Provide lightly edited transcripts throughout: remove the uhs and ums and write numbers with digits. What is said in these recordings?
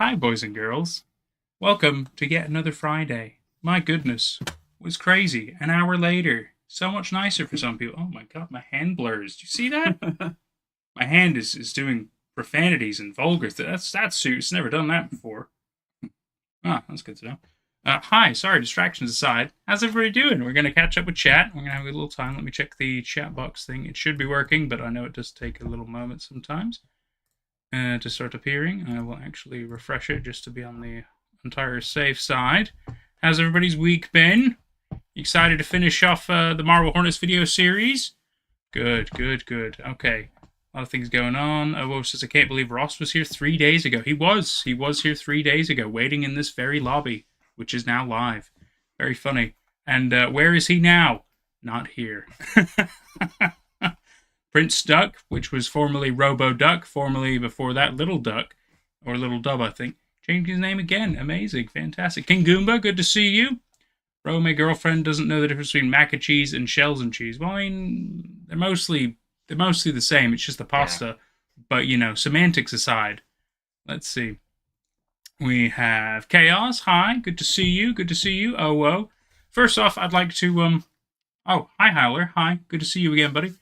Hi, boys and girls. Welcome to yet another Friday. My goodness, it was crazy. An hour later, so much nicer for some people. Oh my god, my hand blurs. Do you see that? My hand is doing profanities and vulgar things. That's suits. Never done that before. Ah, that's good to know. Hi, sorry, distractions aside. How's everybody doing? We're going to catch up with chat. We're going to have a little time. Let me check the chat box thing. It should be working, but I know it does take a little moment sometimes to start appearing. I will actually refresh it just to be on the entire safe side. How's everybody's week been? Excited to finish off the Marble Hornets video series? Good. Okay. A lot of things going on. Oh, says, I can't believe Ross was here 3 days ago. He was here 3 days ago, waiting in this very lobby, which is now live. Very funny. And where is he now? Not here. Prince Duck, which was formerly Robo Duck, formerly before that Little Duck, or Little Dub, I think. Changed his name again. Amazing. Fantastic. King Goomba, good to see you. Bro, my girlfriend doesn't know the difference between mac and cheese and shells and cheese. Well, I mean, they're mostly the same. It's just the pasta. Yeah. But, you know, semantics aside. Let's see. We have Chaos. Hi. Good to see you. Oh, whoa. First off, I'd like to, Oh, hi, Howler. Hi. Good to see you again, buddy.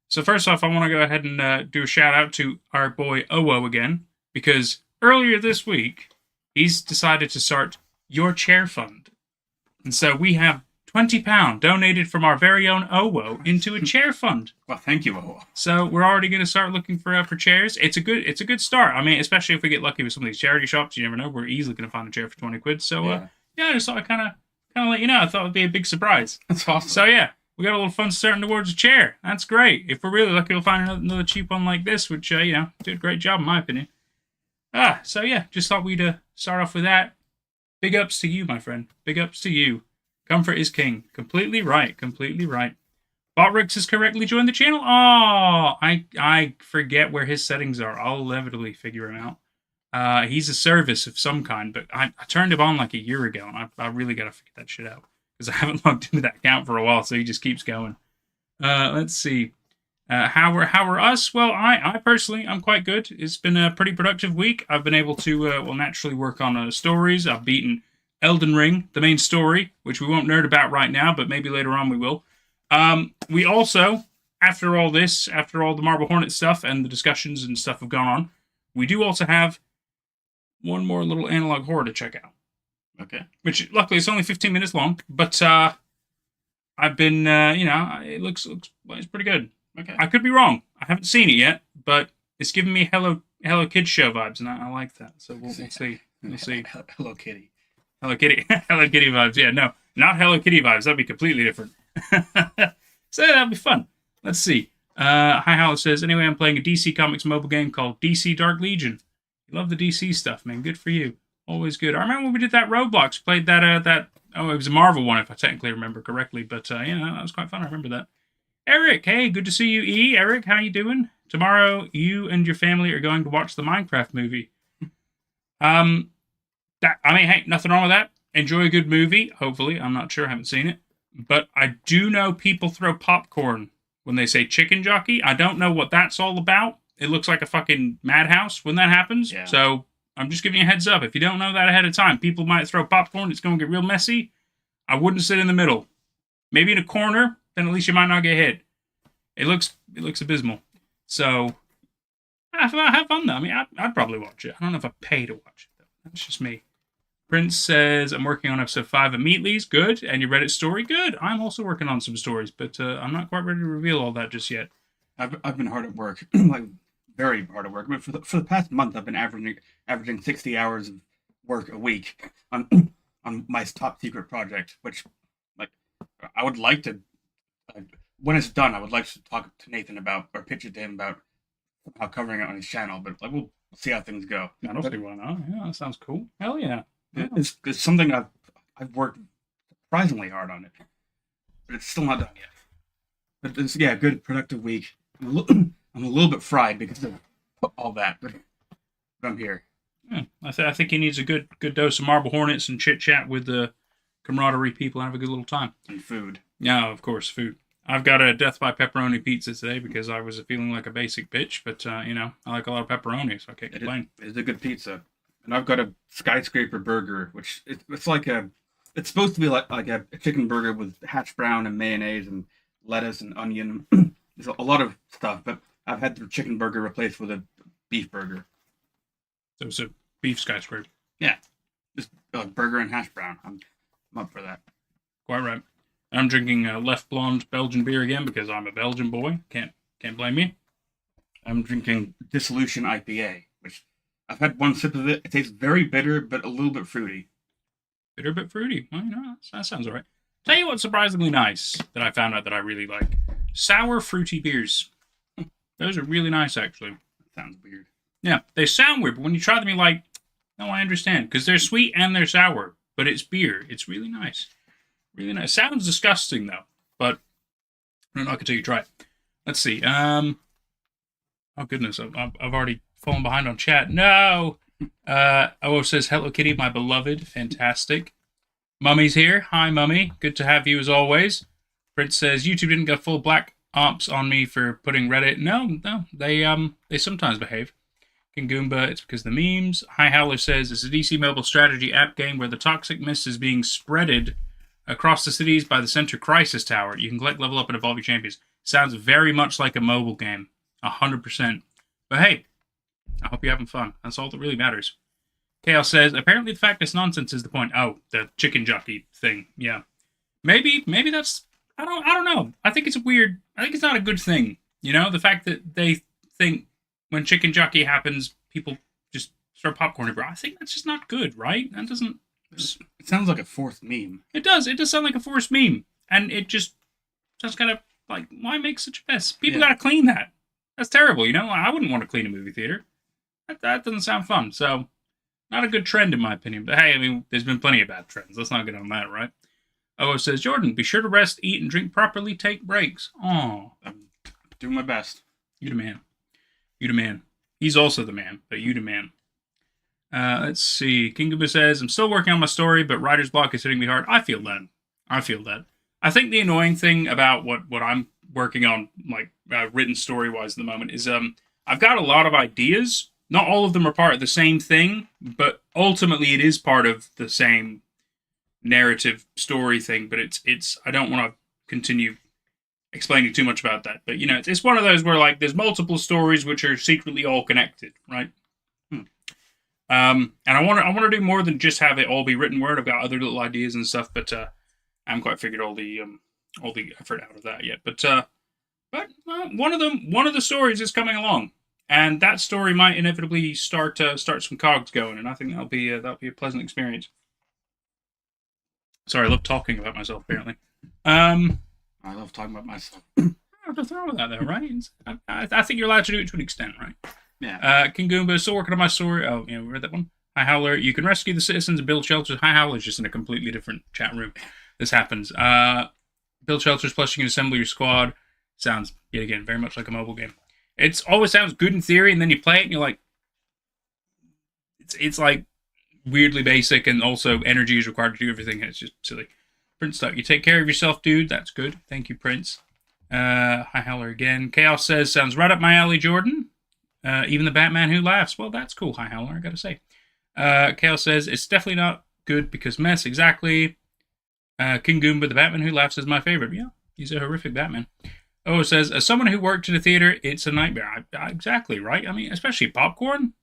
So first off, I want to go ahead and do a shout out to our boy Owo again, because earlier this week, he's decided to start Your Chair Fund. And so we have £20 donated from our very own Owo into a chair fund. Well, thank you, Owo. So we're already going to start looking for chairs. It's a good start. I mean, especially if we get lucky with some of these charity shops, you never know. We're easily going to find a chair for 20 quid. So yeah, I just thought I'd kind of let you know. I thought it'd be a big surprise. That's awesome. So yeah. We got a little fun starting towards a chair. That's great. If we're really lucky, we'll find another cheap one like this, which, did a great job, in my opinion. So yeah, just thought we'd start off with that. Big ups to you, my friend. Big ups to you. Comfort is king. Completely right. Botrix has correctly joined the channel. Oh, I forget where his settings are. I'll inevitably figure him out. He's a service of some kind, but I turned him on like a year ago, and I really got to figure that shit out. Because I haven't logged into that account for a while, so he just keeps going. Let's see. How are us? Well, I personally, I'm quite good. It's been a pretty productive week. I've been able to, naturally work on stories. I've beaten Elden Ring, the main story, which we won't nerd about right now, but maybe later on we will. We also, after all the Marble Hornet stuff and the discussions and stuff have gone on, we do also have one more little analog horror to check out. Okay. Which, luckily, it's only 15 minutes long, but I've been, it looks well, it's pretty good. Okay. I could be wrong. I haven't seen it yet, but it's giving me Hello Kids show vibes, and I like that. So we'll see. We'll see. Hello Kitty. Hello Kitty. Hello Kitty vibes. Yeah, no, not Hello Kitty vibes. That'd be completely different. So that'll be fun. Let's see. Hi, Howler says, anyway, I'm playing a DC Comics mobile game called DC Dark Legion. You love the DC stuff, man. Good for you. Always good. I remember when we did that Roblox, played it was a Marvel one, if I technically remember correctly, but, that was quite fun. I remember that. Eric, hey, good to see you, E. Eric, how you doing? Tomorrow, you and your family are going to watch the Minecraft movie. Hey, nothing wrong with that. Enjoy a good movie, hopefully. I'm not sure, I haven't seen it. But I do know people throw popcorn when they say chicken jockey. I don't know what that's all about. It looks like a fucking madhouse when that happens. Yeah. So I'm just giving you a heads up. If you don't know that ahead of time, people might throw popcorn. It's going to get real messy. I wouldn't sit in the middle. Maybe in a corner, then at least you might not get hit. It looks abysmal. So have fun, though. I mean, I'd probably watch it. I don't know if I'd pay to watch it, though. That's just me. Prince says, I'm working on episode 5 of Meatlies. Good. And your Reddit story? Good. I'm also working on some stories, but I'm not quite ready to reveal all that just yet. I've been hard at work. Like, very hard at work. But for the past month, I've been averaging 60 hours of work a week on my top secret project, which, like, I would like to, when it's done, I would like to talk to Nathan about, or pitch it to him about somehow covering it on his channel, but like, we'll see how things go. I don't see why not. Yeah, that sounds cool. Hell yeah. It's something I've worked surprisingly hard on it, but it's still not done yet. But it's, good, productive week. I'm a little bit fried because of all that, but I'm here. Yeah, I think he needs a good dose of Marble Hornets and chit-chat with the camaraderie people and have a good little time. And food. Yeah, of course, food. I've got a death by pepperoni pizza today because I was feeling like a basic bitch, but, I like a lot of pepperoni, so I can't complain. It is a good pizza. and I've got a skyscraper burger, which it's like a it's supposed to be like a chicken burger with hash brown and mayonnaise and lettuce and onion. There's a lot of stuff, but I've had the chicken burger replaced with a beef burger. So it's a beef skyscraper. Yeah, just burger and hash brown. I'm up for that. Quite right. I'm drinking Left Blonde Belgian beer again because I'm a Belgian boy. Can't blame me. I'm drinking Dissolution IPA, which I've had one sip of it. It tastes very bitter, but a little bit fruity. Bitter but fruity. Well, that sounds alright. Tell you what's surprisingly nice that I found out that I really like. Sour fruity beers. Those are really nice, actually. Sounds weird. Yeah, they sound weird, but when you try them, you're like, no, I understand. Because they're sweet and they're sour, but it's beer. It's really nice. Really nice. Sounds disgusting, though, but I don't know, I can tell you try it. Let's see. Oh, goodness, I've already fallen behind on chat. No! OO says, Hello Kitty, my beloved. Fantastic. Mummy's here. Hi, Mummy. Good to have you as always. Prince says, YouTube didn't go full black ops on me for putting Reddit. No, they sometimes behave. King Goomba, it's because of the memes. Hi Howler says, it's a DC mobile strategy app game where the toxic mist is being spreaded across the cities by the Center Crisis Tower. You can collect, level up, and evolve your champions. Sounds very much like a mobile game. 100%. But hey, I hope you're having fun. That's all that really matters. Chaos says, apparently the fact it's nonsense is the point. Oh, the chicken jockey thing. Yeah. Maybe that's, I don't know. I think it's not a good thing. You know, the fact that they think when chicken jockey happens, people just start popcorn everywhere. I think that's just not good, right? That doesn't. It sounds like a forced meme. It does. It does sound like a forced meme. And it just kind of like, why make such a mess? People gotta clean that. That's terrible, you know? I wouldn't want to clean a movie theater. That doesn't sound fun. So, not a good trend in my opinion. But hey, I mean, there's been plenty of bad trends. Let's not get on that, right? Oh, it says, Jordan, be sure to rest, eat, and drink properly. Take breaks. Aw. I'm doing my best. You the man. You the man. He's also the man, but you the man. Let's see. King Goomba says, I'm still working on my story, but writer's block is hitting me hard. I feel that. I think the annoying thing about what I'm working on, like written story-wise at the moment, is I've got a lot of ideas. Not all of them are part of the same thing, but ultimately it is part of the same narrative story thing. But it's I don't want to continue explaining too much about that. But you know, it's one of those where like there's multiple stories which are secretly all connected, right? And I want to do more than just have it all be written word. I've got other little ideas and stuff, but I haven't quite figured all the effort out of that yet. But one of the stories is coming along, and that story might inevitably start some cogs going, and I think that'll be a pleasant experience. Sorry, I love talking about myself. Apparently, I love talking about myself. Nothing wrong with that, though, right? I think you're allowed to do it to an extent, right? Yeah. King Goomba, still working on my story. Oh, yeah, we read that one. Hi Howler, you can rescue the citizens and build shelters. Hi Howler's just in a completely different chat room. This happens. Build shelters, plus you can assemble your squad. Sounds, yet again, very much like a mobile game. It always sounds good in theory, and then you play it and you're like, it's like weirdly basic, and also energy is required to do everything, and it's just silly. Prince Duck, you take care of yourself, dude. That's good. Thank you, Prince. Hi Howler again. Chaos says, sounds right up my alley, Jordan. Even the Batman who laughs. Well, that's cool, Hi Howler, I gotta say. Chaos says, it's definitely not good because mess, exactly. King Goomba, the Batman who laughs, is my favorite. Yeah, he's a horrific Batman. Oh, says, as someone who worked in a theater, it's a nightmare. Exactly, right? I mean, especially popcorn.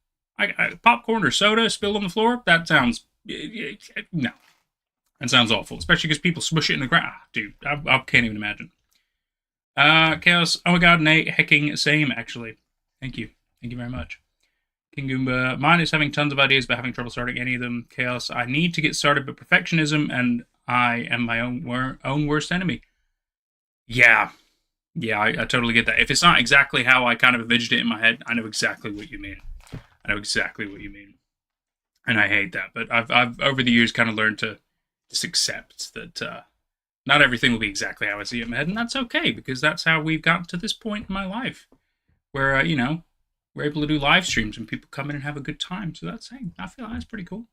Popcorn or soda spilled on the floor? That sounds... No. That sounds awful. Especially because people smush it in the ground. Dude, I can't even imagine. Chaos, oh my god, Nate, hecking same, actually. Thank you. Thank you very much. King Goomba, mine is having tons of ideas but having trouble starting any of them. Chaos, I need to get started, but perfectionism and I am my own worst enemy. Yeah. Yeah, I totally get that. If it's not exactly how I kind of envisioned it in my head, I know exactly what you mean. And I hate that. But I've over the years kind of learned to just accept that not everything will be exactly how I see it in my head, and that's okay, because that's how we've gotten to this point in my life. Where, we're able to do live streams and people come in and have a good time. So I feel that's pretty cool.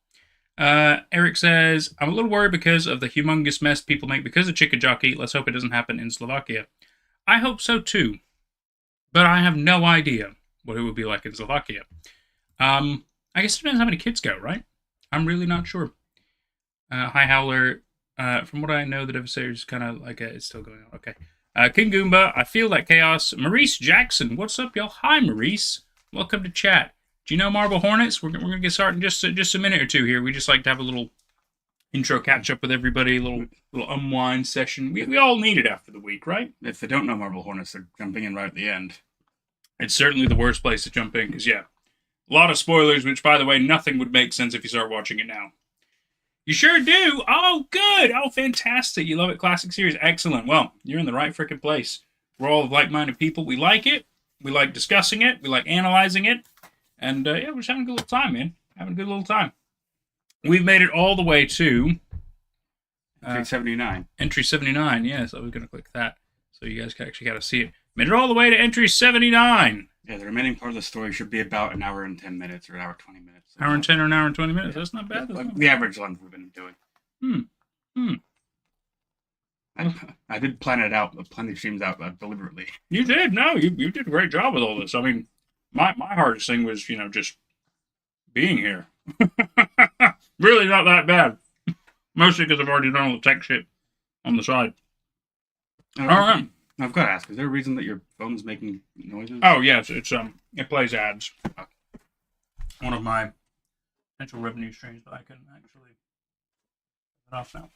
Eric says, I'm a little worried because of the humongous mess people make because of Chicken Jockey. Let's hope it doesn't happen in Slovakia. I hope so too. But I have no idea what it would be like in Slovakia. I I guess it depends how many kids go, right? I'm really not sure. Hi, Howler. From what I know, the Devastator is kind of like it's still going on. Okay. King Goomba, I feel that chaos. Maurice Jackson, what's up, y'all? Hi, Maurice. Welcome to chat. Do you know Marble Hornets? We're gonna get started in just a minute or two here. We just like to have a little intro catch up with everybody, a little unwind session. We all need it after the week, right? If they don't know Marble Hornets, they're jumping in right at the end. It's certainly the worst place to jump in because, yeah, a lot of spoilers, which, by the way, nothing would make sense if you start watching it now. You sure do. Oh, good. Oh, fantastic. You love it. Classic series. Excellent. Well, you're in the right freaking place. We're all like-minded people. We like it. We like discussing it. We like analyzing it. And, yeah, we're just having a good little time, man. Having a good little time. We've made it all the way to... Entry 79. Entry 79, yes. I was going to click that. So you guys actually got to see it. Made it all the way to entry 79. Yeah, the remaining part of the story should be about an hour and 10 minutes or an hour 20 minutes. Hour and 10 or an hour and 20 minutes. That's not bad. That's the average length we've been doing. I did plan it out, plenty of streams out deliberately. You did. No, you did a great job with all this. I mean, my hardest thing was, just being here. Really not that bad. Mostly because I've already done all the tech shit on the side. All right. I've got to ask, is there a reason that your phone's making noises? Oh, yes. It plays ads. One of my potential revenue streams, but I can actually turn it off now.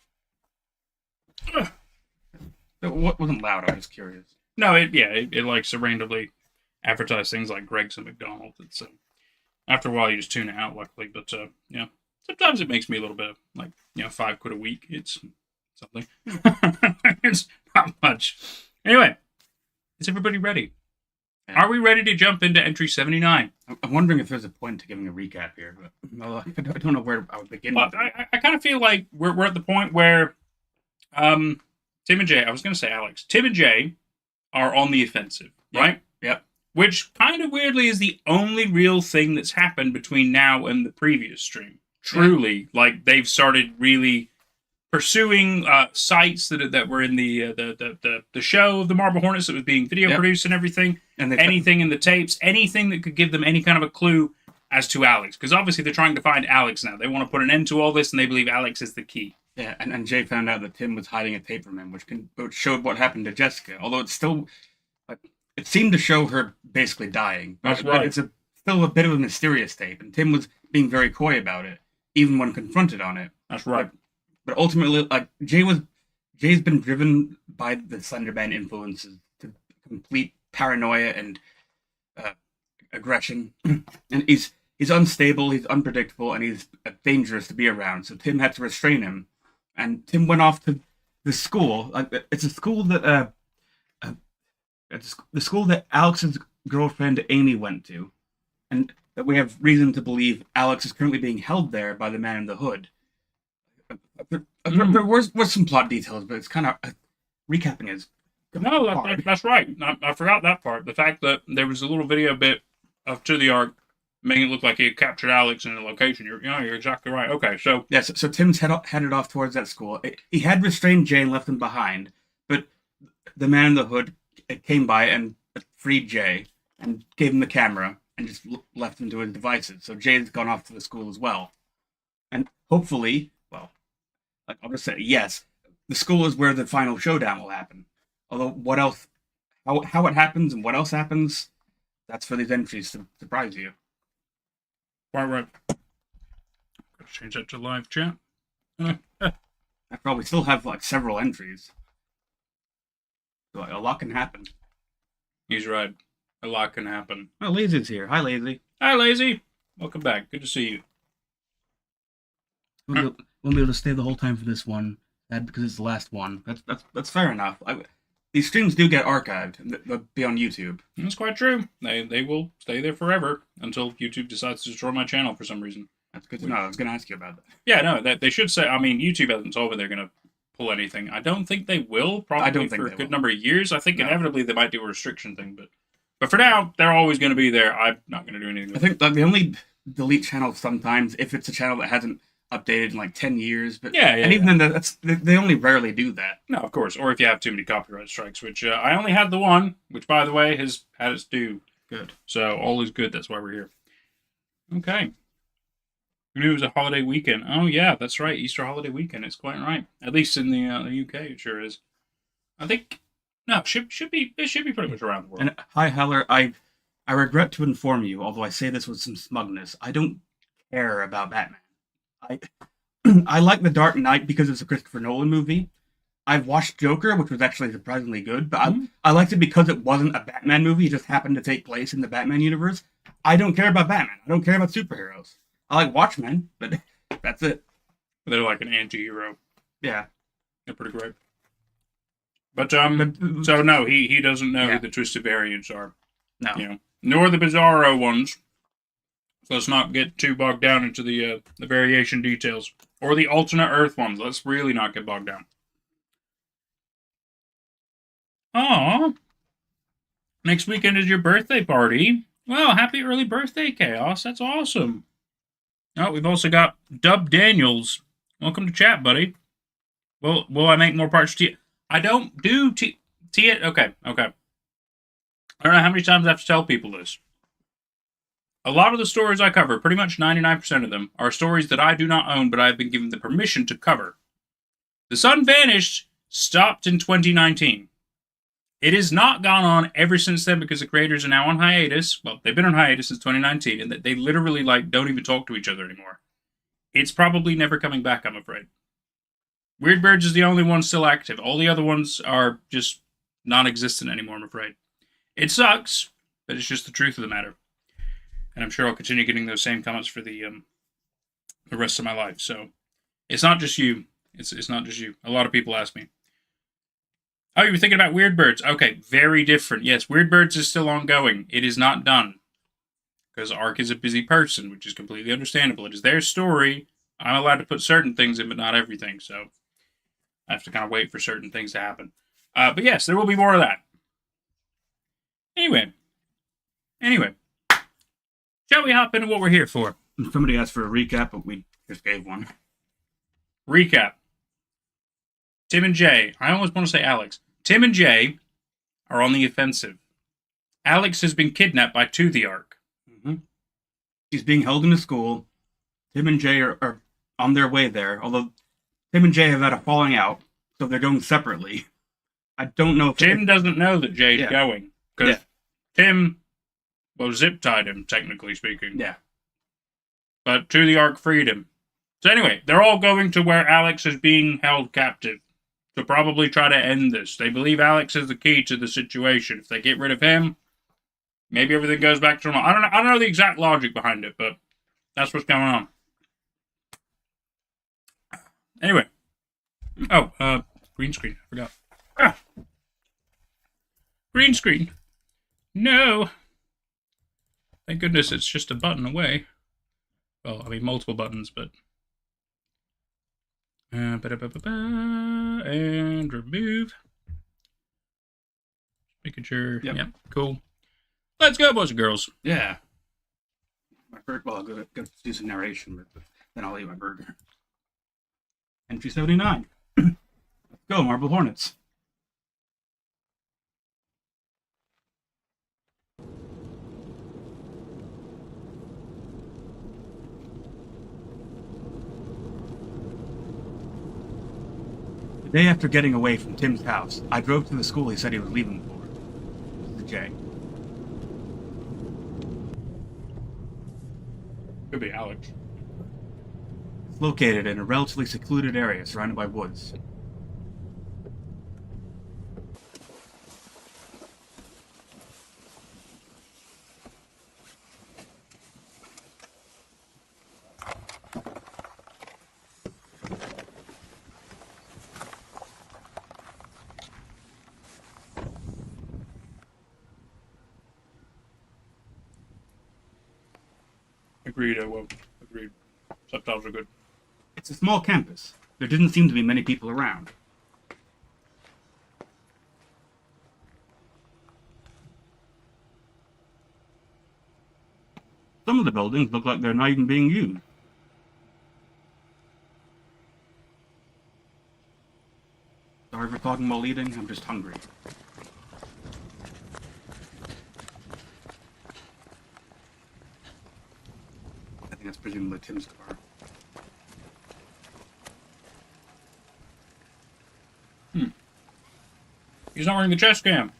It wasn't loud, I was just curious. No, it likes to randomly advertise things like Greg's and McDonald's. It's after a while you just tune it out, luckily. But sometimes it makes me a little bit like £5 a week. It's something. It's not much. Anyway, is everybody ready? Yeah. Are we ready to jump into entry 79? I'm wondering if there's a point to giving a recap here, but I don't know where I would begin. Well, I kind of feel like we're at the point where Tim and Jay, I was going to say Alex, Tim and Jay are on the offensive, right? Yep. Which kind of weirdly is the only real thing that's happened between now and the previous stream. Truly, like they've started really pursuing sites that were in the show of the Marble Hornets that was being video produced and everything, and anything in the tapes, anything that could give them any kind of a clue as to Alex, because obviously they're trying to find Alex now. They want to put an end to all this, and they believe Alex is the key. Yeah, and Jay found out that Tim was hiding a tape from him, which showed what happened to Jessica. Although it's still, it seemed to show her basically dying. That's right. It's still a bit of a mysterious tape, and Tim was being very coy about it, even when confronted on it. That's right. But ultimately, Jay's been driven by the Slenderman influences to complete paranoia and aggression, and he's unstable, he's unpredictable, and he's dangerous to be around. So Tim had to restrain him, and Tim went off to the school. It's a school that it's the school that Alex's girlfriend Amy went to, and that we have reason to believe Alex is currently being held there by the Man in the Hood. There was some plot details, but it's kind of recapping is. No, that's right. I forgot that part. The fact that there was a little video bit of To the Ark making it look like he had captured Alex in a location. You're exactly right. Okay, so yes, so Tim's headed off towards that school. He had restrained Jay and left him behind, but the Man in the Hood came by and freed Jay and gave him the camera and just left him to his devices. So Jay's gone off to the school as well, and hopefully, I'll just say yes. The school is where the final showdown will happen. Although what else, how it happens and what else happens, that's for these entries to surprise you. Right. Gotta change that to live chat. After all, we still have several entries. So a lot can happen. He's right. A lot can happen. Oh, Lazy's here. Hi, Lazy. Hi, Lazy. Welcome back. Good to see you. Won't be able to stay the whole time for this one, because it's the last one. That's fair enough. These streams do get archived. They'll be on YouTube. That's quite true. They will stay there forever until YouTube decides to destroy my channel for some reason. That's good to know. I was going to ask you about that. Yeah, no, that they should say. I mean, YouTube hasn't told me they're going to pull anything. I don't think they will. Probably for a good number of years. I think inevitably they might do a restriction thing, but for now, they're always going to be there. I'm not going to do anything. I think they only delete channels sometimes if it's a channel that hasn't updated in 10 years, but even then, they only rarely do that. No, of course. Or if you have too many copyright strikes, which I only had the one, which by the way has had its due. Good. So all is good. That's why we're here. Okay. I knew it was a holiday weekend. Oh yeah, that's right, Easter holiday weekend. It's quite right. At least in the UK, it sure is. I think no, it should be pretty much around the world. And hi, Heller. I regret to inform you, although I say this with some smugness, I don't care about Batman. I I like The Dark Knight because it's a Christopher Nolan movie. I've watched Joker, which was actually surprisingly good, but I liked it because it wasn't a Batman movie. It just happened to take place in the Batman universe. I don't care about Batman. I don't care about superheroes. I like Watchmen, but that's it. They're like an anti-hero. Yeah. They're pretty great. But so no, he doesn't know who the twisted variants are. No. You know, nor the bizarro ones. So let's not get too bogged down into the variation details. Or the alternate Earth ones. Let's really not get bogged down. Aw. Next weekend is your birthday party. Well, happy early birthday, Chaos. That's awesome. Oh, we've also got Dub Daniels. Welcome to chat, buddy. Will I make more parts to you? I don't do okay. I don't know how many times I have to tell people this. A lot of the stories I cover, pretty much 99% of them, are stories that I do not own, but I have been given the permission to cover. The Sun Vanished stopped in 2019. It has not gone on ever since then because the creators are now on hiatus. Well, they've been on hiatus since 2019, and they literally don't even talk to each other anymore. It's probably never coming back, I'm afraid. Weird Birds is the only one still active. All the other ones are just non-existent anymore, I'm afraid. It sucks, but it's just the truth of the matter. And I'm sure I'll continue getting those same comments for the rest of my life. So it's not just you. It's not just you. A lot of people ask me. Oh, you were thinking about Weird Birds. Okay, very different. Yes, Weird Birds is still ongoing. It is not done. Because Ark is a busy person, which is completely understandable. It is their story. I'm allowed to put certain things in, but not everything. So I have to kind of wait for certain things to happen. But yes, there will be more of that. Anyway. Shall we hop into what we're here for? Somebody asked for a recap, but we just gave one. Recap. Tim and Jay. I almost want to say Alex. Tim and Jay are on the offensive. Alex has been kidnapped by To the Ark. Mm-hmm. He's being held in a school. Tim and Jay are on their way there, although Tim and Jay have had a falling out, so they're going separately. I don't know if Tim doesn't know that Jay's going. Because Tim, zip-tied him, technically speaking. Yeah. But To the Ark freed him. So anyway, they're all going to where Alex is being held captive to probably try to end this. They believe Alex is the key to the situation. If they get rid of him, maybe everything goes back to normal. I don't know the exact logic behind it, but that's what's going on. Anyway. Oh, green screen. I forgot. Green screen. No. Thank goodness it's just a button away. Well, I mean multiple buttons, but... and remove. Making sure. Yep, cool. Let's go, boys and girls. Yeah. My bird. Well, I'll go do some narration, but then I'll eat my burger. Entry 79. Let's go, Marble Hornets. The day after getting away from Tim's house, I drove to the school he said he was leaving for. This is Jay. Could be Alex. It's located in a relatively secluded area surrounded by woods. Agreed, agreed. Subtitles are good. It's a small campus. There didn't seem to be many people around. Some of the buildings look like they're not even being used. Sorry for talking while eating, I'm just hungry. I think that's presumably Tim's car. He's not wearing the chest cam.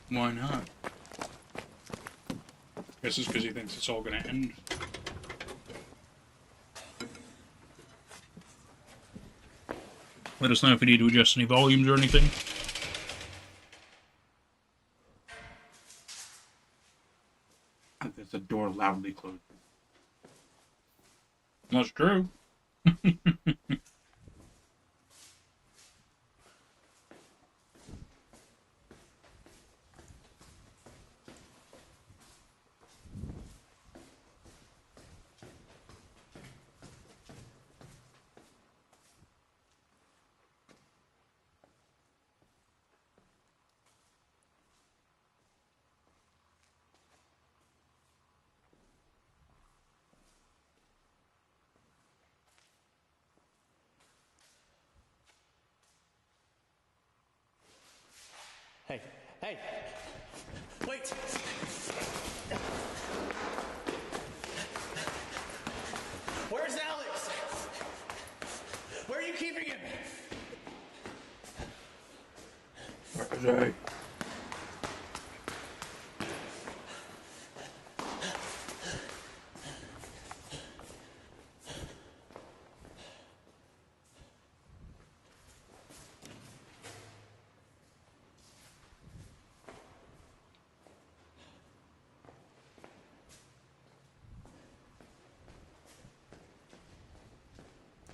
Why not? Guess it's because he thinks it's all gonna end. Let us know if you need to adjust any volumes or anything. There's a door loudly closed. That's true. Hey, hey! Wait! Where's Alex? Where are you keeping him? Where is he?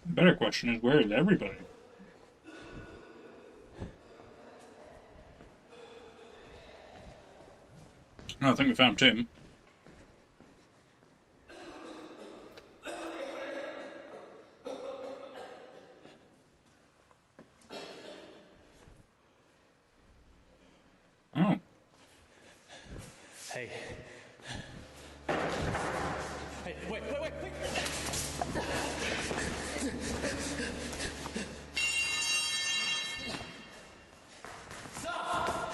The better question is, where is everybody? Oh, I think we found Tim. Oh. Hey. Hey, wait! Stop!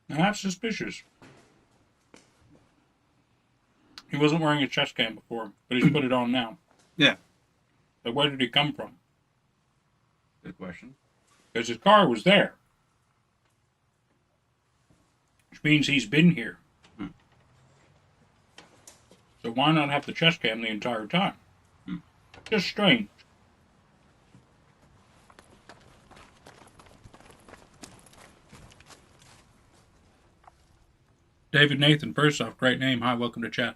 That's suspicious. He wasn't wearing a chest cam before, but he's put it on now. Yeah. So where did he come from? Good question. Because his car was there. Which means he's been here. So why not have the chest cam the entire time? Just strange. David Nathan, first off, great name. Hi, welcome to chat.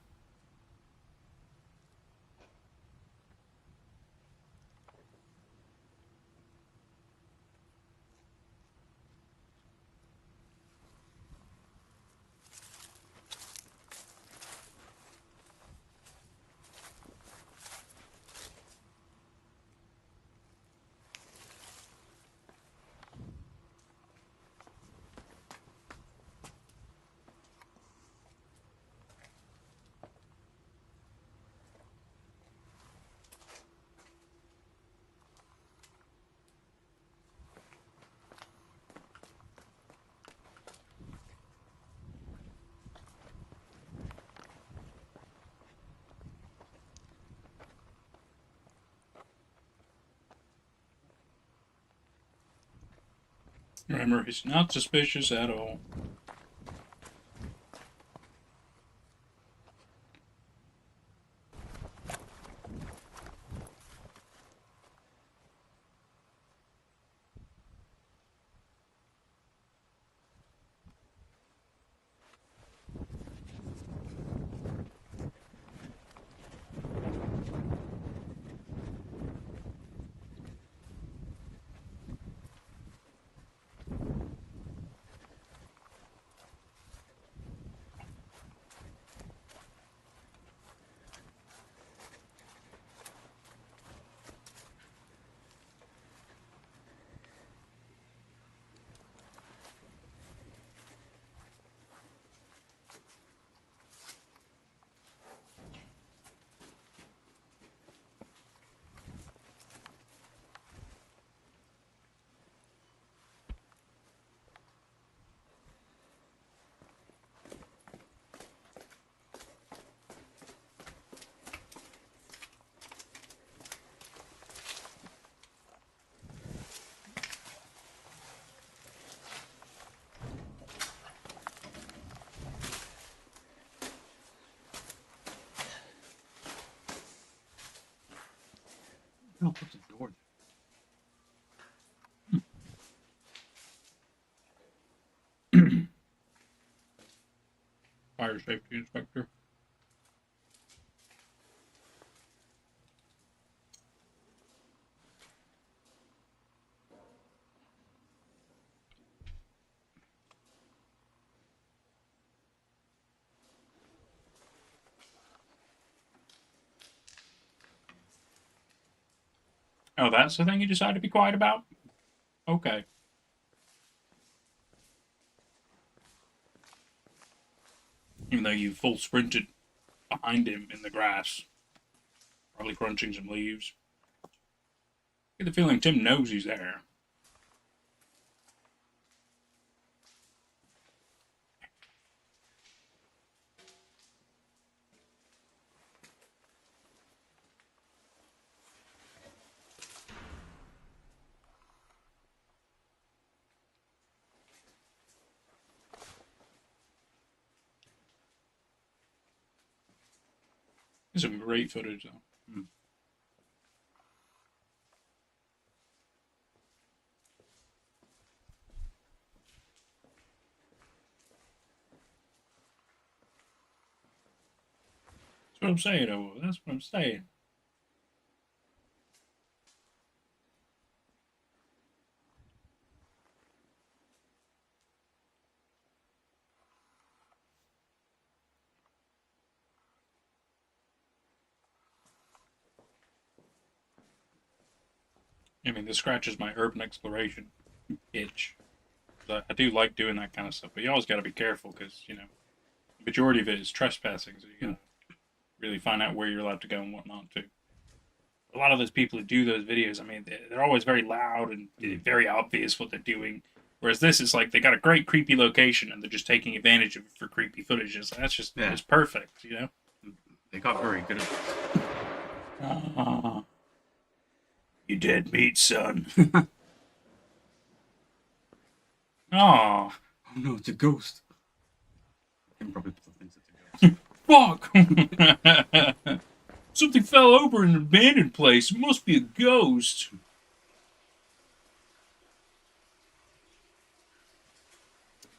Remember, he's not suspicious at all. No, what's the door? Fire safety inspector. Oh, that's the thing you decided to be quiet about? Okay. Even though you full sprinted behind him in the grass, probably crunching some leaves. I get the feeling Tim knows he's there. There's some great footage, though. That's what I'm saying, oh, that's what I'm saying. I mean, this scratches my urban exploration itch. I do like doing that kind of stuff, but you always got to be careful because, you know, the majority of it is trespassing, so you got to really find out where you're allowed to go and what not to. A lot of those people who do those videos, I mean, they're always very loud and very obvious what they're doing. Whereas this is like they got a great creepy location and they're just taking advantage of it for creepy footage. That's just it's perfect, you know. They got very good at You dead meat, son. Oh, oh no, it's a ghost. I can probably put things it's a ghost. fuck! Something fell over in an abandoned place. It must be a ghost.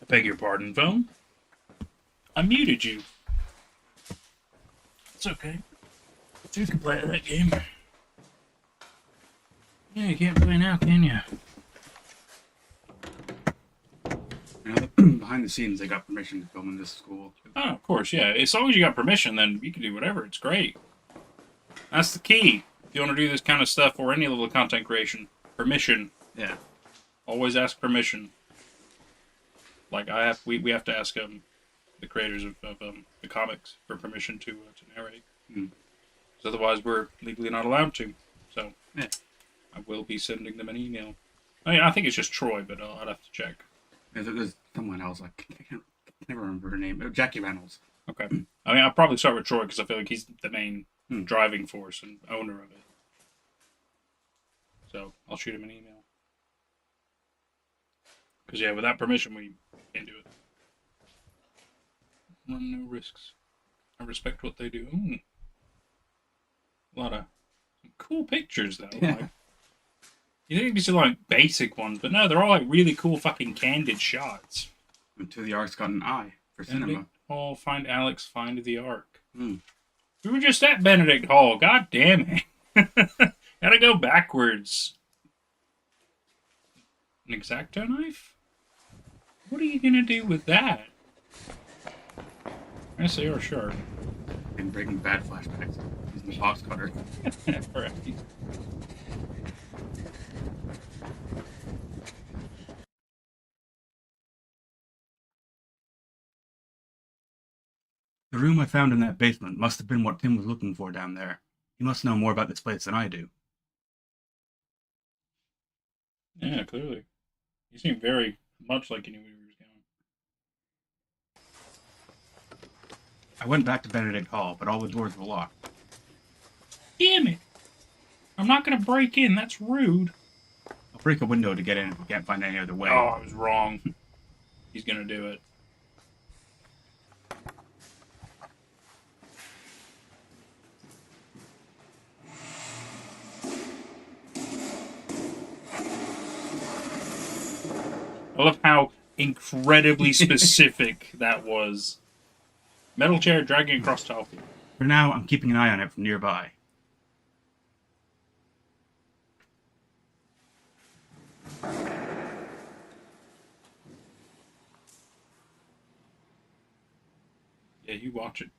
I beg your pardon, phone. I muted you. It's okay. You can play that game. Yeah, you can't play now, can you? You know, behind the scenes, they got permission to film in this school. Oh, of course, yeah. As long as you got permission, then you can do whatever. It's great. That's the key. If you want to do this kind of stuff or any level of content creation, permission. Yeah. Always ask permission. Like we have to ask the creators of the comics for permission to narrate. Because otherwise, we're legally not allowed to. So yeah. I will be sending them an email. I think it's just Troy, but I'd have to check. There's someone else. I can't never remember her name. Jackie Reynolds. Okay. I mean, I'll probably start with Troy because I feel like he's the main driving force and owner of it. So I'll shoot him an email. Because, yeah, without permission, we can't do it. Run no risks. I respect what they do. Ooh. A lot of cool pictures, though. Yeah. Like, you think these are, like, basic ones, but no, they're all, like, really cool fucking candid shots. And To the Ark's got an eye for cinema. Hall, find Alex, find the Ark. Hmm. We were just at Benedict Hall. God damn it. Gotta go backwards. An X-Acto knife? What are you gonna do with that? I say you're sharp. And Breaking Bad flashbacks. Using the box cutter. Right. The room I found in that basement must have been what Tim was looking for down there. He must know more about this place than I do. Yeah, clearly. You seem very much like you knew where he was going. I went back to Benedict Hall, but all the doors were locked. Damn it! I'm not gonna break in, that's rude. I'll break a window to get in if we can't find any other way. Oh, I was wrong. He's gonna do it. I love how incredibly specific that was. Metal chair dragging across tile field. For now, I'm keeping an eye on it from nearby. Yeah, you watch it.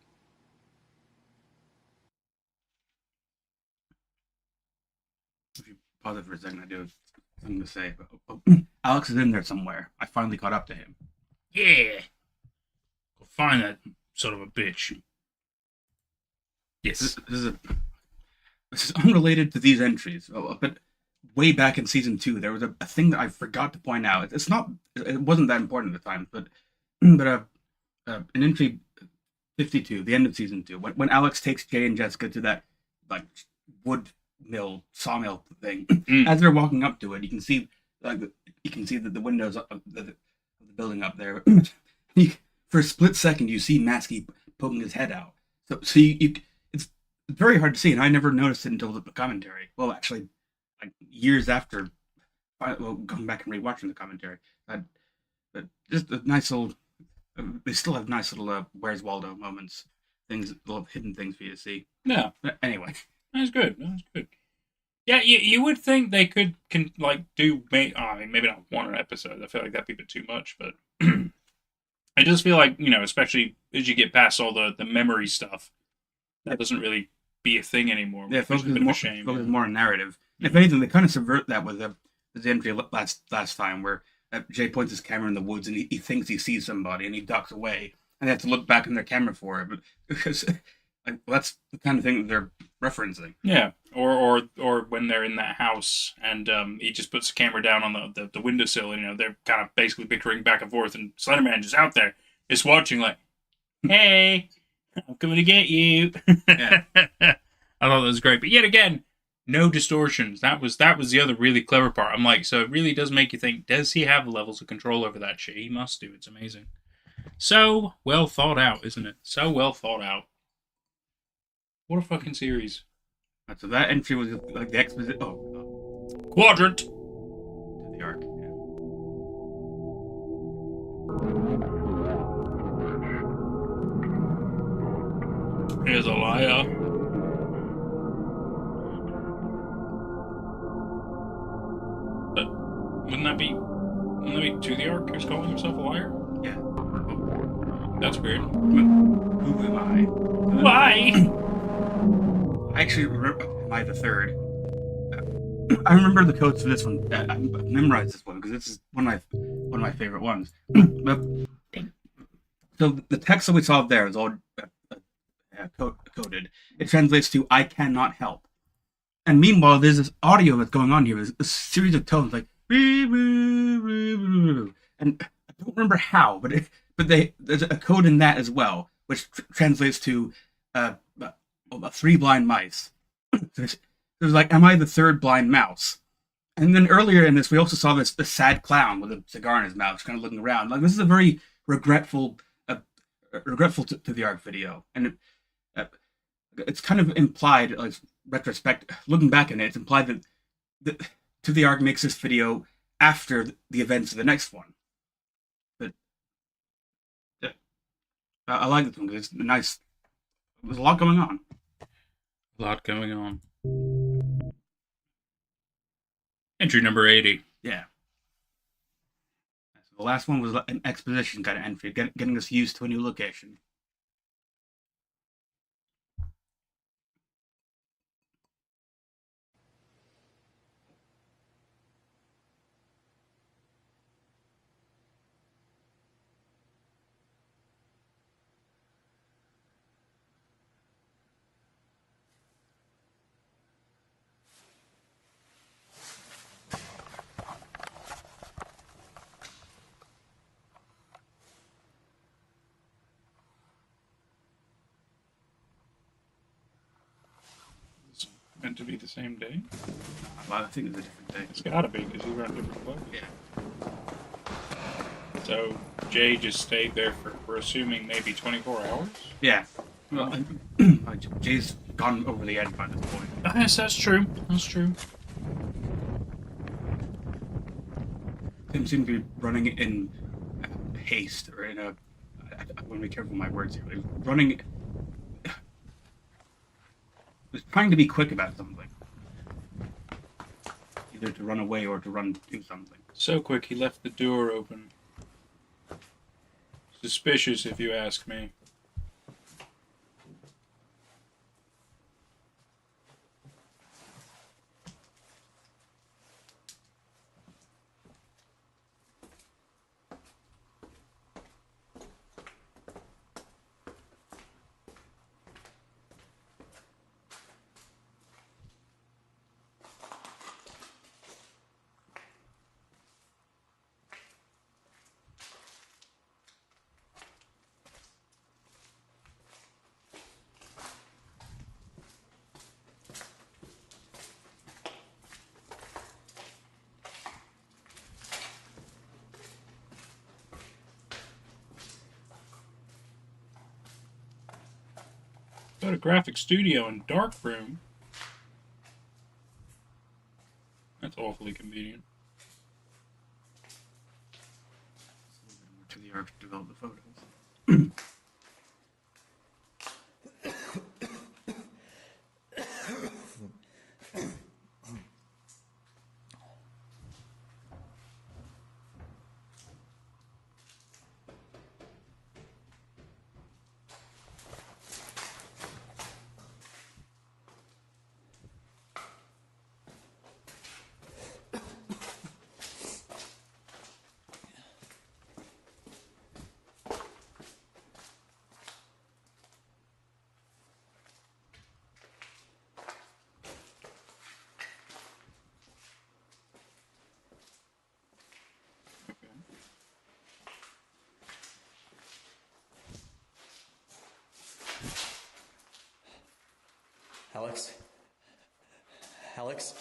If you pause it for a second, I do have something to say. Alex is in there somewhere. I finally caught up to him. Yeah. Go find that son of a bitch. Yes. This is unrelated to these entries, but way back in season 2, there was a thing that I forgot to point out. It wasn't that important at the time, but an entry 52, the end of season 2, when Alex takes Jay and Jessica to that like wood mill sawmill thing. As they're walking up to it, you can see that the windows of the building up there. For a split second, you see Maskey poking his head out. So it's very hard to see, and I never noticed it until the commentary. Well, actually, like years after, going back and rewatching the commentary. But just a nice little. They still have nice little Where's Waldo moments, little hidden things for you to see. Yeah. But anyway, That's good. That's good. Yeah, you would think they could do. Maybe not one episode. I feel like that'd be a bit too much, but I just feel like, especially as you get past all the memory stuff, that doesn't really be a thing anymore. yeah, Which is a bit of a shame. focus more on narrative. If anything, they kind of subvert that with the entry last time where Jay points his camera in the woods and he thinks he sees somebody and he ducks away and they have to look back in their camera for it, but because that's the kind of thing that they're referencing. Yeah, or when they're in that house and he just puts the camera down on the windowsill and they're kind of basically bickering back and forth and Slenderman just out there is watching like, hey, I'm coming to get you. Yeah. I thought that was great, but yet again, no distortions. That was the other really clever part. I'm like, so it really does make you think, does he have levels of control over that shit? He must do. It's amazing. So well thought out, isn't it? So well thought out. What a fucking series. So that entry was like the exposition. Quadrant. To the Ark. Yeah. Here's a liar. But wouldn't that be To the Ark who's calling himself a liar? Yeah. That's weird. Who am I? Why? I actually remember. Am I the third? I remember the codes for this one. I memorized this one because this is one of my favorite ones. So the text that we saw there is all coded. It translates to "I cannot help." And meanwhile, there's this audio that's going on here. There's a series of tones like, and I don't remember how, but there's a code in that as well, which translates to 3 blind mice. There's like, am I the third blind mouse? And then earlier in this, we also saw this sad clown with a cigar in his mouth, just kind of looking around. Like this is a very regretful to the arc video, and it's kind of implied, like retrospect, looking back on it, it's implied that to the arc makes this video after the events of the next one. But yeah, I like this one because it's nice. There's a lot going on. A lot going on. Entry number 80. Yeah. So the last one was an exposition kind of entry, getting us used to a new location. It's meant to be the same day. Well, I think it's a different day. It's gotta be because you were on different clothes. Yeah. So Jay just stayed there for, we're assuming, maybe 24 hours? Yeah. Well, Jay's gone over the edge by this point. Yes, that's true. That's true. Tim seemed to be running in haste, or in a... I want to be careful with my words here. He was running... He was trying to be quick about something. Either to run away or to run to do something. So quick, he left the door open. Suspicious, if you ask me. Photographic studio and dark room. That's awfully convenient. To the arc to develop the photos. Alex? Alex?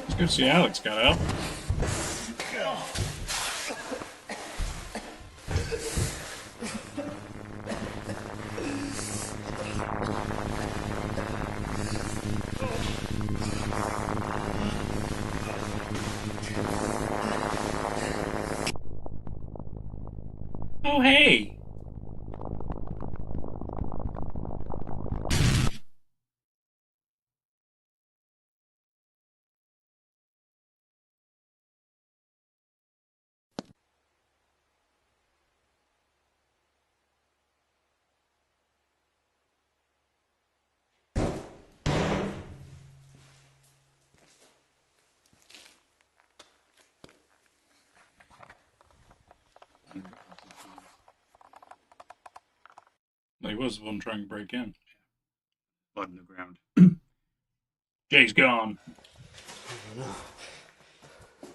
It's good to see Alex got out. Oh, hey! He was the one trying to break in. Blood in the ground. Jay's gone.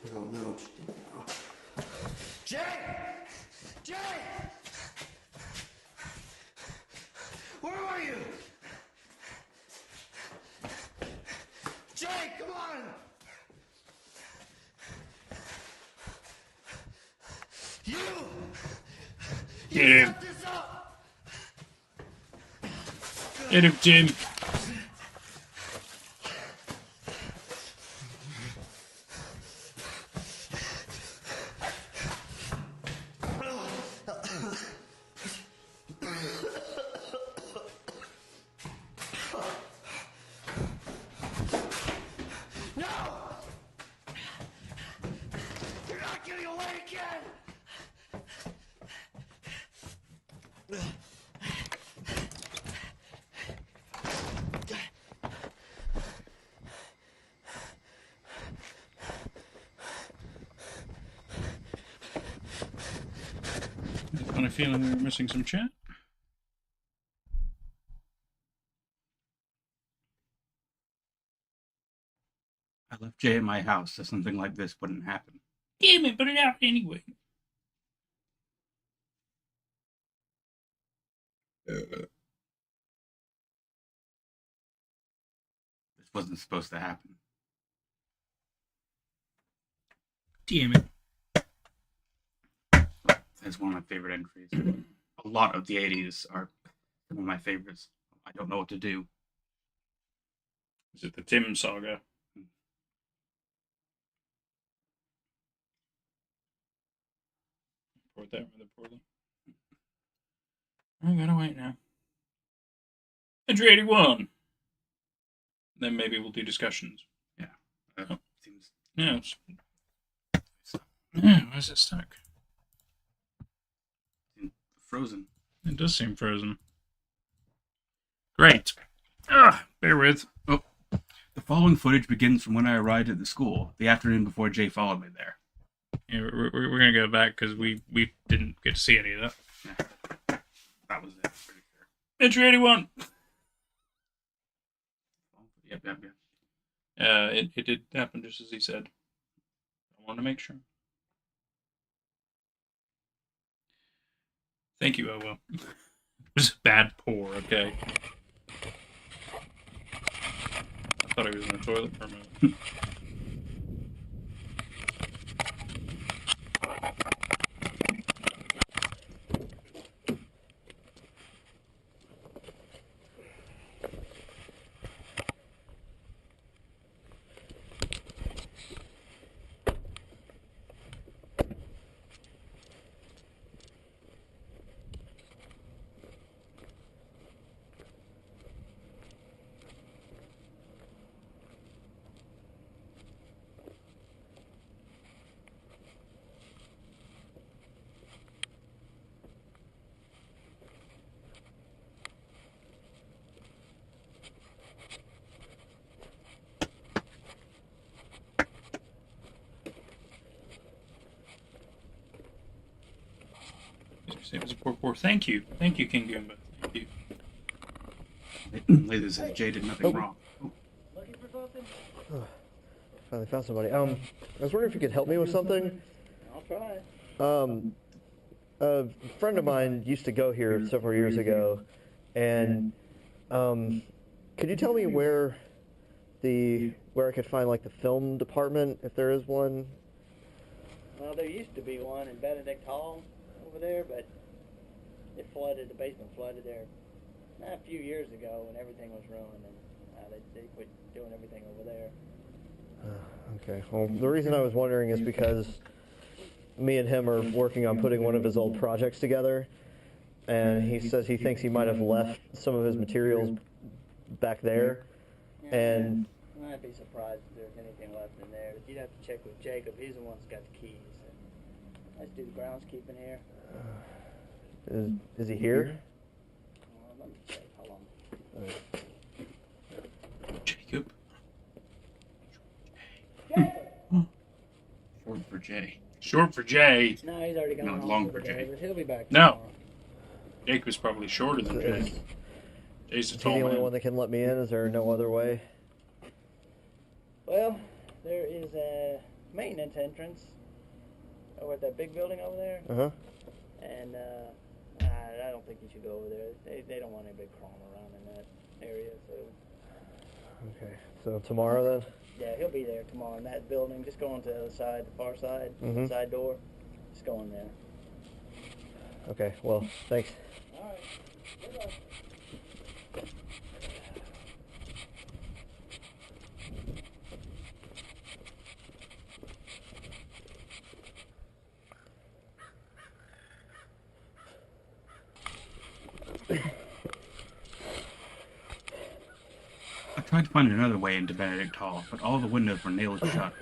Oh no. Jay! Jay! Where are you? Jay, come on! You! Get him. Set this up! Get him, Jim. No! You're not getting away again! Got a feeling we were missing some chat. I left Jay at my house so something like this wouldn't happen. Damn it, put it out anyway. This wasn't supposed to happen. Damn it. That's one of my favorite entries. A lot of the 80s are some of my favorites. I don't know what to do. Is it the Tim saga? Report that rather poorly. I gotta wait now. Entry 81. Then maybe we'll do discussions. Yeah. Oh. Seems Yeah. Yeah, why is it stuck? frozen. It does seem frozen. Great. Bear with. Oh. The following footage begins from when I arrived at the school, the afternoon before Jay followed me there. Yeah, we're going to go back because we didn't get to see any of that. Yeah. That was it. Pretty sure. Entry 81. Yep. It did happen just as he said. I want to make sure. Thank you, Owo. It was a bad pour, okay? I thought he was in the toilet for a minute. It was a poor. Thank you, King Goomba. Thank you. Later says Jay did nothing wrong. Looking for something? Finally found somebody. I was wondering if you could help me with something. I'll try. A friend of mine used to go here several years ago, and could you tell me where I could find like the film department, if there is one? Well, there used to be one in Benedict Hall over there, but it flooded. The basement flooded there a few years ago, and everything was ruined, and they quit doing everything over there. Okay. Well, the reason I was wondering is because me and him are working on putting one of his old projects together, and he says he thinks he might have left some of his materials back there, and I'd be surprised if there's anything left in there. You'd have to check with Jacob. He's the one that's got the keys. And let's do the groundskeeping here. is he here? Let me check. Hold on. Jacob. Short for Jay. Short for Jay. No, he's already gone No, home long for for the day, Jay. but he'll be back No. tomorrow. Jake was probably shorter than Jay. Is Jay's a he tall the only man. one that can let me in? Is there no other way? Well, there is a maintenance entrance over at that big building over there. Uh-huh. And I don't think you should go over there. They don't want anybody crawling around in that area. So Okay. So tomorrow then? yeah, he'll be there tomorrow in that building. Just go on to the other side, the far side, Mhm. side door. Just go in there. Okay. Well, thanks. All right. Good luck. I tried to find another way into Benedict Hall, but all the windows were nailed shut.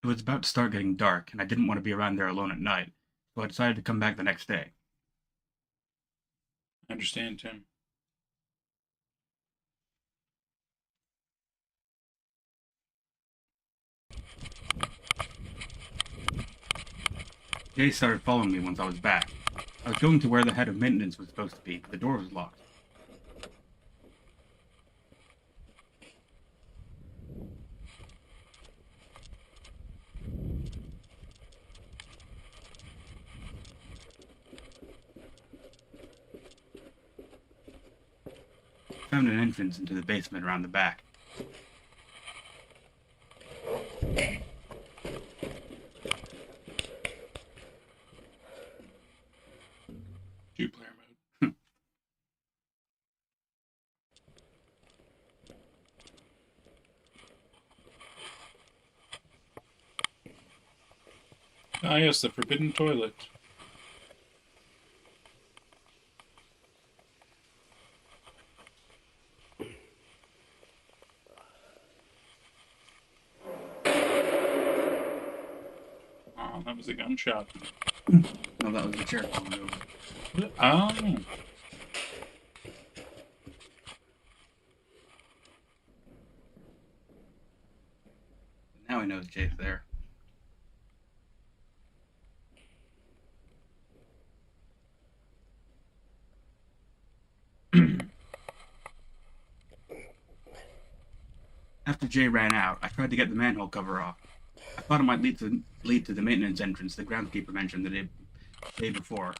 It was about to start getting dark, and I didn't want to be around there alone at night, so I decided to come back the next day. I understand, Tim. Jay started following me once I was back. I was going to where the head of maintenance was supposed to be, but the door was locked. I found an entrance into the basement around the back. Two-player mode. Ah, yes, the forbidden toilet. Oh, that was a gunshot. No, that was the chair falling over. Oh. Now he knows Jay's there. After Jay ran out, I tried to get the manhole cover off. I thought it might lead to the maintenance entrance the groundskeeper mentioned the day before.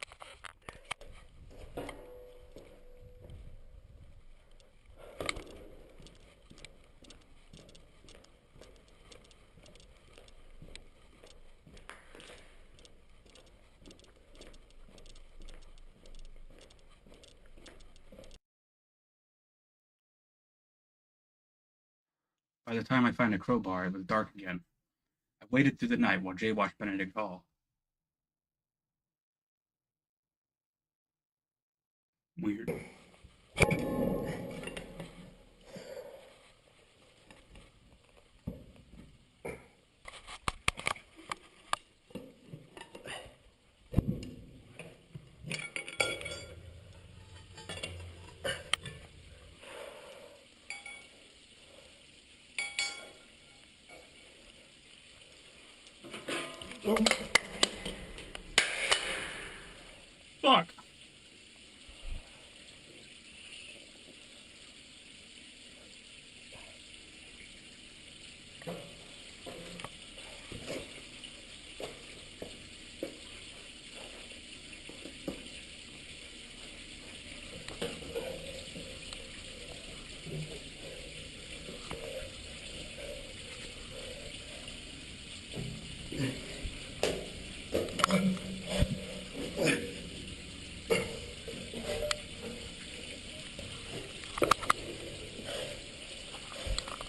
By the time I found a crowbar, it was dark again. I waited through the night while Jay watched Benedict Hall. Weird. Fuck.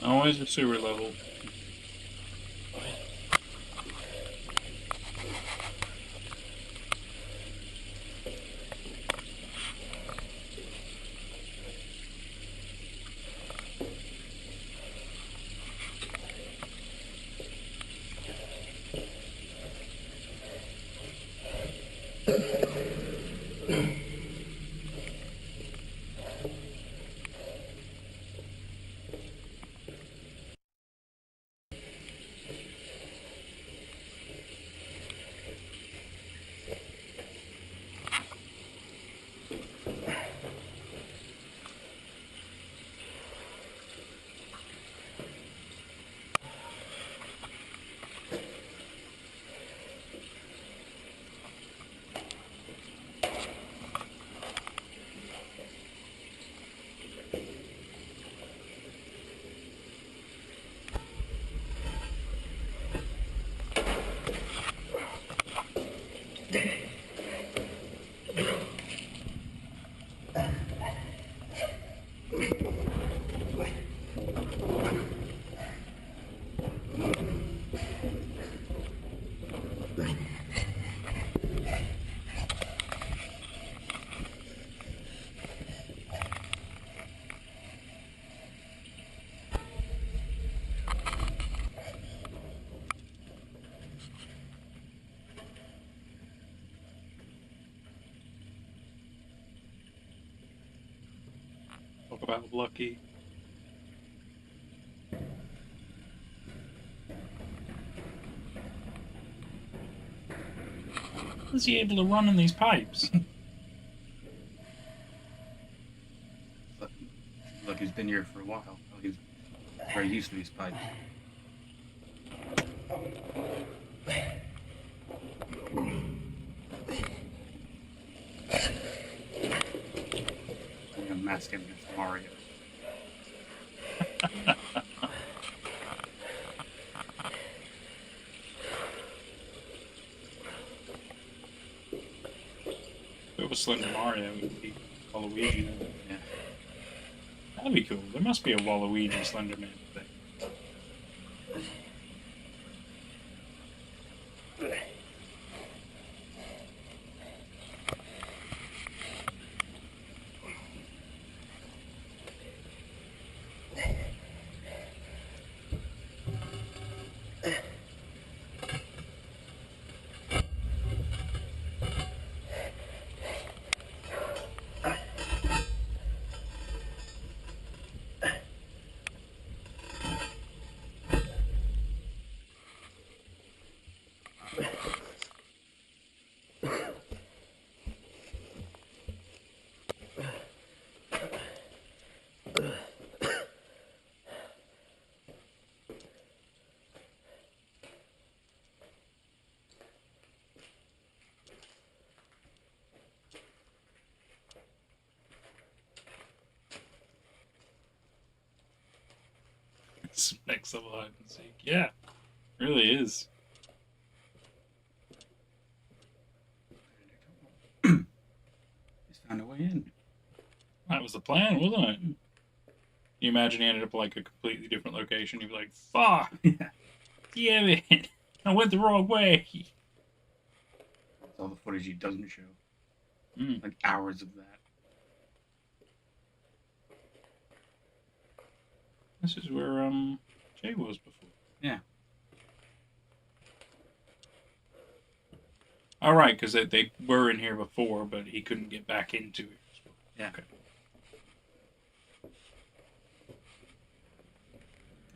Always a sewer level. Talk about lucky. Is he able to run in these pipes? Look, he's been here for a while. He's very used to these pipes. I'm gonna mask him against Mario. If it was Slender Mario, it would be Waluigi. Yeah. That'd be cool. There must be a Waluigi Slenderman thing. It's next level hide and seek. Yeah, really is. He's found a way in. That was the plan, wasn't it? You imagine he ended up like a completely different location. You'd be like, fuck! Yeah. Damn it! I went the wrong way! That's all the footage he doesn't show. Mm. Like hours of that. This is where Jay was before. Yeah. All right, because they were in here before, but he couldn't get back into it. Yeah. Okay.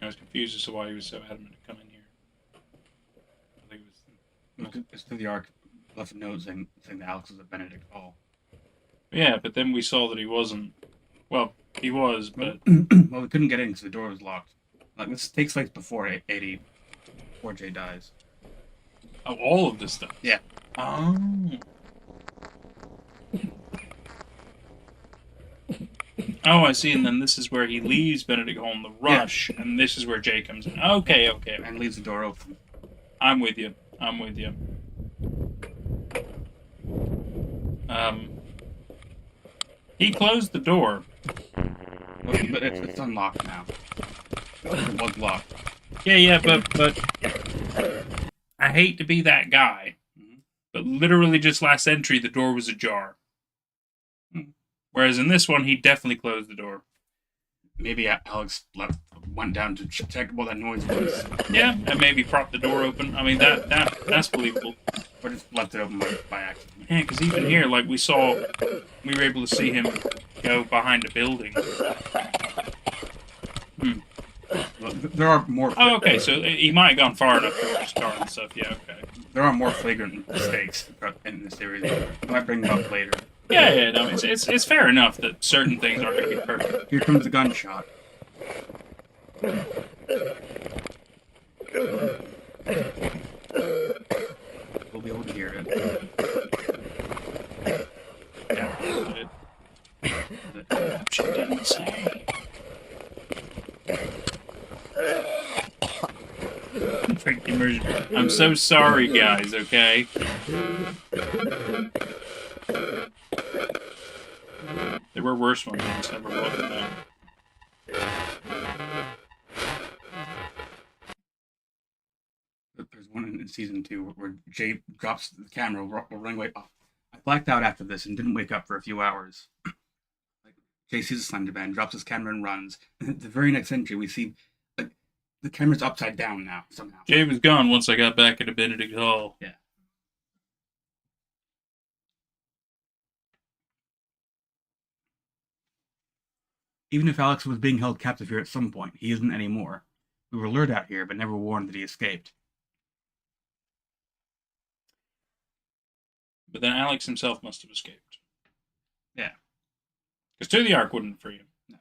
I was confused as to why he was so adamant to come in here. I think it was. It's through the arc. Left a note saying that Alex is at Benedict Hall. Yeah, but then we saw that he wasn't. Well, he was, but Well, we couldn't get in because the door was locked. Like this takes place before 80, before Jay dies. oh, all of this stuff. Yeah. Oh. Oh, I see. And then this is where he leaves Benedict Hall in the rush, and this is where Jay comes in. Okay, okay. And leaves the door open. I'm with you. I'm with you. He closed the door. But it's unlocked now. It was locked. Yeah, but I hate to be that guy, but literally just last entry, the door was ajar. Whereas in this one, he definitely closed the door. Maybe Alex went down to check what that noise was. Yeah, and maybe propped the door open. I mean, that's believable. Or just left it open by accident. Yeah, because even here, like we were able to see him go behind a building. Well, there are more. Oh, okay, so he might have gone far enough to his car and stuff. Yeah, okay. There are more flagrant mistakes in this series. I might bring them up later. Yeah, no, it's fair enough that certain things aren't going to be perfect. Here comes the gunshot. We'll be able to hear it. Yeah, she didn't say. Freak immersion. I'm so sorry, guys. Okay. There were worse ones. I just never looked at them. There's one in season 2 where Jay drops the camera running away. Oh, I blacked out after this and didn't wake up for a few hours. Jay sees the Slenderman, drops his camera and runs. And the very next entry, we see like the camera's upside down now somehow. Jay was gone once I got back into Benedict Hall. Yeah. Even if Alex was being held captive here at some point, he isn't anymore. We were lured out here, but never warned that he escaped. But then Alex himself must have escaped. Yeah. Because To the Ark wouldn't free him. No.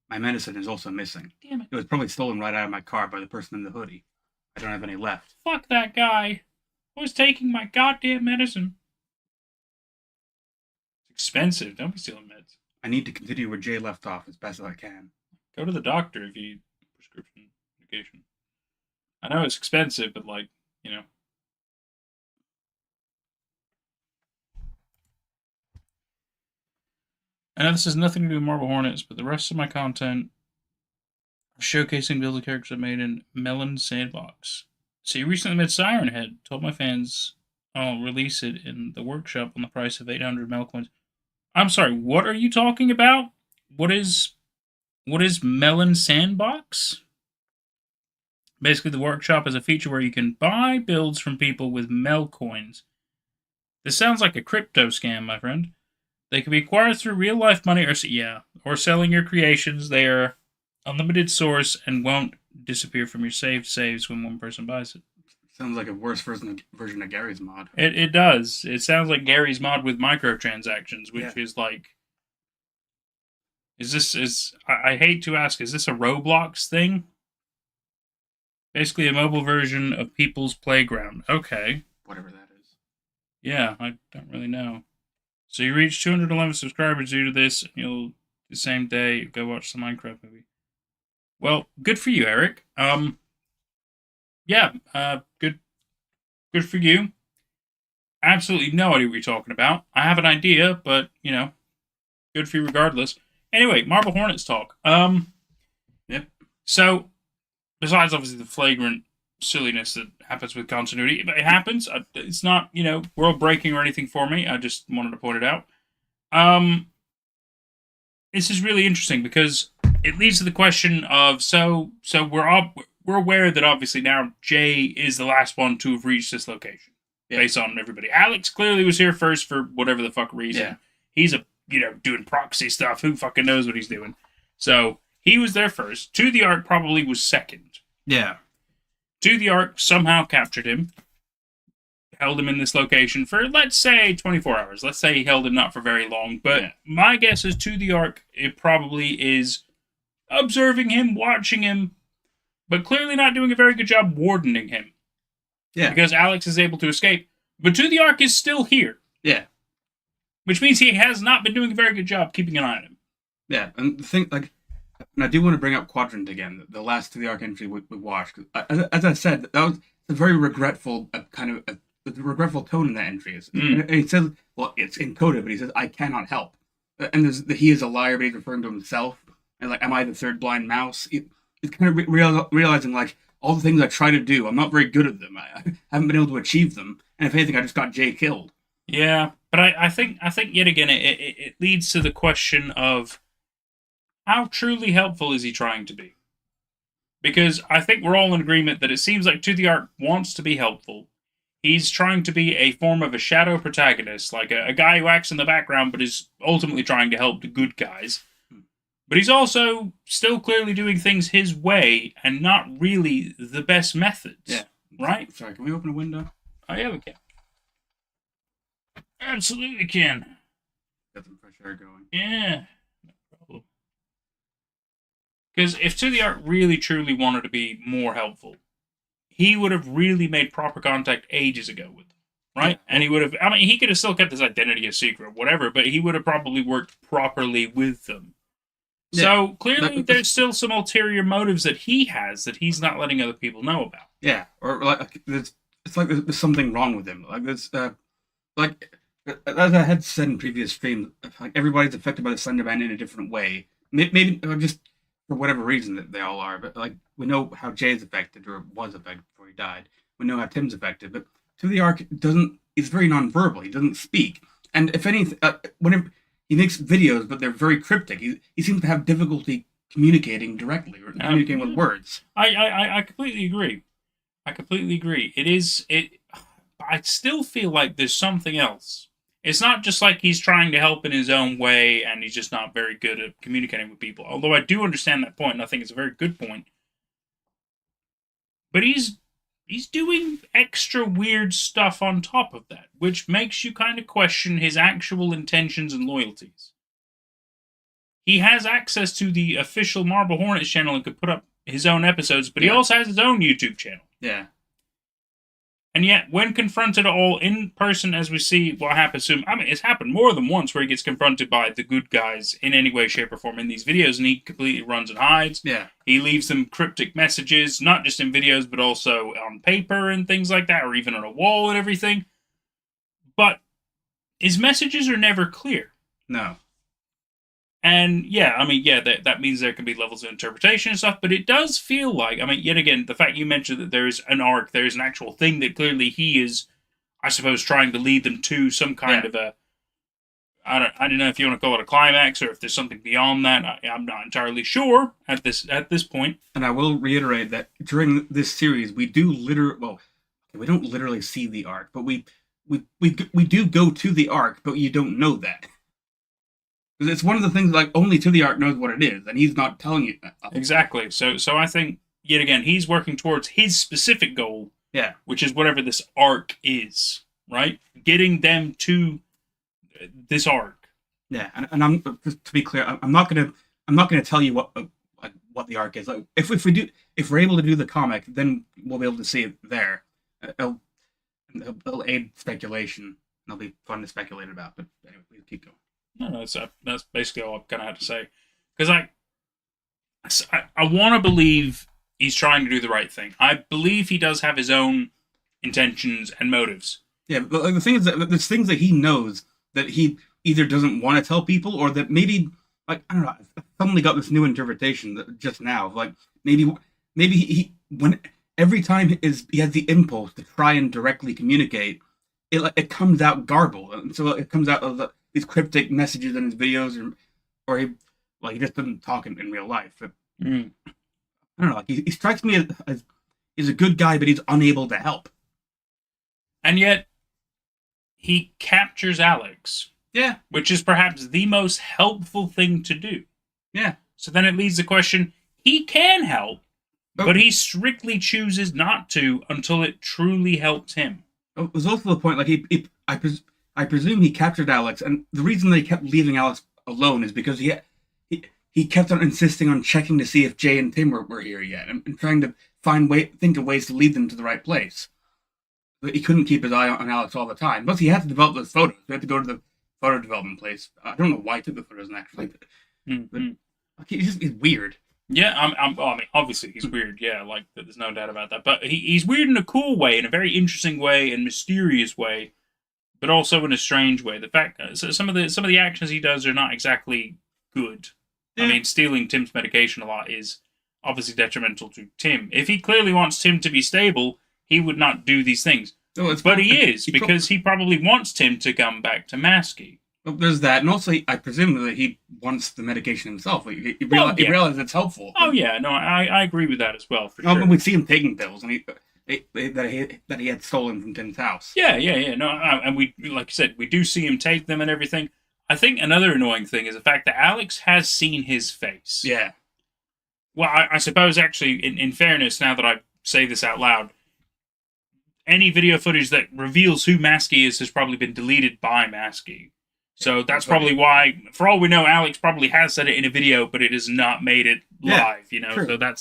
My medicine is also missing. Damn it. It was probably stolen right out of my car by the person in the hoodie. I don't have any left. Fuck that guy. I was taking my goddamn medicine. It's expensive. Don't be stealing meds. I need to continue where Jay left off as best as I can. Go to the doctor if you need prescription medication. I know it's expensive, but like, you know. I know this has nothing to do with Marble Hornets, but the rest of my content are showcasing build characters I made in Melon Sandbox. So you recently made Siren Head. Told my fans I'll release it in the workshop on the price of 800 Mel coins. I'm sorry, what are you talking about? What is Melon Sandbox? Basically, the workshop is a feature where you can buy builds from people with Mel coins. This sounds like a crypto scam, my friend. They can be acquired through real-life money or selling your creations. They are unlimited source and won't disappear from your saved saves when one person buys it. Sounds like a worse version of Gary's mod. It does. It sounds like Gary's mod with microtransactions, which is like... I hate to ask, is this a Roblox thing? Basically a mobile version of People's Playground. Okay. Whatever that is. Yeah, I don't really know. So you reach 211 subscribers due to this, and you'll, the same day, go watch the Minecraft movie. Well, good for you, Eric. Good for you. Absolutely no idea what you're talking about. I have an idea, but, you know, good for you regardless. Anyway, Marble Hornets talk. Yep. So, besides obviously the flagrant silliness that happens with continuity, it happens. It's not, you know, world breaking or anything for me. I just wanted to point it out. This is really interesting because it leads to the question of so we're aware that obviously now Jay is the last one to have reached this location based on everybody. Alex clearly was here first for whatever the fuck reason. Yeah. He's doing proxy stuff. Who fucking knows what he's doing? So he was there first. To the Ark probably was second. Yeah. To the Ark somehow captured him, held him in this location for, let's say, 24 hours. Let's say he held him not for very long. But my guess is To the Ark, it probably is observing him, watching him, but clearly not doing a very good job wardening him. Yeah. Because Alex is able to escape. But To the Ark is still here. Yeah. Which means he has not been doing a very good job keeping an eye on him. Yeah, and the thing, like, and I do want to bring up Quadrant again, the last To the Ark entry we watched. As I said, that was a very regretful regretful tone in that entry. And he says, well, it's encoded, but he says, I cannot help. And he is a liar, but he's referring to himself. And like, am I the third blind mouse? It's kind of realizing, like, all the things I try to do, I'm not very good at them. I haven't been able to achieve them. And if anything, I just got Jay killed. Yeah, but I think yet again, it leads to the question of how truly helpful is he trying to be? Because I think we're all in agreement that it seems like To the Ark wants to be helpful. He's trying to be a form of a shadow protagonist, like a guy who acts in the background but is ultimately trying to help the good guys. But he's also still clearly doing things his way and not really the best methods. Yeah. Right? Sorry, can we open a window? Oh, yeah, we can. Absolutely can. Get some fresh air going. Yeah. No problem. Because if To the Ark really truly wanted to be more helpful, he would have really made proper contact ages ago with them. Right? Yeah. And he would have, I mean, he could have still kept his identity a secret, whatever, but he would have probably worked properly with them. Yeah. So clearly there's still some ulterior motives that he has that he's not letting other people know about. Yeah. Or like, it's like there's something wrong with him. Like there's, like, as I had said in previous streams, like everybody's affected by the Slenderman in a different way. Maybe just for whatever reason that they all are. But like we know how Jay's affected or was affected before he died. We know how Tim's affected. But To the Ark he's very nonverbal. He doesn't speak. And if anything, whenever he makes videos, but they're very cryptic. He seems to have difficulty communicating directly or communicating with words. I completely agree. I still feel like there's something else. It's not just like he's trying to help in his own way and he's just not very good at communicating with people. Although I do understand that point, and I think it's a very good point. But he's doing extra weird stuff on top of that, which makes you kind of question his actual intentions and loyalties. He has access to the official Marble Hornets channel and could put up his own episodes, but he also has his own YouTube channel. Yeah. And yet, when confronted all in person, as we see what happens to him, I mean, it's happened more than once where he gets confronted by the good guys in any way, shape, or form in these videos, and he completely runs and hides. Yeah. He leaves them cryptic messages, not just in videos, but also on paper and things like that, or even on a wall and everything. But his messages are never clear. No. And yeah, I mean, yeah, that means there can be levels of interpretation and stuff, but it does feel like, I mean, yet again, the fact you mentioned that there is an arc, there is an actual thing that clearly he is, I suppose, trying to lead them to some kind of a, I don't know if you want to call it a climax or if there's something beyond that. I'm not entirely sure at this point. And I will reiterate that during this series, we do we don't literally see the arc, but we do go to the arc, but you don't know that. Because it's one of the things, like, only to the arc knows what it is, and he's not telling you that. Exactly. So I think, yet again, he's working towards his specific goal, which is whatever this arc is, right? Getting them to this arc. Yeah, and I'm, to be clear, I'm not gonna tell you what the arc is. Like, if we're able to do the comic, then we'll be able to see it there. It'll aid speculation, and it'll be fun to speculate about. But anyway, please keep going. No, that's basically all I kind of had to say. Because I want to believe he's trying to do the right thing. I believe he does have his own intentions and motives. Yeah, but like, the thing is that there's things that he knows that he either doesn't want to tell people, or that maybe, like, I don't know, I suddenly got this new interpretation that just now, like, maybe he when every time he has the impulse to try and directly communicate, it comes out garbled, and so it comes out of these cryptic messages in his videos, or he just doesn't talk in real life. But, I don't know. Like, he strikes me as he's a good guy, but he's unable to help. And yet, he captures Alex. Yeah. Which is perhaps the most helpful thing to do. Yeah. So then it leads the question: he can help, but he strictly chooses not to until it truly helps him. It was also the point, like, I presume he captured Alex, and the reason they kept leaving Alex alone is because he kept on insisting on checking to see if Jay and Tim were here yet, and trying to think of ways to lead them to the right place. But he couldn't keep his eye on Alex all the time. Plus, he had to develop those photos. He had to go to the photo development place. I don't know why he took the photos, actually, but he's weird. Yeah, I mean, obviously he's weird. Yeah, like, there's no doubt about that. But he's weird in a cool way, in a very interesting way, and mysterious way, but also in a strange way. The fact some of the actions he does are not exactly good. Yeah. I mean, stealing Tim's medication a lot is obviously detrimental to Tim. If he clearly wants Tim to be stable, he would not do these things. But he is, because he probably wants Tim to come back to Maskey. Well, there's that, and also I presume that he wants the medication himself. He realizes it's helpful. Oh yeah, no, I agree with that as well, for sure. We see him taking pills, and that he had stolen from Tim's house. Yeah. No, and we, like I said, we do see him take them and everything. I think another annoying thing is the fact that Alex has seen his face. Yeah. Well, I suppose, actually, in fairness, now that I say this out loud, any video footage that reveals who Maskey is has probably been deleted by Maskey. So that's probably why, for all we know, Alex probably has said it in a video, but it has not made it live, True. So that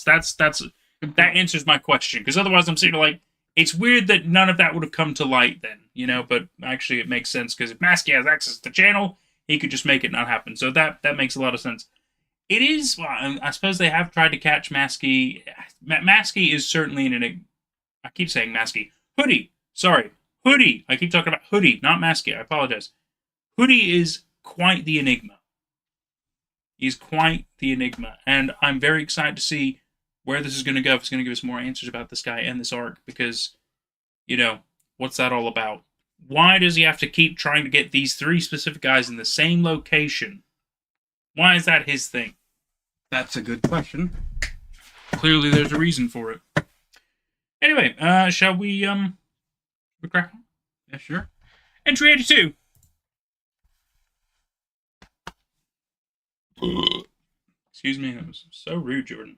answers my question. Because otherwise I'm sitting there like, it's weird that none of that would have come to light then, but actually it makes sense, because if Maskey has access to the channel, he could just make it not happen. So that makes a lot of sense. It is, well, I suppose they have tried to catch Maskey. Maskey is certainly I keep saying Maskey. Hoodie. Sorry. Hoodie. I keep talking about Hoodie, not Maskey. I apologize. Hoodie is quite the enigma. He's quite the enigma. And I'm very excited to see where this is going to go. If it's going to give us more answers about this guy and this arc. Because, what's that all about? Why does he have to keep trying to get these three specific guys in the same location? Why is that his thing? That's a good question. Clearly there's a reason for it. Anyway, shall we crack on? Yeah, sure. Entry 82. Excuse me, that was so rude, Jordan.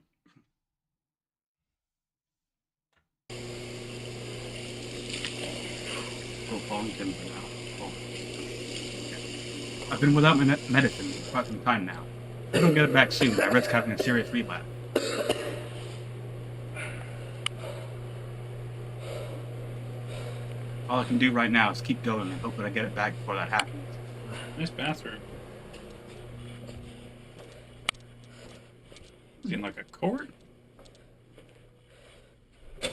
Oh, falling timber now. Oh. I've been without my medicine for quite some time now. If I don't get it back soon, I risk having a serious relapse. All I can do right now is keep going and hope that I get it back before that happens. Nice bathroom. Is he in like a court? I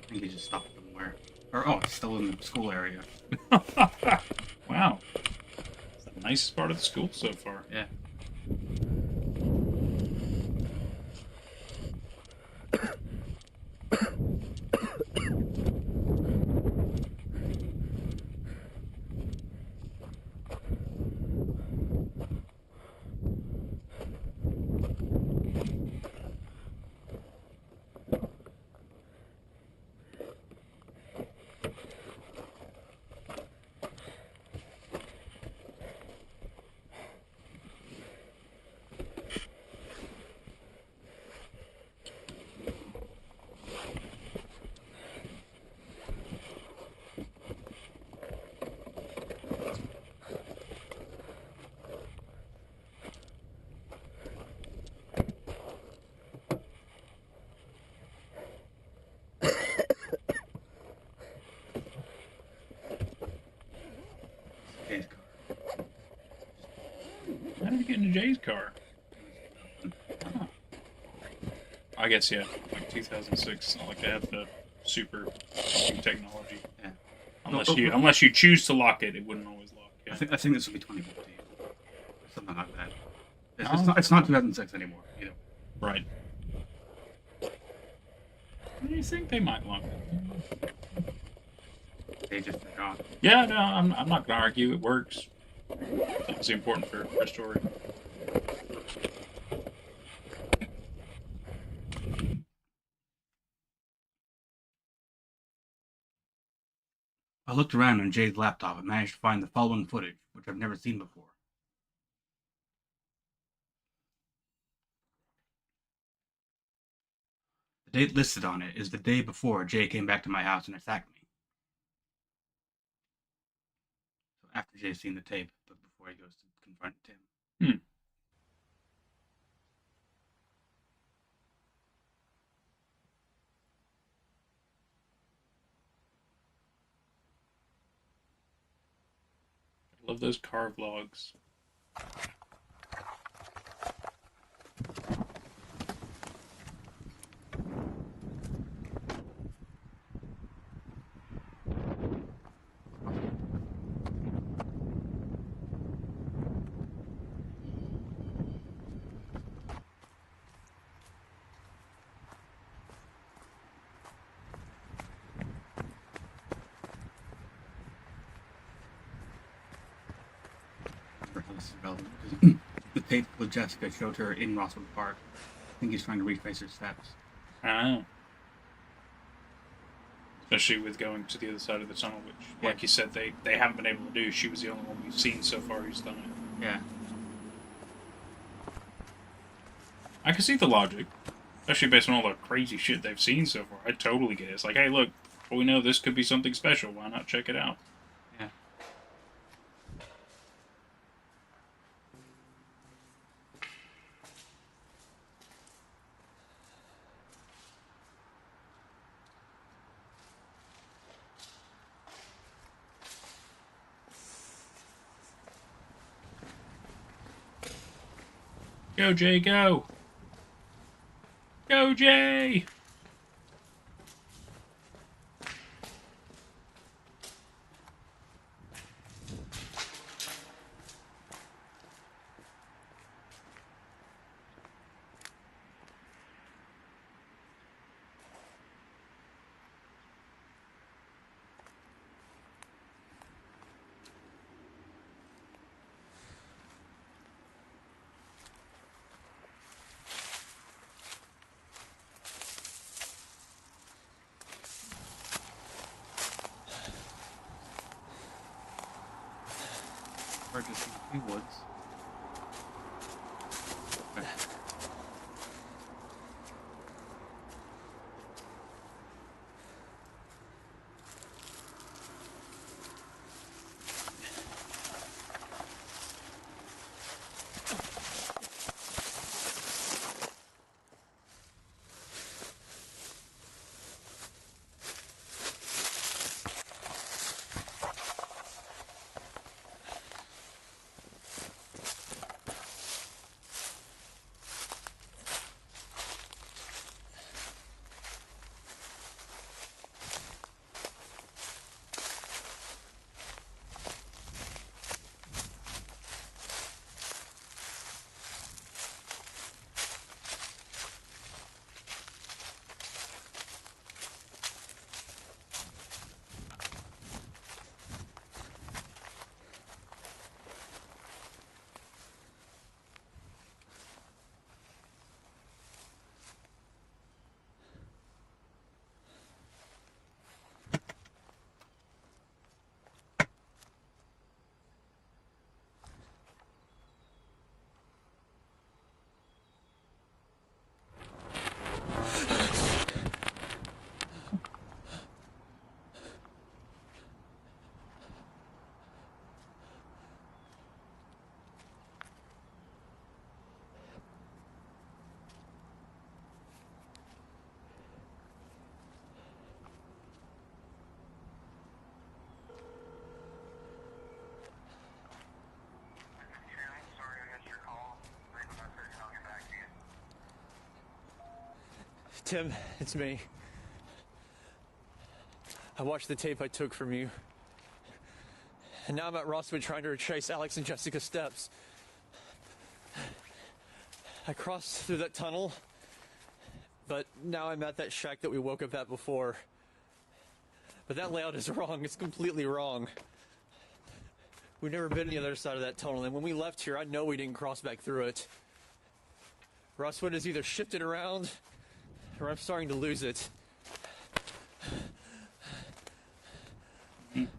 think he just stopped somewhere. Or, oh, it's still in the school area. Wow. It's the nicest part of the school so far. Yeah. Jay's car. How did he get into Jay's car? Oh. I guess, yeah, like 2006. It's not like they have the super technology. Yeah. Unless you choose to lock it, it wouldn't always lock. Yeah. I think this would be 2015. Something like that. It's not 2006 anymore, either. Right. What do you think they might lock it? They just forgot. Yeah, no, I'm not gonna argue. It works. It's obviously important for story. I looked around on Jay's laptop and managed to find the following footage, which I've never seen before. The date listed on it is the day before Jay came back to my house and attacked me. So after Jay's seen the tape, but before he goes to confront Tim. I love those car vlogs. This is relevant because the tape with Jessica showed her in Rosswood Park. I think he's trying to retrace her steps. Oh. Especially with going to the other side of the tunnel, which, like you said, they haven't been able to do. She was the only one we've seen so far who's done it. Yeah. I can see the logic, especially based on all the crazy shit they've seen so far. I totally get it. It's like, hey, look, well, we know this could be something special. Why not check it out? Yeah. Go, Jay, go! Go, Jay! Or just in the woods. Tim, it's me. I watched the tape I took from you. And now I'm at Rosswood trying to retrace Alex and Jessica's steps. I crossed through that tunnel, but now I'm at that shack that we woke up at before. But that layout is wrong. It's completely wrong. We've never been on the other side of that tunnel, and when we left here, I know we didn't cross back through it. Rosswood has either shifted around, or I'm starting to lose it.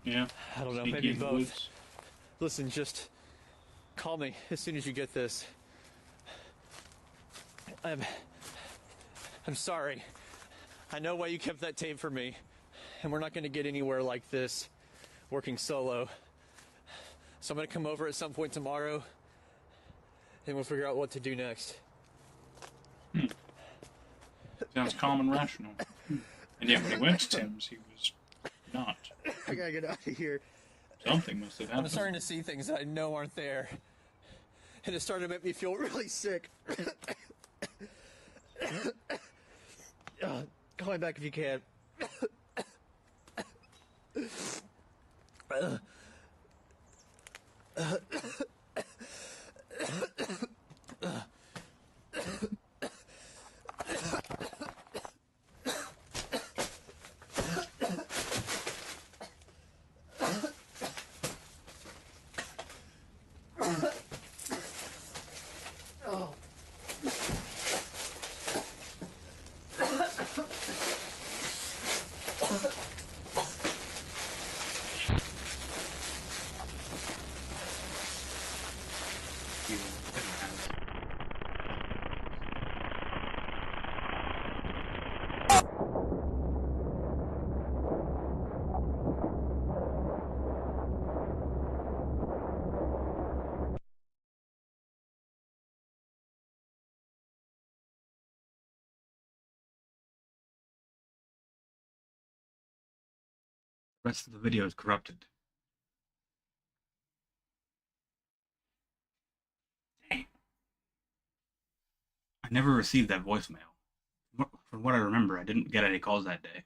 Yeah. I don't know, Sneaky maybe in the both. woods. Listen, just call me as soon as you get this. I'm sorry. I know why you kept that tape for me, and we're not going to get anywhere like this, working solo. So I'm going to come over at some point tomorrow, and we'll figure out what to do next. Sounds calm and rational. And yet when he went to Tim's, he was not. I gotta get out of here. Something must have I'm happened. starting to see things that I know aren't there. And it's starting to make me feel really sick. Call me back if you can. The rest of the video is corrupted. Dang. I never received that voicemail. From what I remember, I didn't get any calls that day.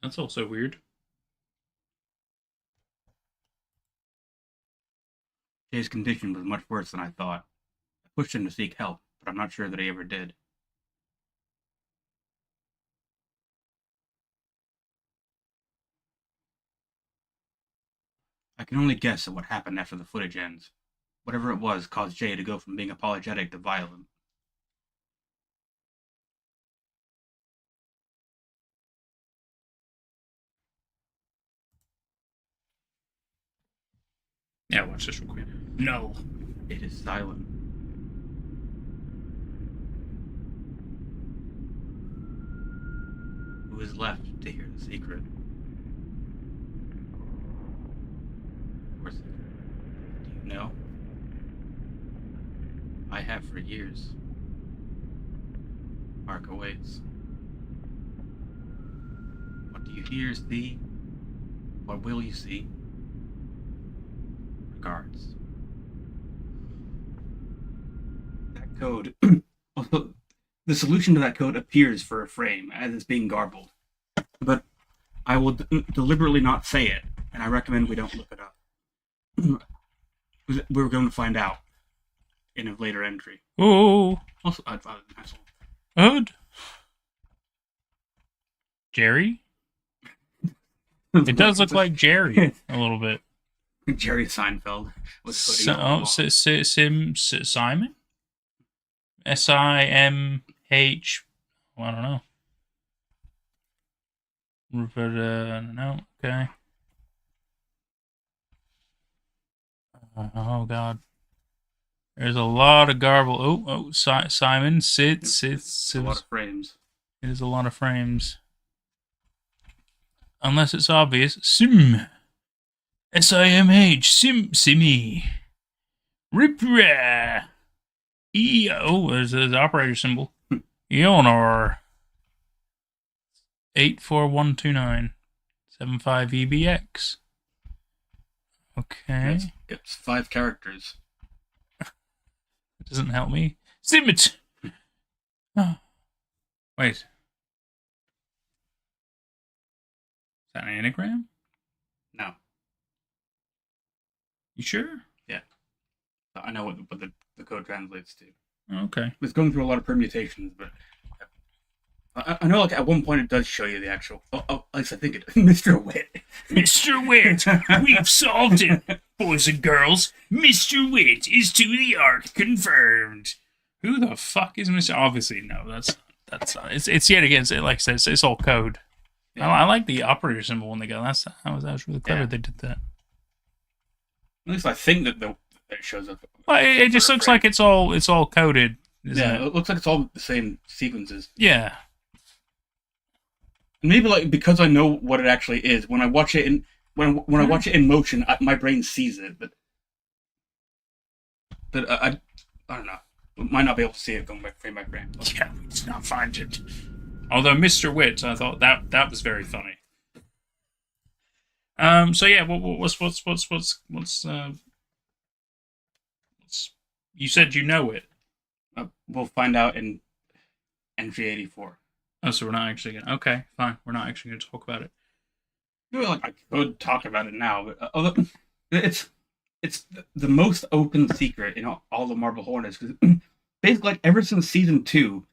That's also weird. Jay's condition was much worse than I thought. I pushed him to seek help, but I'm not sure that he ever did. I can only guess at what happened after the footage ends. Whatever it was caused Jay to go from being apologetic to violent. Yeah, watch this real quick. No. It is silent. Who is left to hear the secret? Of course, do you know? I have for years. Arc awaits. What do you hear, see? What will you see? Regards. That code. Also, the solution to that code appears for a frame as it's being garbled. But I will deliberately not say it, and I recommend we don't look it up. We're going to find out in a later entry. Oh, Also, I thought it was an asshole. Ode. Jerry? It does look like Jerry a little bit. Jerry Seinfeld was Simon? S-I-M-H. I don't know. But, no, okay. Oh, God. There's a lot of garble. Simon, Sid. a lot of frames. It is a lot of frames. Unless it's obvious. Sim. S-I-M-H. Simmy. Ripra. There's the operator symbol. Eonor. 84129. 75EBX. Okay. It's 5 characters. It doesn't help me. Simmet. Wait. Is that an anagram? No. You sure? Yeah. I know what the code translates to. Okay. It's going through a lot of permutations, but I know like at one point it does show you the actual. At least I think it. Mr. Wit. Mr. Wit, we've solved it, boys and girls. Mr. Wit is to the Ark confirmed. Who the fuck is Mr. Obviously, no, that's not. It's yet again. Like I said, it's all code. Yeah. I like the operator symbol when they go. That was really clever. Yeah. They did that. At least I think that it shows up. Well, it just looks like it's all coded. Yeah, It? it looks like it's all the same sequences. Yeah. Maybe like because I know what it actually is. When I watch it in when I watch it in motion, my brain sees it, but I don't know. Might not be able to see it going back frame by frame. Yeah, it's not find it. Although Mr. Wit, I thought that was very funny. So yeah, what's you said you know it. We'll find out in entry 84. Oh, so we're not actually gonna. Okay, fine. We're not actually gonna talk about it. Like I could talk about it now, but although it's the most open secret in all the Marble Hornets because basically like ever since season 2,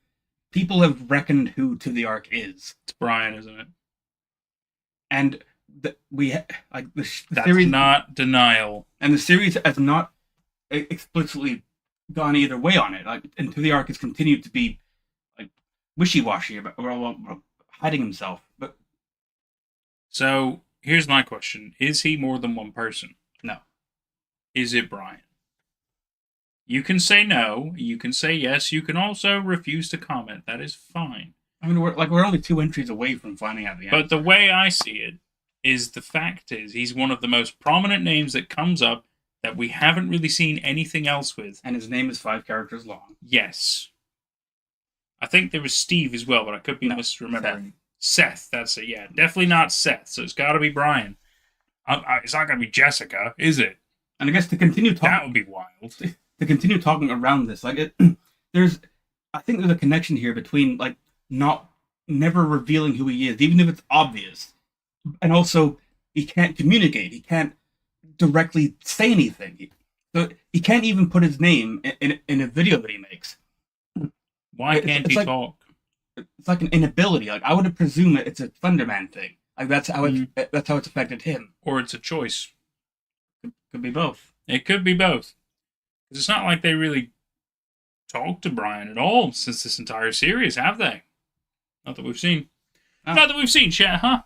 people have reckoned who To the Ark is. It's Brian, isn't it? And the That's series not denial. and the series has not explicitly gone either way on it. Like, and To the Ark has continued to be like wishy-washy about or hiding himself. But So here's my question: is he more than one person? no, Is it Brian? You can say no. You can say yes. You can also refuse to comment. That is fine. I mean we're only 2 entries away from finding out the answer. But the way I see it is the fact is he's one of the most prominent names that comes up that we haven't really seen anything else with. And his name is 5 characters long. Yes. I think there was Steve as well, but I could be No, misremembering. Seth, that's it. Yeah, definitely not Seth. So it's got to be Brian. It's not going to be Jessica, is it? And I guess to continue talking, That would be wild. to continue talking around this, like I think there's a connection here between like never revealing who he is, even if it's obvious, and also he can't communicate. He can't directly say anything. So he can't even put his name in a video that he makes. Why can't it's he like, talk? It's like an inability. Like I would presume it's a Slenderman thing. Like that's how it's affected him. Or it's a choice. Could be both. It could be both. Because it's not like they really talked to Brian at all since this entire series, have they? Not that we've seen. Oh. Not that we've seen, chat, huh?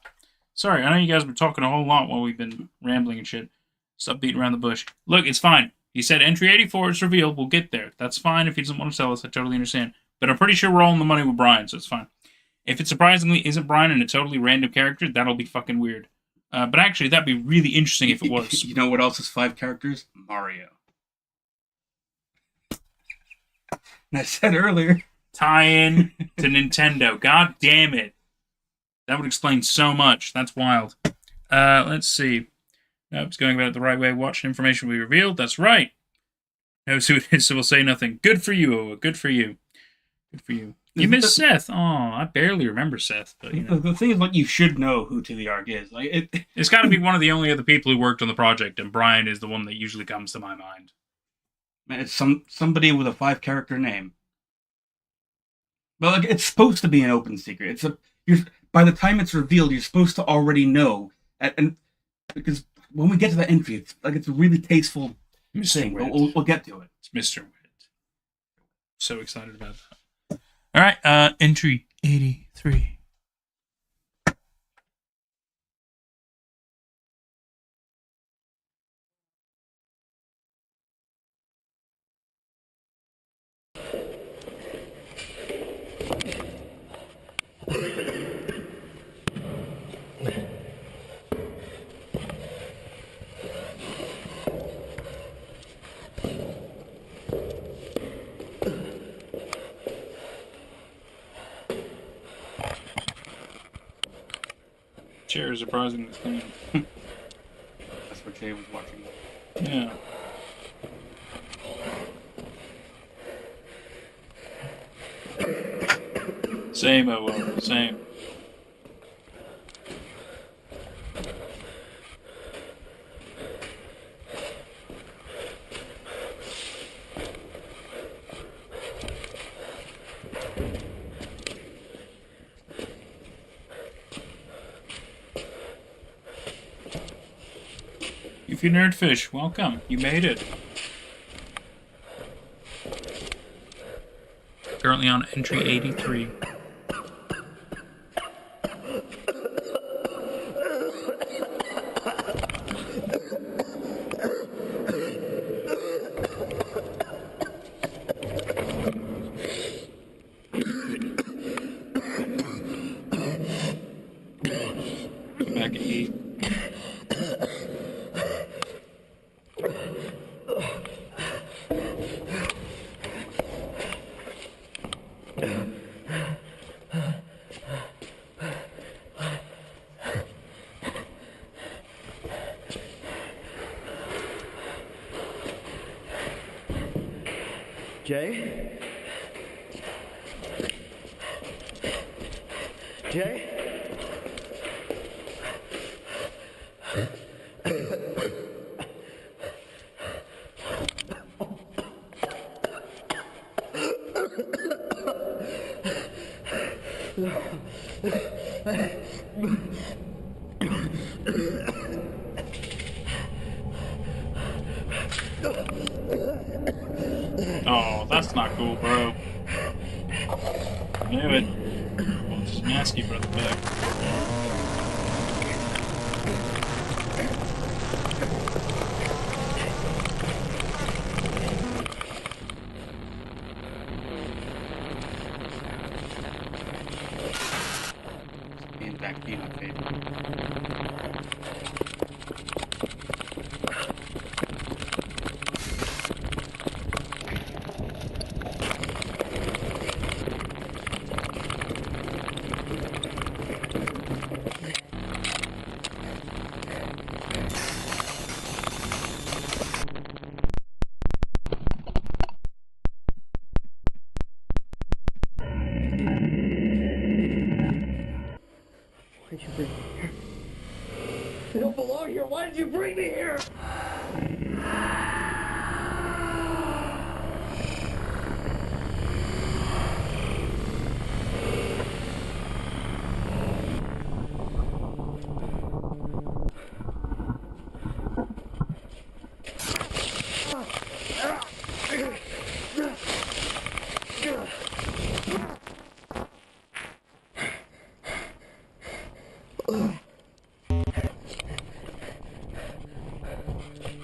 Sorry, I know you guys were talking a whole lot while we've been rambling and shit. Stop beating around the bush. Look, it's fine. He said entry 84 is revealed. We'll get there. That's fine if he doesn't want to tell us. I totally understand. But I'm pretty sure we're all in the money with Brian, so it's fine. If it surprisingly isn't Brian and a totally random character, that'll be fucking weird. But actually, that'd be really interesting if it was. You know what else is 5 characters? Mario. And I said earlier. Tie-in to Nintendo. God damn it. That would explain so much. That's wild. Let's see. No, it's going about it the right way. Watch information will be revealed. That's right. Knows who it is, so we'll say nothing. Good for you, Oa. Good for you. Good for you. You miss Seth. Oh, I barely remember Seth. But you know. The thing is, like, you should know who To the Ark is. Like, It's got to be one of the only other people who worked on the project, and Brian is the one that usually comes to my mind. Man, it's somebody with a 5 character name. But like, it's supposed to be an open secret. By the time it's revealed, you're supposed to already know, and because when we get to the entry, it's a really tasteful thing. We'll get to it. It's Mr. Wit. So excited about that. All right, entry 83. Chair is surprisingly clean. That's what Jay was watching. Yeah. Same, I will. Same. If you nerdfish, welcome. You made it. Currently on entry 83. Back at 8. Jay? Jay? Oh, that's not cool, bro. Knew it. Well, just nasty, brother back. Being back being my favorite. Why'd you bring me here? I don't belong here. Why did you bring me here?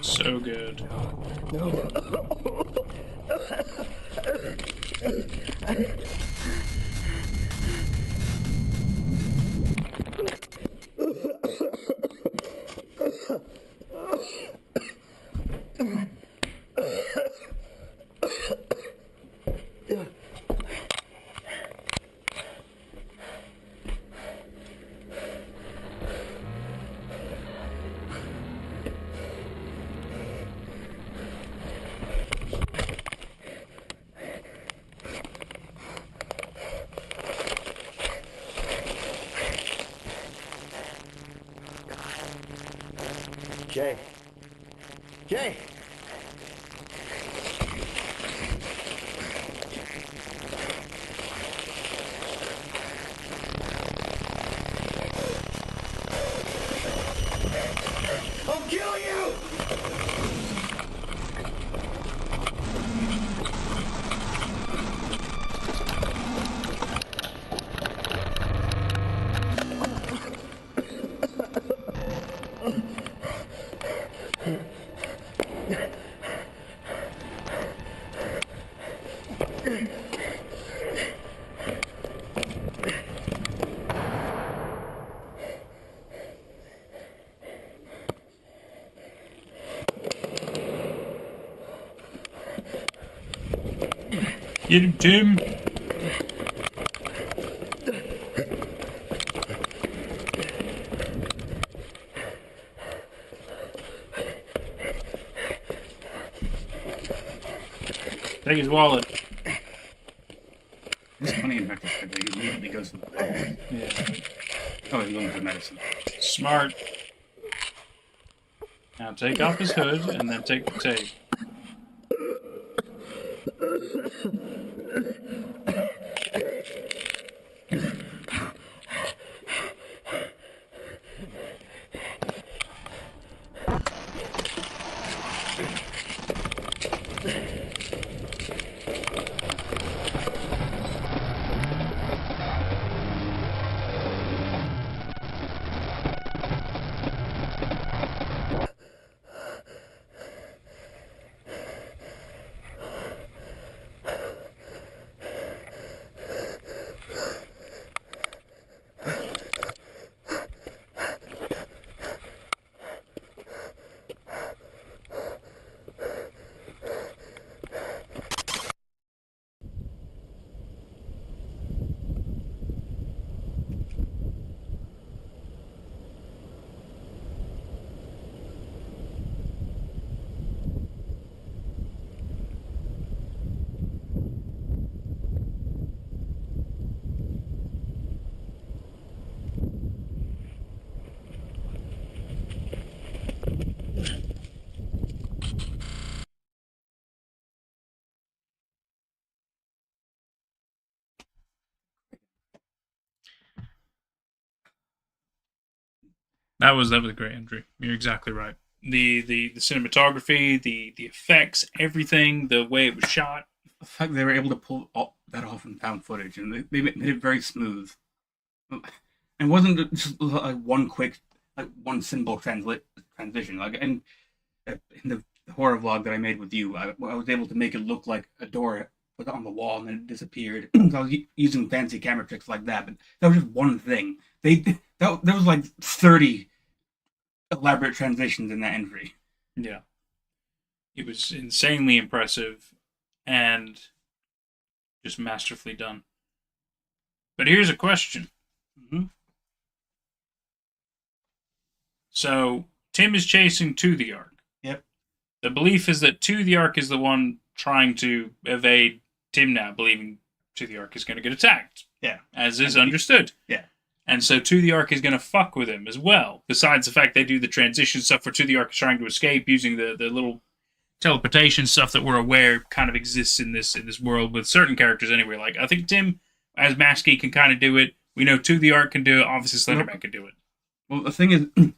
So good. No. Jay. Jay! I'll kill you! Get him, Tim. Take his wallet. It's funny in retrospect, they immediately dose of Yeah. oh, he's going for medicine. Smart. Now take off his hood and then take the tape. That was a great entry. You're exactly right. The cinematography, the effects, everything, the way it was shot. The fact they were able to pull that off in found footage, and they made it very smooth. And wasn't just like one quick, like one simple transition. Like in the horror vlog that I made with you, I was able to make it look like a door was on the wall and then it disappeared. So I was using fancy camera tricks like that, but that was just one thing. There was like 30 elaborate transitions in that entry. Yeah. It was insanely impressive and just masterfully done. But here's a question. Mm-hmm. So, Tim is chasing To the Ark. Yep. The belief is that To the Ark is the one trying to evade Tim now, believing To the Ark is going to get attacked. Yeah. As is understood. Yeah. And so To the Ark is going to fuck with him as well. Besides the fact they do the transition stuff where To the Ark is trying to escape using the little teleportation stuff that we're aware kind of exists in this world with certain characters anyway. Like, I think Tim, as Maskey, can kind of do it. We know To the Ark can do it. Obviously, Slenderman can do it. Well, the thing is,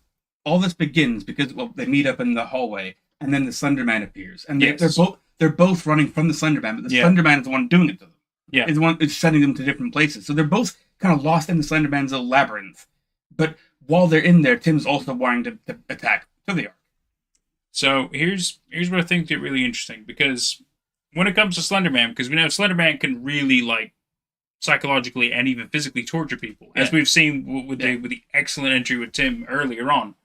all this begins because they meet up in the hallway, and then the Slenderman appears, and they're both running from the Slenderman, but the Slenderman is the one doing it to them. Yeah, is the one is sending them to different places. So they're both kind of lost in the Slenderman's labyrinth. But while they're in there, Tim's also wanting to attack To the Ark. So here's where things get really interesting, because when it comes to Slenderman, because we know Slenderman can really like psychologically and even physically torture people, as we've seen with the excellent entry with Tim earlier on.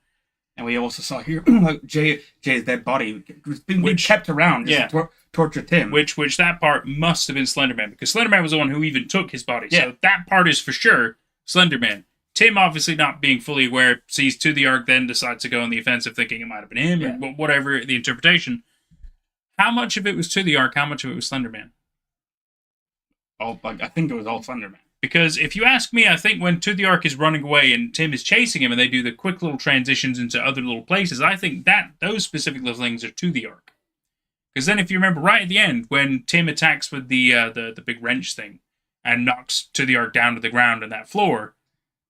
And we also saw here like Jay's dead body was being kept around just to torture Tim. Which that part must have been Slenderman, because Slenderman was the one who even took his body. Yeah. So that part is for sure Slenderman. Tim, obviously not being fully aware, sees To the Ark, then decides to go on the offensive, thinking it might have been him, or whatever the interpretation. How much of it was To the Ark? How much of it was Slenderman? I think it was all Slenderman. Because if you ask me, I think when To the Ark is running away and Tim is chasing him, and they do the quick little transitions into other little places, I think that those specific little things are To the Ark. Because then, if you remember, right at the end, when Tim attacks with the big wrench thing and knocks To the Ark down to the ground on that floor,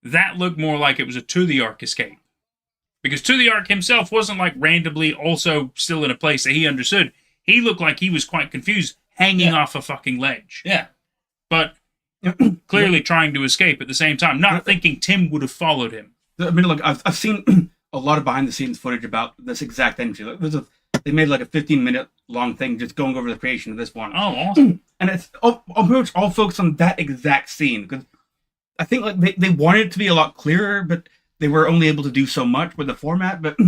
that looked more like it was a To the Ark escape. Because To the Ark himself wasn't like randomly also still in a place that he understood. He looked like he was quite confused, hanging off a fucking ledge. Yeah. But clearly trying to escape at the same time, not thinking Tim would have followed him. I mean, look, I've seen a lot of behind-the-scenes footage about this exact entry. Like, they made like a 15-minute long thing just going over the creation of this one. Oh, awesome. And it's pretty much all focused on that exact scene, because I think like they wanted it to be a lot clearer, but they were only able to do so much with the format. But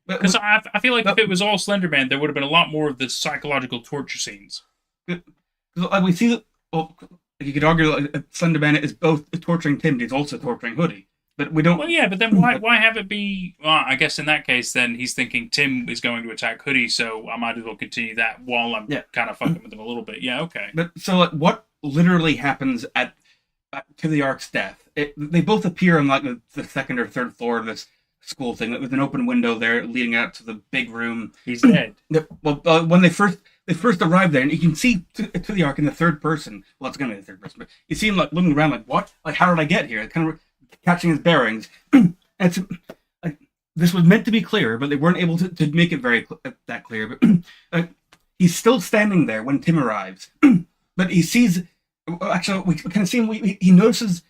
because I feel like if it was all Slenderman, there would have been a lot more of the psychological torture scenes. Like we see that. Well, you could argue like Slenderman is both torturing Tim, he's also torturing Hoodie. But we don't. Well, yeah, but then why have it be? Well, I guess in that case, then he's thinking Tim is going to attack Hoodie, so I might as well continue that while I'm kind of fucking with him a little bit. Yeah, okay. But so, like, what literally happens at to the Ark's death. They both appear on like the second or third floor of this school thing with an open window there leading out to the big room. He's dead. Well, when they first arrive there, and you can see to the Ark in the third person. Well, it's gonna be the third person, but you see him like looking around, like what? Like how did I get here? Kind of catching his bearings. It's like this was meant to be clear, but they weren't able to make it very that clear. But he's still standing there when Tim arrives, but he sees. Actually, we kind of see him. He notices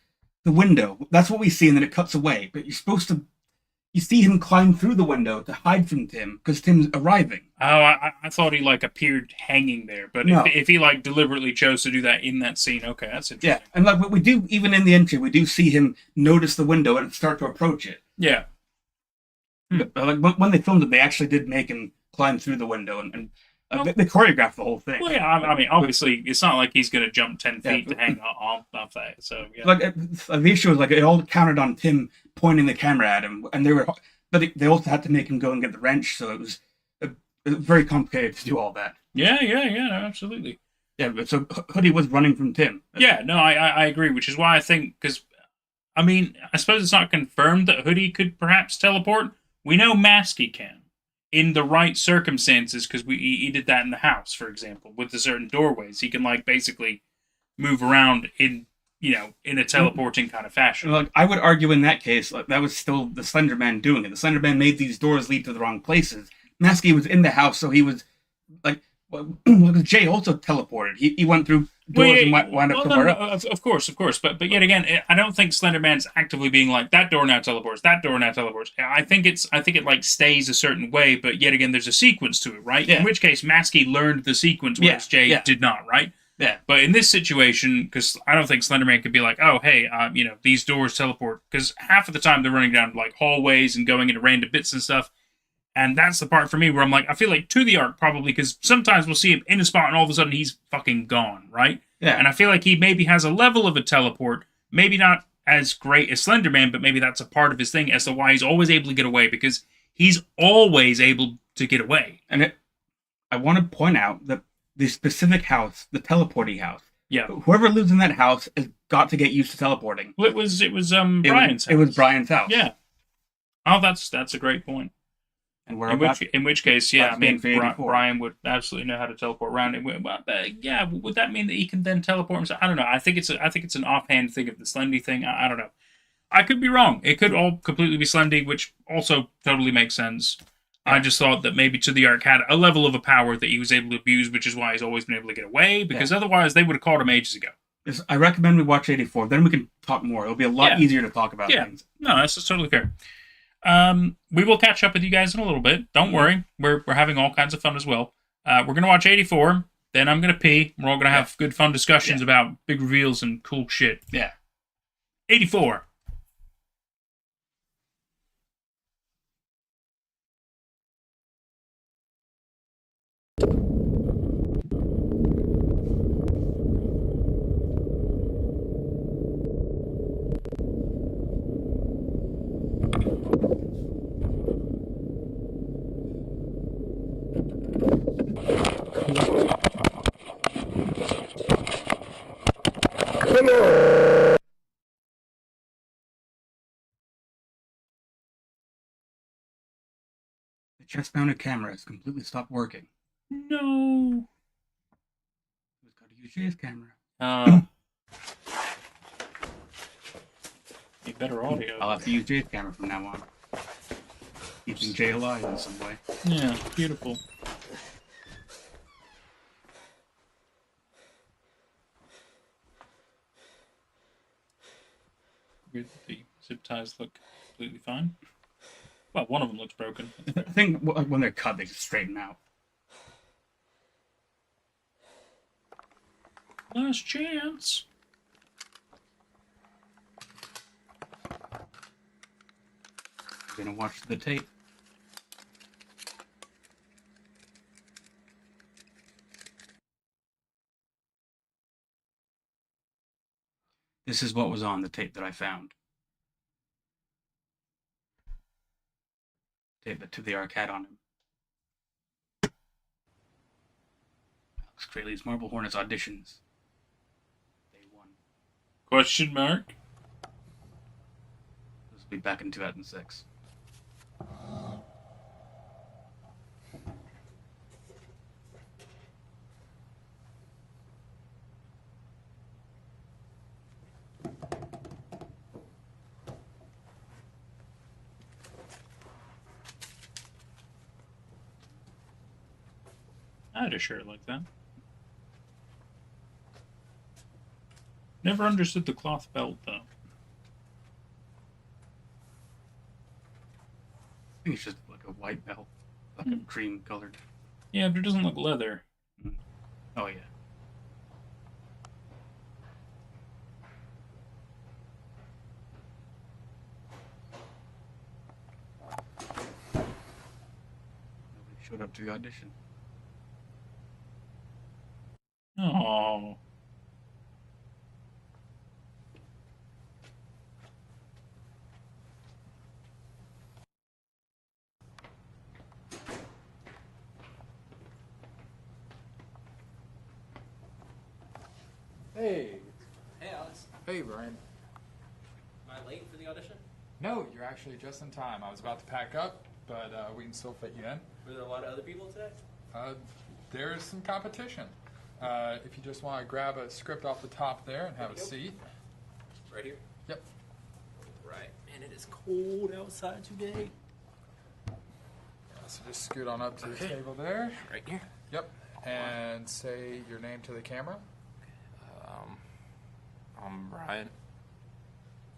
the window. That's what we see, and then it cuts away. But you're supposed to. You see him climb through the window to hide from Tim because Tim's arriving. Oh, I thought he like appeared hanging there, but No. if he like deliberately chose to do that in that scene, okay, that's interesting. Yeah, and like what we do, even in the entry, we do see him notice the window and start to approach it. Yeah. But, like when they filmed it, they actually did make him climb through the window, and they choreographed the whole thing. Well, yeah. I mean, obviously, it's not like he's going to jump 10 feet Yeah. to hang off that. So yeah. Like the issue was like it all counted on Tim pointing the camera at him, and but they also had to make him go and get the wrench, so it was very complicated to do all that. Yeah, no, absolutely. Yeah, but so Hoodie was running from Tim. Yeah, no, I agree, which is why I think, because, I mean, I suppose it's not confirmed that Hoodie could perhaps teleport. We know Masky can, in the right circumstances, because he did that in the house, for example, with the certain doorways. He can, like, basically move around in a teleporting kind of fashion. Like I would argue in that case, like that was still the Slenderman doing it. The Slenderman made these doors lead to the wrong places. Masky was in the house, so he was like, Jay also teleported. He went through doors and wound up somewhere else. Of course. But yet again, I don't think Slenderman's actively being like, that door now teleports, that door now teleports. I think it like stays a certain way, but yet again, there's a sequence to it, right? Yeah. In which case, Masky learned the sequence, whereas Jay did not, right? Yeah. But in this situation, because I don't think Slenderman could be like, oh, hey, these doors teleport. Because half of the time they're running down like hallways and going into random bits and stuff. And that's the part for me where I'm like, I feel like to the Ark probably, because sometimes we'll see him in a spot and all of a sudden he's fucking gone, right? Yeah. And I feel like he maybe has a level of a teleport, maybe not as great as Slenderman, but maybe that's a part of his thing as to why he's always able to get away, because he's always able to get away. And I want to point out that the specific house, the teleporting house, Yeah. whoever lives in that house has got to get used to teleporting. Well, it was Brian's house. It was Brian's house. Yeah. Oh, that's a great point. And we're In which case, yeah, I mean, for 84. Brian would absolutely know how to teleport around. Yeah, would that mean that he can then teleport himself? I don't know. I think it's an offhand thing of the Slendy thing. I don't know. I could be wrong. It could all completely be Slendy, which also totally makes sense. Yeah. I just thought that maybe To the Ark had a level of a power that he was able to abuse, which is why he's always been able to get away, because otherwise they would have caught him ages ago. Yes, I recommend we watch 84. Then we can talk more. It'll be a lot easier to talk about things. No, that's totally fair. We will catch up with you guys in a little bit. Don't worry. We're having all kinds of fun as well. We're going to watch 84. Then I'm going to pee. We're all going to have good, fun discussions about big reveals and cool shit. Yeah. 84. The chest-mounted camera has completely stopped working. No. We've got to use Jay's camera. Need better audio. I'll have to use Jay's camera from now on. Keeping Jay alive in some way. Yeah, beautiful. Weird that the zip ties look completely fine. Well, one of them looks broken. I think when they're cut, they just straighten out. Last chance. We're gonna watch the tape. This is what was on the tape that I found. Tape that To the Ark had on him. Alex Crayley's Marble Hornets auditions. Day 1. Question mark? This will be back in 2006. I had a shirt like that. Never understood the cloth belt, though. I think it's just like a white belt, like a cream colored. Yeah, but it doesn't look leather. Oh yeah. Nobody showed up to the audition. Oh. Hey. Hey, Alex. Hey, Brian. Am I late for the audition? No, you're actually just in time. I was about to pack up, but we can still fit you in. Were there a lot of other people today? There's some competition. If you just want to grab a script off the top there and have a seat. Right here? Yep. Right. Man, it is cold outside today. So just scoot on up to the table there. Right here? Yep. And say your name to the camera. I'm Brian.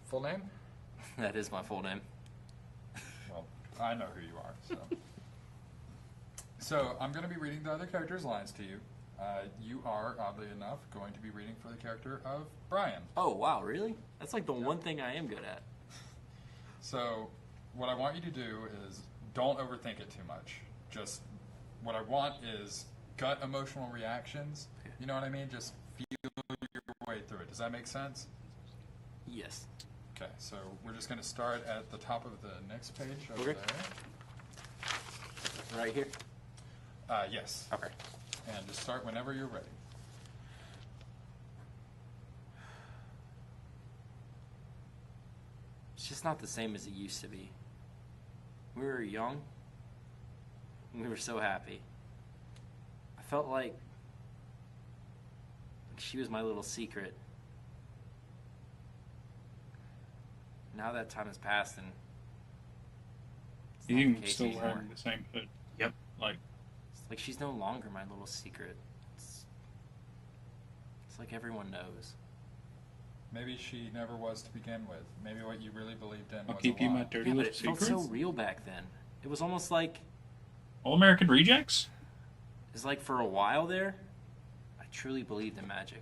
Full name? That is my full name. Well, I know who you are, so. So I'm going to be reading the other characters' lines to you. You are, oddly enough, going to be reading for the character of Brian. Oh, wow, really? That's like the one thing I am good at. So what I want you to do is don't overthink it too much. Just what I want is gut emotional reactions. You know what I mean? Just feel your way through it. Does that make sense? Yes. Okay, so we're just going to start at the top of the next page over Okay. there. Right here? Yes. Okay. And just start whenever you're ready. It's just not the same as it used to be. We were young. We were so happy. I felt like she was my little secret. Now that time has passed and it's not the You case still anymore. wearing the same hood. Yep. Like, It's like she's no longer my little secret. It's like everyone knows. Maybe she never was to begin with. Maybe what you really believed in I'll was keep a you lie. my dirty Yeah, but little it felt secrets. so real back then. It was almost like All American Rejects? it's like for a while there, I truly believed in magic.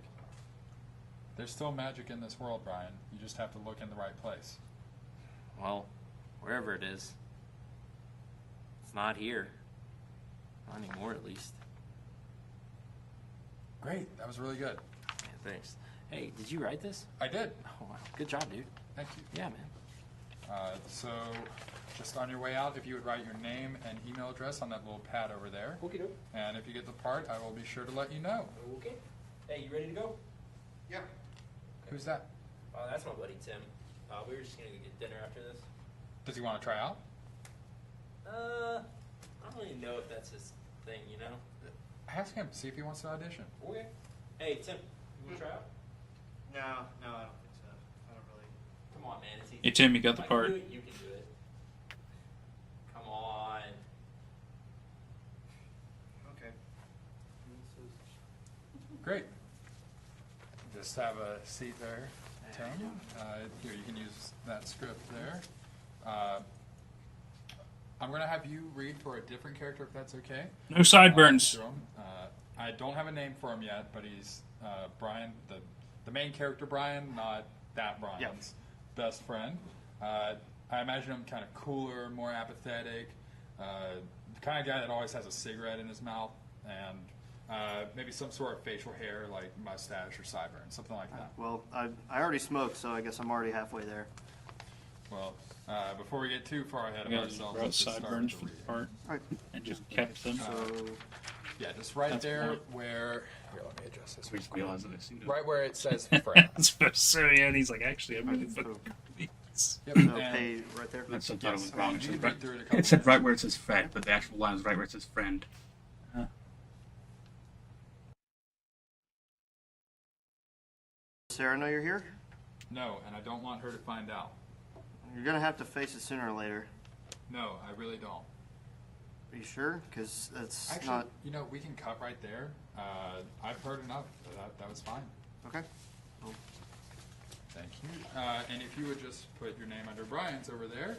There's still magic in this world, Brian. You just have to look in the right place. Well, wherever it is, it's not here. Not anymore, at least. Great. That was really good. Yeah, thanks. Hey, did you write this? I did. Oh, wow. Good job, dude. Thank you. Yeah, man. So, just on your way out, if you would write your name and email address on that little pad over there. Okay, dude. And if you get the part, I will be sure to let you know. Okay. Hey, you ready to go? Yeah. Who's that? That's my buddy Tim. We were just gonna go get dinner after this. Does he want to try out? I don't really know if that's his thing, you know? Ask him. See if he wants to audition. Okay. Hey, Tim, you wanna try out? No, I don't think so. I don't really. Come on, man. It's easy. Hey, Tim, you got If the I can part. do it, you can do it. Come on. Okay. Great. Just have a seat there, Tim. Here, you can use that script there. I'm going to have you read for a different character, if that's okay. No sideburns. Through him. I don't have a name for him yet, but he's Brian, the main character Brian, not that Brian's best friend. I imagine him kind of cooler, more apathetic, the kind of guy that always has a cigarette in his mouth, and maybe some sort of facial hair, like mustache or sideburns, something like that. Well, I already smoked, so I guess I'm already halfway there. Well, before we get too far ahead of You guys ourselves, brought let's just start sideburns with for the the reading. part All right. and just kept them. So, Yeah, just right That's there fine. where. Here, let me adjust this So we just realized this. Right where it says friend. So yeah, and he's like, actually, I'm really fucking confused. Yep. So and- pay right there. That subtitle Yes, was wrong. you It said, can right, read through it a couple it said times. right where it says Fred, but the actual line is right where it says friend. Sarah know you're here? No, and I don't want her to find out. You're gonna have to face it sooner or later. No, I really don't. Are you sure? Because that's Actually, not... you know, we can cut right there. I've heard enough. That was fine. Okay. Thank you. And if you would just put your name under Brian's over there,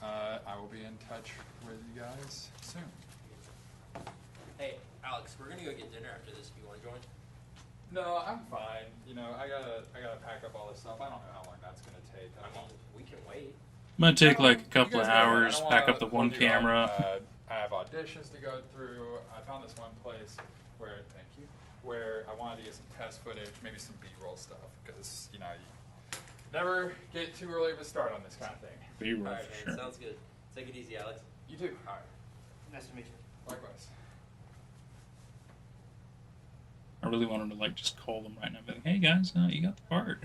I will be in touch with you guys soon. Hey, Alex, we're gonna go get dinner after this. Do you want to join? No, I'm fine. You know, I gotta pack up all this stuff. I don't know how long that's gonna take. I mean, we can wait. Might take like a You couple of guys go ahead. I hours, don't pack wanna up the one hold you up. camera. I have auditions to go through. I found this one place where, thank you, where I wanted to get some test footage, maybe some B-roll stuff, because, you know, you never get too early of a start on this kind of thing. B-roll All right, for man. sure. Sounds good. Take it easy, Alex. You too. All right. Nice to meet you. Likewise. I really wanted to like just call them right now, and be like, "Hey guys, you got the part."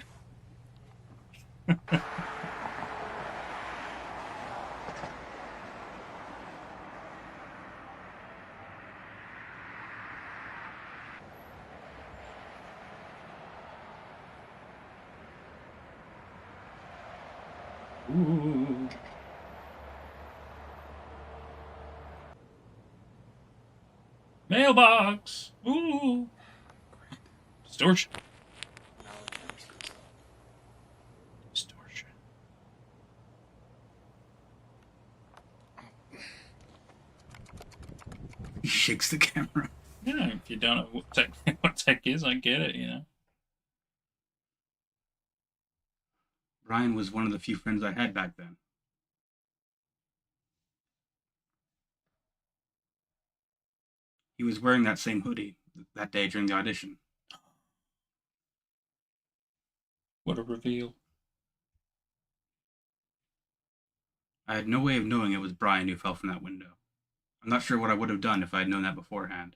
Ooh. Mailbox. Ooh. Distortion. Distortion. He shakes the camera. Yeah, if you don't know what tech is, I get it, you know. Brian was one of the few friends I had back then. He was wearing that same hoodie that day during the audition. What a reveal. I had no way of knowing it was Brian who fell from that window. I'm not sure what I would have done if I had known that beforehand.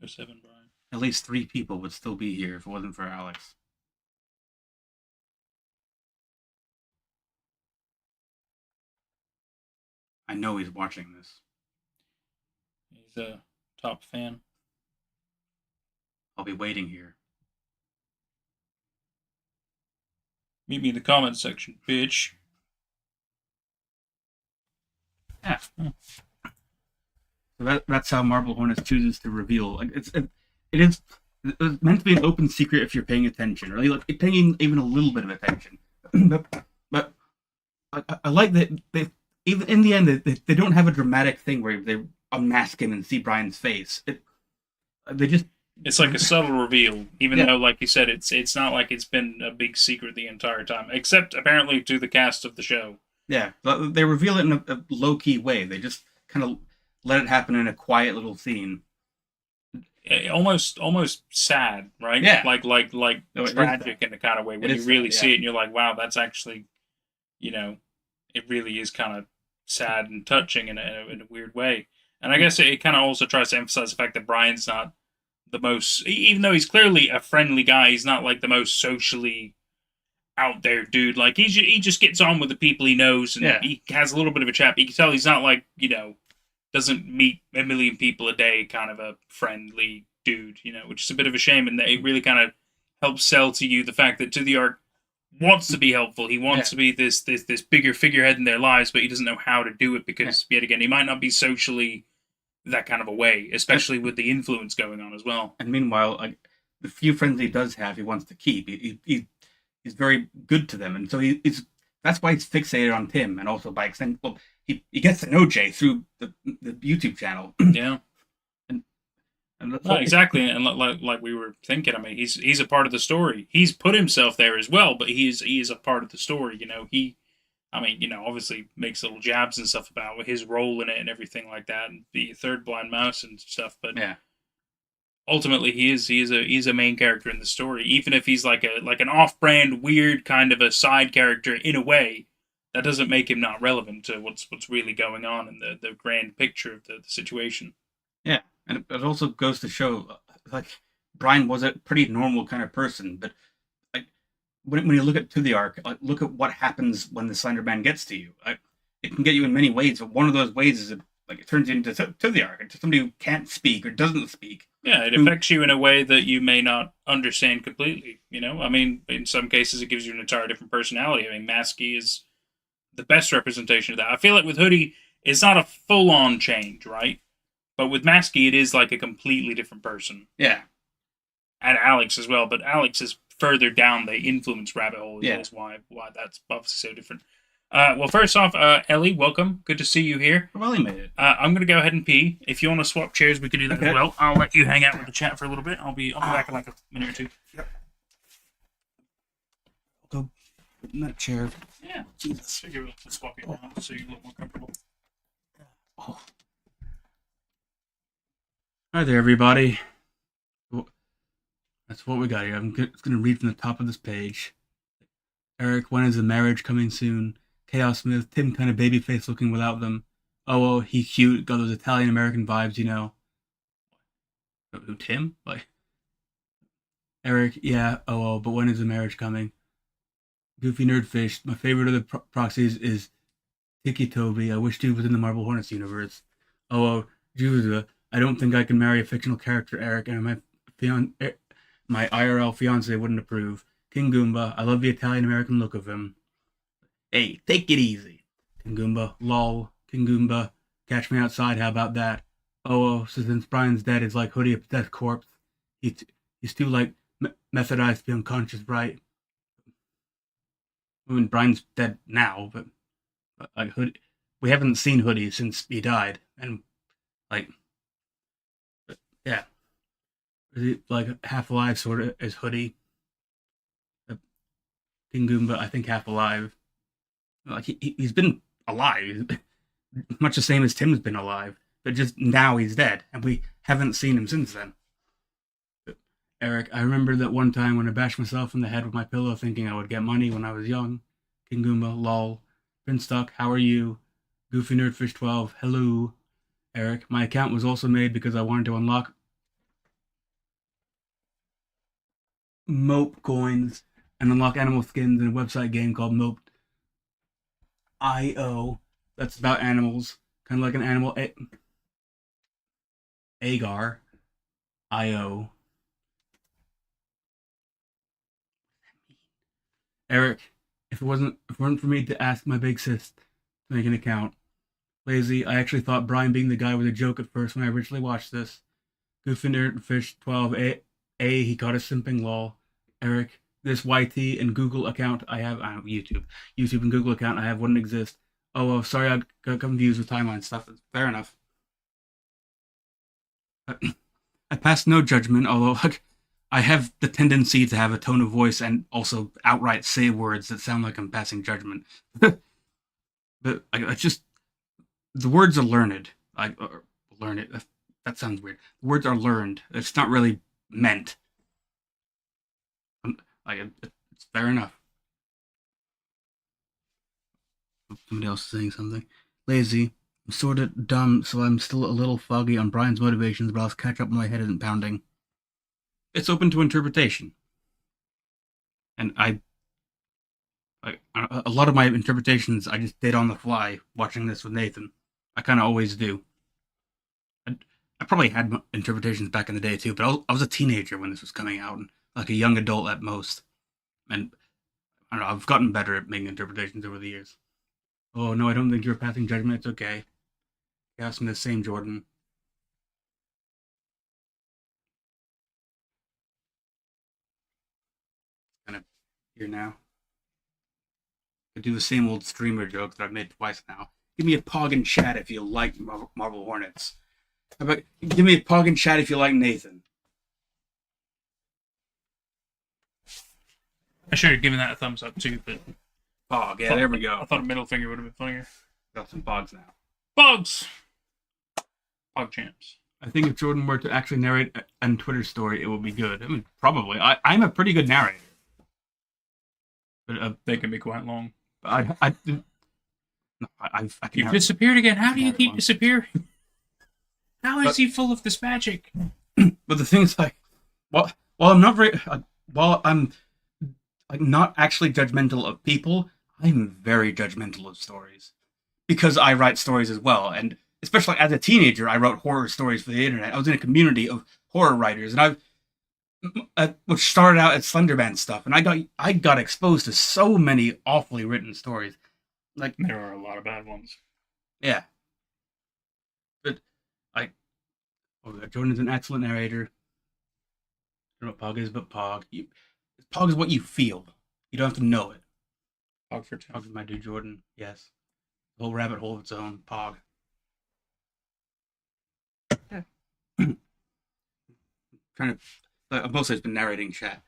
Or 7, Brian. At least 3 people would still be here if it wasn't for Alex. I know he's watching this. He's a top fan. I'll be waiting here. Meet me in the comments section, bitch. Yeah. So that's how Marble Hornets chooses to reveal. Like it's meant to be an open secret if you're paying attention, or like paying even a little bit of attention. but I like that they even in the end they don't have a dramatic thing where they unmask him and see Brian's face. They just It's like a subtle reveal, even Yeah. though, like you said, it's not like it's been a big secret the entire time, except apparently to the cast of the show. yeah they reveal it in a low key way. They just kind of let it happen in a quiet little scene. Almost sad, right? Yeah. Like No, it is tragic sad. in the kind of way when It you is really sad, see yeah. it and you're like, wow, that's actually, you know, it really is kind of sad and touching in a weird way. And I guess it kind of also tries to emphasize the fact that Brian's not the most, even though he's clearly a friendly guy, he's not like the most socially out there dude. Like he just gets on with the people he knows, and Yeah. he has a little bit of a chat. You can tell he's not like, you know, doesn't meet a million people a day kind of a friendly dude, you know, which is a bit of a shame. And that it really kind of helps sell to you the fact that To the Arc wants to be helpful. He wants to be this bigger figurehead in their lives, but he doesn't know how to do it because, yet again, he might not be socially that kind of a way, especially with the influence going on as well. And meanwhile, like the few friends he does have, he wants to keep. He's very good to them, and so he's that's why he's fixated on Tim, and also by extension, well, he gets to know Jay through the YouTube channel. Yeah. And that's No, why- exactly, and like we were thinking, I mean, he's a part of the story. He's put himself there as well, but he is a part of the story. You know, obviously makes little jabs and stuff about his role in it and everything like that, and the third blind mouse and stuff. But Yeah. ultimately, he's a main character in the story, even if he's like an off-brand, weird kind of a side character in a way. that doesn't make him not relevant to what's really going on in the grand picture of the situation. Yeah, and it also goes to show, like, Brian was a pretty normal kind of person, but like when you look at to the arc, like, look at what happens when the Slenderman gets to you. Like, it can get you in many ways, but one of those ways is it turns you into to the arc, into somebody who can't speak or doesn't speak. Yeah, it affects you in a way that you may not understand completely. I mean, in some cases, it gives you an entire different personality. I mean, Masky is the best representation of that. I feel like with Hoodie, it's not a full-on change, right? But with Masky, it is like a completely different person. Yeah. And Alex as well, but Alex is further down the influence rabbit hole. Is why that's obviously so different. Well, first off, Ellie, welcome. Good to see you here. Well, he made it. I'm going to go ahead and pee. If you want to swap chairs, we could do that as well. I'll let you hang out with the chat for a little bit. I'll be back in like a minute or two. Yep. I'll go in that chair. Yeah. Jesus. Figure we'll swap you around so you look more comfortable. Oh. Hi there, everybody. That's what we got here. I'm going to read from the top of this page. Eric, when is the marriage coming soon? Chaos Smith, Tim kind of babyface looking without them. Oh, he cute, got those Italian-American vibes, Who, Tim? Like, Eric, yeah, but when is the marriage coming? Goofy Nerdfish, my favorite of the proxies is Tiki Toby. I wish dude was in the Marble Hornets universe. Judah, I don't think I can marry a fictional character, Eric, and my IRL fiance wouldn't approve. King Goomba, I love the Italian-American look of him. Hey, take it easy. King Goomba, lol. King Goomba, catch me outside, how about that? So since Brian's dead, it's like Hoodie a death corpse. He's too, like, methodized to be unconscious, right? I mean, Brian's dead now, but like, Hoodie, we haven't seen Hoodie since he died, and, like, yeah. Is he, like, half alive, sort of, as Hoodie? King Goomba, I think half alive. Like, he's been alive, much the same as Tim's been alive, but just now he's dead, and we haven't seen him since then. But Eric, I remember that one time when I bashed myself in the head with my pillow thinking I would get money when I was young. King Goomba, lol. Been stuck, how are you? Goofy Nerdfish 12, hello. Eric, my account was also made because I wanted to unlock Mope coins and unlock animal skins in a website game called Mope.io. That's about animals. Kind of like an animal agar. IO. Eric, if it weren't for me to ask my big sis to make an account. Lazy, I actually thought Brian being the guy was a joke at first when I originally watched this. Goofy Nerdfish 12, he caught a simping lol. Eric, this YT and Google account I have, YouTube and Google account I have wouldn't exist. Sorry, I got confused with timeline stuff. Fair enough. I pass no judgment, although I have the tendency to have a tone of voice and also outright say words that sound like I'm passing judgment. But I just, the words are learned. Learn it. That sounds weird. The words are learned. It's not really meant. It's fair enough. Somebody else is saying something. Lazy. I'm sort of dumb, so I'm still a little foggy on Brian's motivations, but I'll catch up when my head isn't pounding. It's open to interpretation. And a lot of my interpretations I just did on the fly watching this with Nathan. I kind of always do. I probably had interpretations back in the day too, but I was a teenager when this was coming out, and like a young adult at most. And I don't know, I've gotten better at making interpretations over the years. Oh no, I don't think you're passing judgment. It's okay. Chaos Smith, same Jordan. Kind of here now. I do the same old streamer joke that I've made twice now. Give me a pog in chat if you like Marble Hornets. How about give me a pog in chat if you like Nathan? I should have given that a thumbs up too, but Pog, yeah, there we go. I thought a middle finger would have been funnier. Got some pogs now. Pogs! Pog champs. I think if Jordan were to actually narrate a Twitter story, it would be good. I mean, probably. I'm a pretty good narrator. But they can be quite long. I I You've can disappeared again. How do you Another keep one. disappearing? How is But- he full of this magic? But the thing is, like, while I'm not very, while I'm like not actually judgmental of people, I'm very judgmental of stories because I write stories as well, and especially as a teenager, I wrote horror stories for the internet. I was in a community of horror writers, and which started out as Slenderman stuff, and I got exposed to so many awfully written stories. Like, There are a lot of bad ones. yeah, but Jordan's an excellent narrator. I don't know what Pog is, but Pog is what you feel. You don't have to know it. Pog for 10. Pog is my dude, Jordan. Yes, a whole rabbit hole of its own. Pog. Yeah. Trying to. Mostly, it's been narrating chat.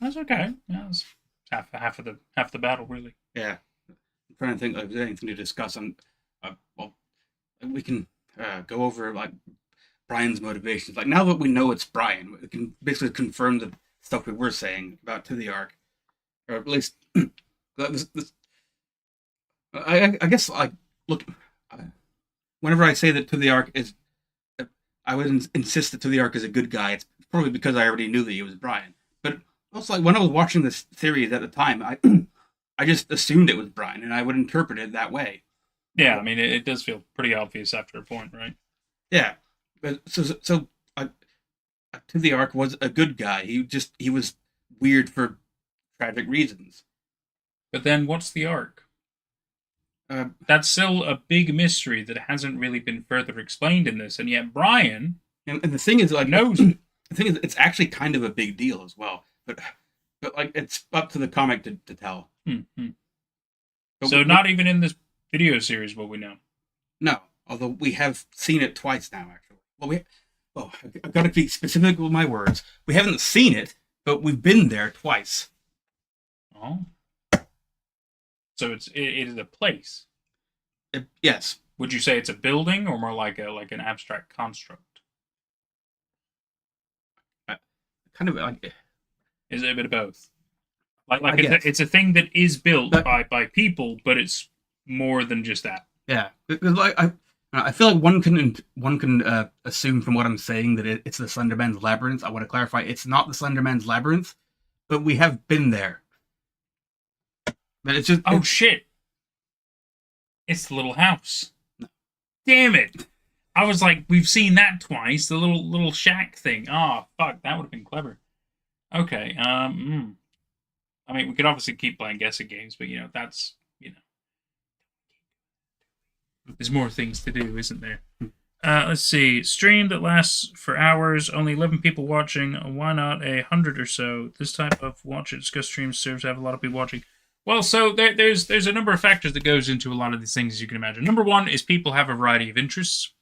That's okay. Yeah, it's half the battle, really. Yeah, I'm trying to think if there's anything to discuss. Well, we can go over like Brian's motivations. Like now that we know it's Brian, we can basically confirm the stuff we were saying about To the Ark, or at least I guess like look. Whenever I say that To the Ark is, I would insist that To the Ark is a good guy. It's probably because I already knew that he was Brian. But also, like when I was watching this series at the time, I just assumed it was Brian, and I would interpret it that way. Yeah, I mean, it does feel pretty obvious after a point, right? Yeah, but so To the Ark was a good guy. He was weird for tragic reasons. But then, what's the arc? That's still a big mystery that hasn't really been further explained in this, and yet Brian And the thing is, like, knows. the thing is, it's actually kind of a big deal as well. But like, it's up to the comic to tell. Mm-hmm. But So not even in this video series will we know. No, although we have seen it twice now. Actually, I've got to be specific with my words. We haven't seen it, but we've been there twice. Oh. So it is a place. Yes. Would you say it's a building or more like an abstract construct? Kind of like. Is it a bit of both? I Like guess. it's a thing that is built But- by people, but it's more than just that. Yeah, because like I feel like one can assume from what I'm saying that it's the Slenderman's labyrinth. I want to clarify, it's not the Slenderman's labyrinth, but we have been there. But it's just Oh shit! It's the little house. Damn it! I was like, we've seen that twice. The little shack thing. Oh fuck, that would have been clever. Okay. I mean, we could obviously keep playing guessing games, but that's there's more things to do, isn't there? Let's see. Stream that lasts for hours. Only 11 people watching. Why not 100 or so? This type of watch it discuss stream serves to have a lot of people watching. Well, so there's a number of factors that goes into a lot of these things, as you can imagine. Number one is people have a variety of interests.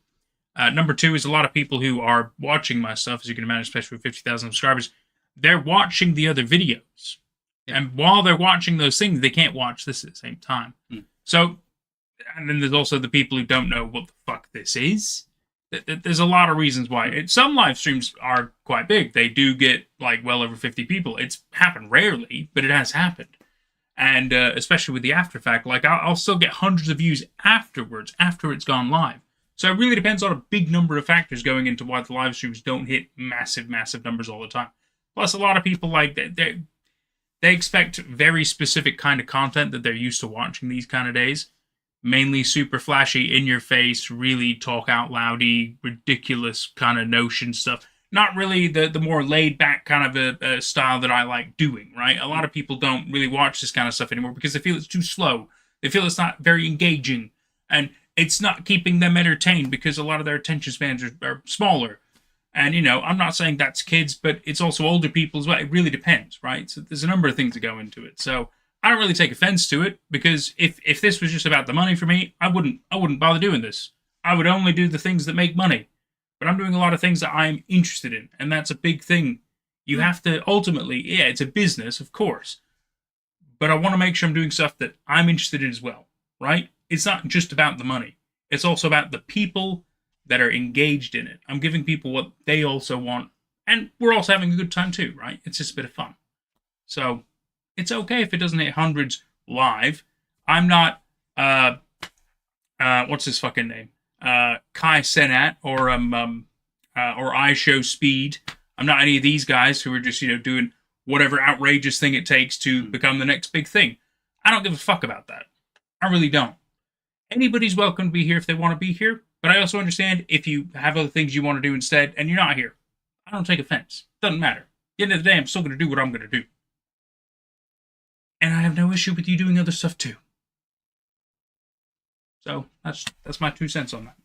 Number two is a lot of people who are watching my stuff, as you can imagine, especially with 50,000 subscribers. They're watching the other videos. Yeah. And while they're watching those things, they can't watch this at the same time. So, and then there's also the people who don't know what the fuck this is. There's a lot of reasons why. Some live streams are quite big. They do get like well over 50 people. It's happened rarely, but it has happened. And especially with the after fact, like I'll still get hundreds of views afterwards, after it's gone live. So it really depends on a big number of factors going into why the live streams don't hit massive numbers all the time. Plus, a lot of people like they expect very specific kind of content that they're used to watching these kind of days. Mainly super flashy, in your face, really talk out loudy, ridiculous kind of notion stuff. Not really the more laid back kind of a style that I like doing, right? A lot of people don't really watch this kind of stuff anymore because they feel it's too slow. They feel it's not very engaging. And it's not keeping them entertained because a lot of their attention spans are smaller. And, I'm not saying that's kids, but it's also older people as well. It really depends, right? So there's a number of things that go into it. So I don't really take offense to it because if this was just about the money for me, I wouldn't bother doing this. I would only do the things that make money. But I'm doing a lot of things that I'm interested in, and that's a big thing. You have to ultimately, it's a business, of course, but I want to make sure I'm doing stuff that I'm interested in as well, right? It's not just about the money. It's also about the people that are engaged in it. I'm giving people what they also want, and we're also having a good time too, right? It's just a bit of fun. So it's okay if it doesn't hit hundreds live. I'm not what's his fucking name? Kai Cenat or I Show Speed. I'm not any of these guys who are just, doing whatever outrageous thing it takes to become the next big thing. I don't give a fuck about that. I really don't. Anybody's welcome to be here if they want to be here, but I also understand if you have other things you want to do instead and you're not here. I don't take offense. Doesn't matter. At the end of the day, I'm still going to do what I'm going to do. And I have no issue with you doing other stuff too. So that's my 2 cents on that.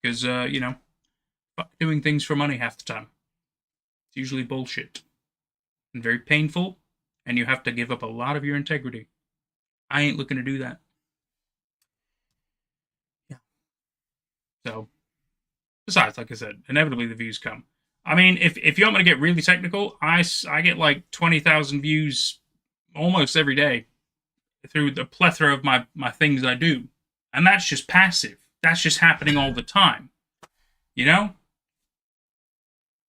Because, fuck doing things for money half the time. It's usually bullshit. And very painful, and you have to give up a lot of your integrity. I ain't looking to do that. Yeah. So, besides, like I said, inevitably the views come. I mean, if you want me to get really technical, I get like 20,000 views almost every day through the plethora of my things I do. And that's just passive. That's just happening all the time. You know?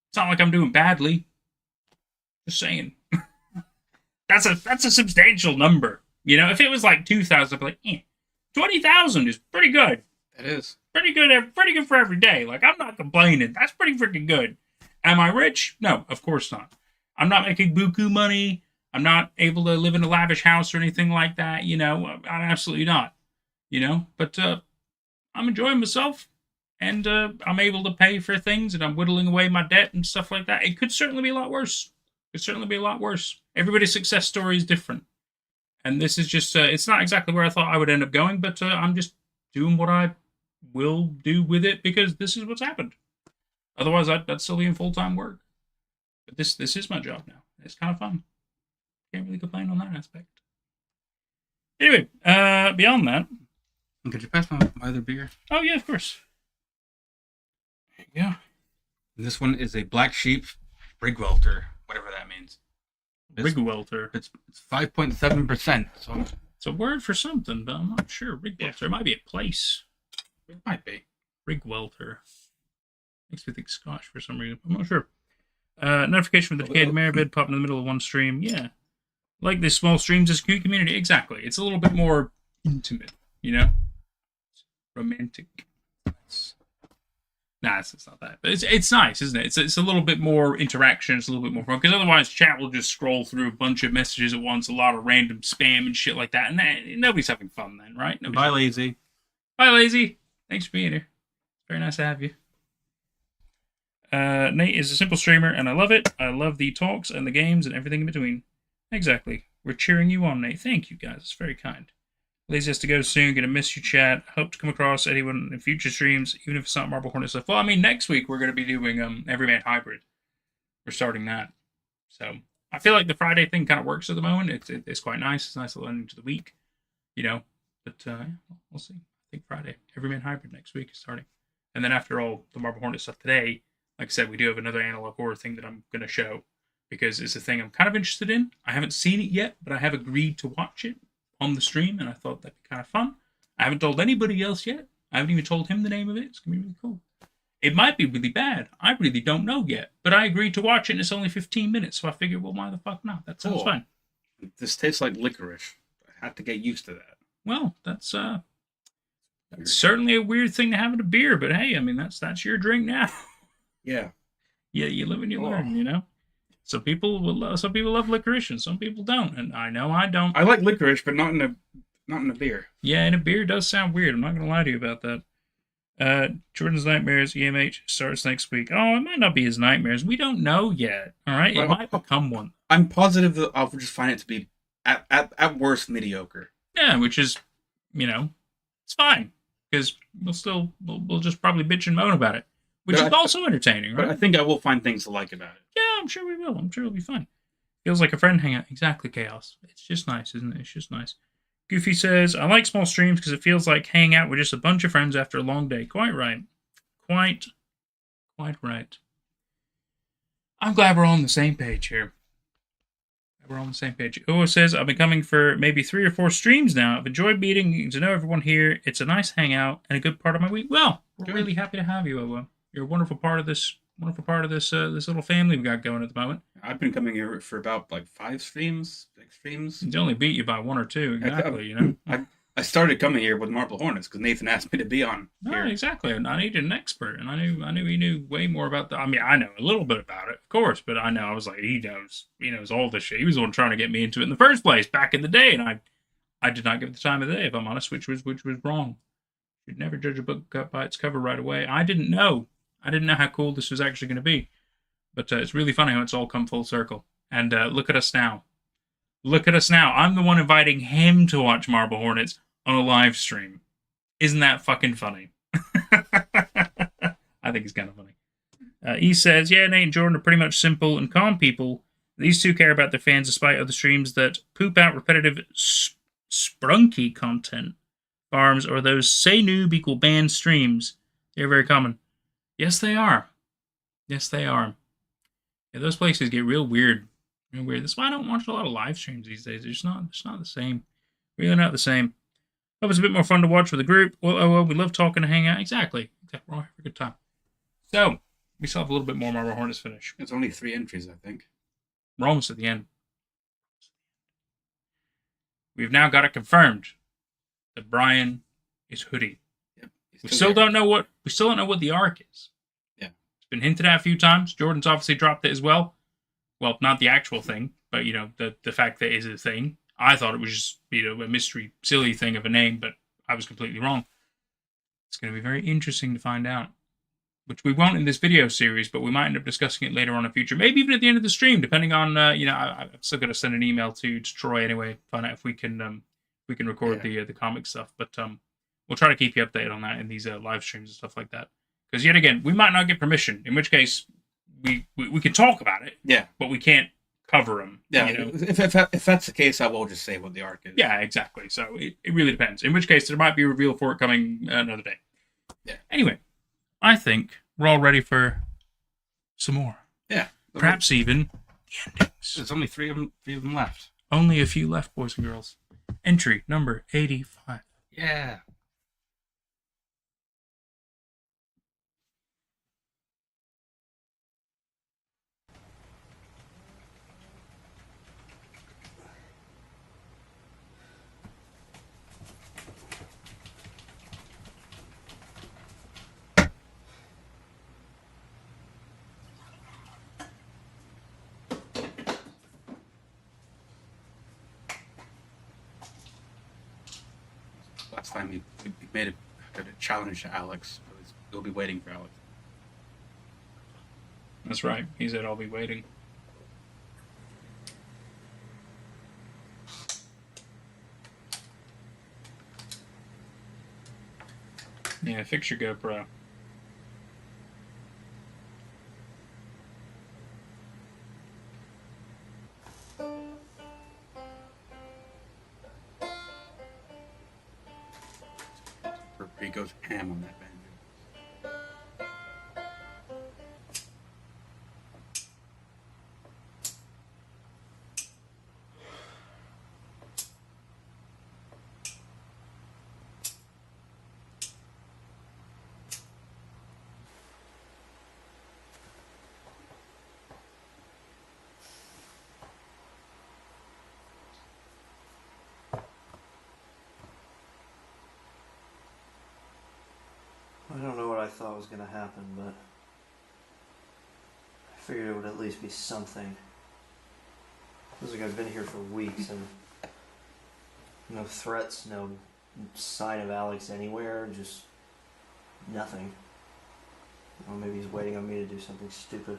It's not like I'm doing badly. Just saying. That's a substantial number. If it was like 2,000, I'd be like, 20,000 is pretty good. It is. Pretty good for every day. Like, I'm not complaining. That's pretty freaking good. Am I rich? No, of course not. I'm not making buku money. I'm not able to live in a lavish house or anything like that. I'm absolutely not. But I'm enjoying myself. And I'm able to pay for things, and I'm whittling away my debt and stuff like that. It could certainly be a lot worse. Everybody's success story is different. And this is just, it's not exactly where I thought I would end up going, but I'm just doing what I will do with it because this is what's happened. Otherwise, I'd still be in full-time work. But this is my job now. It's kind of fun. Can't really complain on that aspect. Anyway, beyond that. Could you pass my other beer? Oh, yeah, of course. Yeah. This one is a Black Sheep Rigwelter, whatever that means. Rigwelter. It's 5.7%. So it's a word for something, but I'm not sure. Rigwelter. It might be a place. It might be. Rigwelter. Makes me think Scotch for some reason. I'm not sure. Notification from the Decayed Maribid popping in the middle of one stream. Yeah. Like this small streams as a cute community. Exactly. It's a little bit more intimate, Romantic. Nah, it's not that. But it's nice, isn't it? It's a little bit more interaction. It's a little bit more fun. Because otherwise, chat will just scroll through a bunch of messages at once, a lot of random spam and shit like that. And nobody's having fun then, right? Bye, Lazy. Bye, Lazy. Thanks for being here. Very nice to have you. Nate is a simple streamer, and I love it. I love the talks and the games and everything in between. Exactly. We're cheering you on, Nate. Thank you, guys. It's very kind. Lazy has to go soon. Gonna miss you, chat. Hope to come across anyone in future streams, even if it's not Marble Hornets stuff. Well, I mean, next week we're gonna be doing Everyman Hybrid. We're starting that. So I feel like the Friday thing kind of works at the moment. It's quite nice. It's a nice little ending to the week, But we'll see. I think Friday Everyman Hybrid next week is starting, and then after all the Marble Hornets stuff today, like I said, we do have another analog horror thing that I'm gonna show because it's a thing I'm kind of interested in. I haven't seen it yet, but I have agreed to watch it on the stream, and I thought that'd be kind of fun. I haven't told anybody else yet. I haven't even told him the name of it. It's going to be really cool. It might be really bad. I really don't know yet. But I agreed to watch it, and it's only 15 minutes, so I figured, well, why the fuck not? That sounds fine. This tastes like licorice. I have to get used to that. Well, that's certainly a weird thing to have in a beer, but hey, I mean, that's your drink now. Yeah. Yeah, you live and you learn, Some people love licorice, and some people don't, and I know I don't. I like licorice, but not in a beer. Yeah, and a beer does sound weird. I'm not going to lie to you about that. Jordan's Nightmares EMH starts next week. Oh, it might not be his nightmares. We don't know yet. All right, it might become one. I'm positive that I'll just find it to be at worst mediocre. Yeah, which is, it's fine because we'll just probably bitch and moan about it, which is also entertaining, right? But I think I will find things to like about it. Yeah, I'm sure we will. I'm sure it'll be fun. Feels like a friend hangout. Exactly, Chaos. It's just nice, isn't it? It's just nice. Goofy says, I like small streams because it feels like hanging out with just a bunch of friends after a long day. Quite right. Quite right. I'm glad we're all on the same page here. We're on the same page. Uo says, I've been coming for maybe 3 or 4 streams now. I've enjoyed getting to know everyone here. It's a nice hangout and a good part of my week. Well, we're really happy to have you, Uo. You're a wonderful part of this this little family we got going at the moment. I've been coming here for about 5 streams, 6 streams. They only beat you by 1 or 2, exactly. I started coming here with Marble Hornets because Nathan asked me to be on No, here. exactly. And I needed an expert, and I knew he knew way more about I mean, I know a little bit about it, of course, but I know I was like, he knows all this shit. He was the one trying to get me into it in the first place back in the day, and I did not give it the time of the day, if I'm honest, which was wrong. You'd never judge a book by its cover right away. I didn't know how cool this was actually going to be, but it's really funny how it's all come full circle. And look at us now. Look at us now. I'm the one inviting him to watch Marble Hornets on a live stream. Isn't that fucking funny? I think it's kind of funny. He says, yeah, Nate and Jordan are pretty much simple and calm people. These two care about their fans despite other streams that poop out repetitive sprunky content farms or those say noob equal banned streams. They're very common. Yes, they are. Yes, they are. Yeah, those places get real weird. Real weird. That's why I don't watch a lot of live streams these days. It's not the same. Really not the same. Hope it's a bit more fun to watch with a group. Well, we love talking and hang out. Exactly. We're all having a good time. So, we still have a little bit more Marble Hornets finish. It's only 3 entries, I think. We're almost at the end. We've now got it confirmed that Brian is Hoodie. Yep. We still don't know what the arc is. Yeah. It's been hinted at a few times. Jordan's obviously dropped it as well. Well, not the actual thing, but the fact that it is a thing. I thought it was just a mystery, silly thing of a name, but I was completely wrong. It's going to be very interesting to find out, which we won't in this video series, but we might end up discussing it later on in future, maybe even at the end of the stream, depending on I've still got to send an email to Troy anyway, find out if we can record the comic stuff, but we'll try to keep you updated on that in these live streams and stuff like that. Because yet again, we might not get permission, in which case we can talk about it, but we can't cover them. Yeah, if that's the case, I will just say what the arc is. Yeah, exactly. So it really depends. In which case, there might be a reveal for it coming another day. Yeah. Anyway, I think we're all ready for some more. Yeah. Perhaps even the endings. There's only three of them left. Only a few left, boys and girls. Entry number 85. Yeah. Last time we made a challenge to Alex. We'll be waiting for Alex. That's right. He said, I'll be waiting. Yeah, fix your GoPro. He goes ham on that banjo. I don't know what I thought was going to happen, but I figured it would at least be something. Feels like I've been here for weeks and no threats, no sign of Alex anywhere, just nothing. Or maybe he's waiting on me to do something stupid.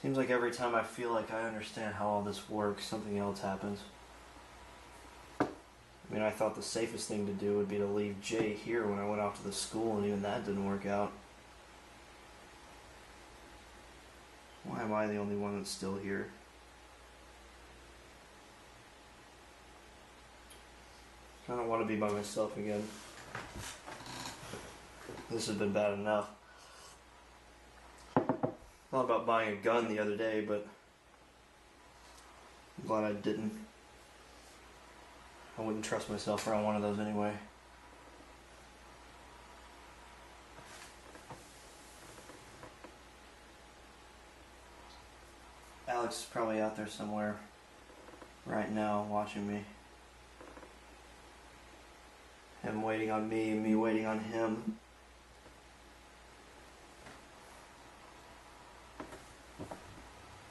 Seems like every time I feel like I understand how all this works, something else happens. I mean, I thought the safest thing to do would be to leave Jay here when I went off to the school, and even that didn't work out. Why am I the only one that's still here? I don't want to be by myself again. This has been bad enough. Thought about buying a gun the other day, but I'm glad I didn't. I wouldn't trust myself around one of those anyway. Alex Alex is probably out there somewhere right now watching me. Him waiting on me, me waiting on him.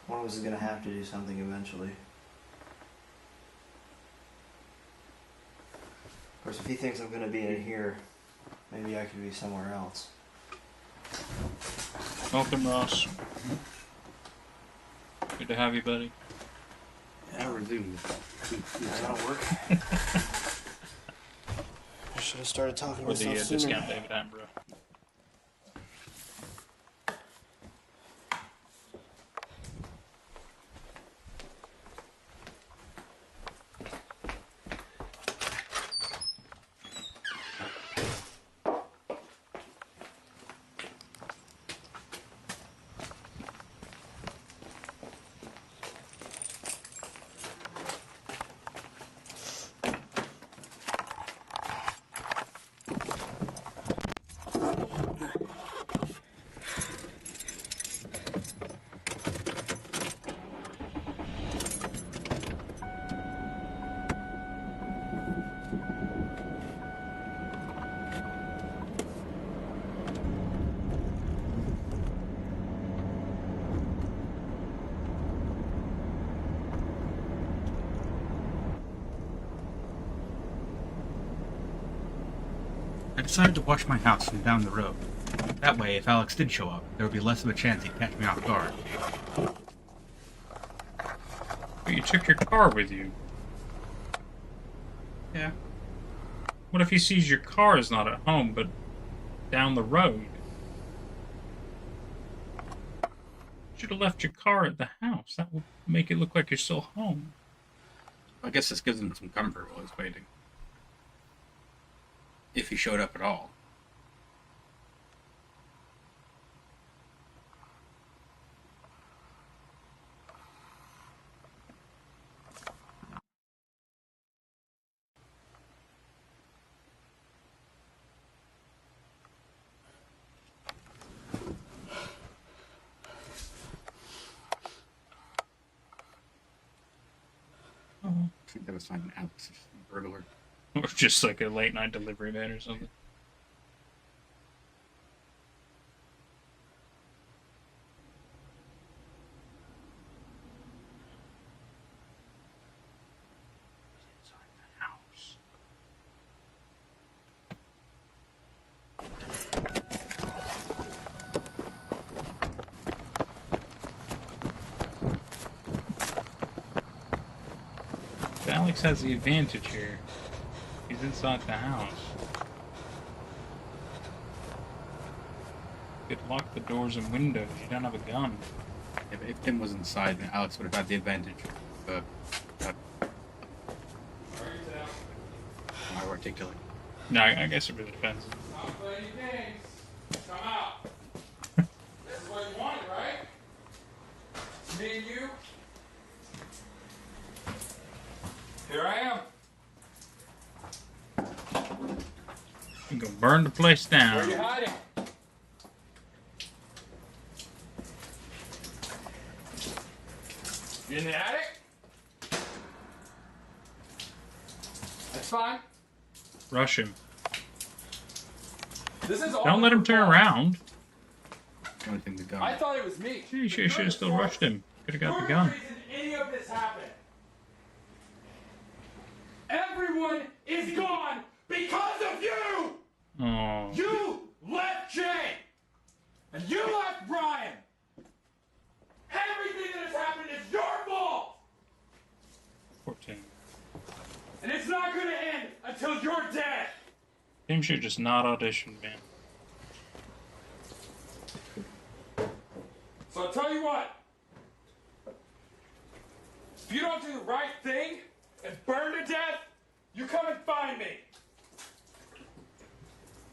One of us is going to have to do something eventually. Of course, if he thinks I'm going to be in here, maybe I could be somewhere else. Welcome, Ross. Good to have you, buddy. Yeah, I resumed. That'll work. I should have started talking to With the myself sooner. discount David Attenborough. I decided to watch my house from down the road. That way, if Alex did show up, there would be less of a chance he'd catch me off guard. But you took your car with you. Yeah. What if he sees your car is not at home, but down the road? Should have left your car at the house. That would make it look like you're still home. I guess this gives him some comfort while he's waiting. If he showed up at all. I think that was finding Alex, a burglar. Or just like a late night delivery man or something. Inside the house. Alex has the advantage here. He's inside the house. You could lock the doors and windows. You don't have a gun. Yeah, but if Tim was inside, then Alex would have had the advantage. More articulate. No, I guess it really depends. Stop playing games. Come out. This is what you wanted, right? Me and you. Here I am. You can burn the place Where down. are you hiding? You in the attic? That's fine. Rush him. This is all Don't let him turn around. The only thing to go. I thought it was me. You should have still rushed him. Could have got the gun. You're the reason any of this happened. Everyone is gone because of you! Oh, You left Jay! And you left Brian! Everything that has happened is your fault! poor Tim. And it's not gonna end until you're dead! Tim should just not audition, man. So I'll tell you what. If you don't do the right thing and burn to death, you come and find me.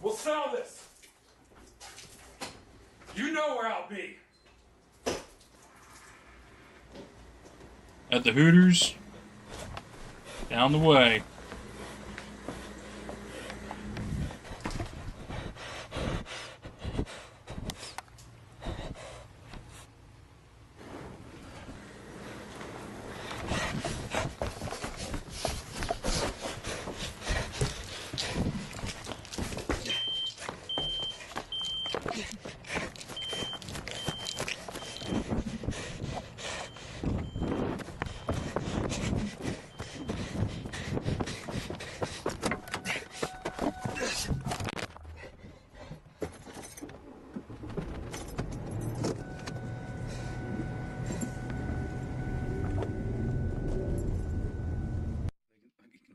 We'll sell this. You know where I'll be. At the Hooters. Down the way.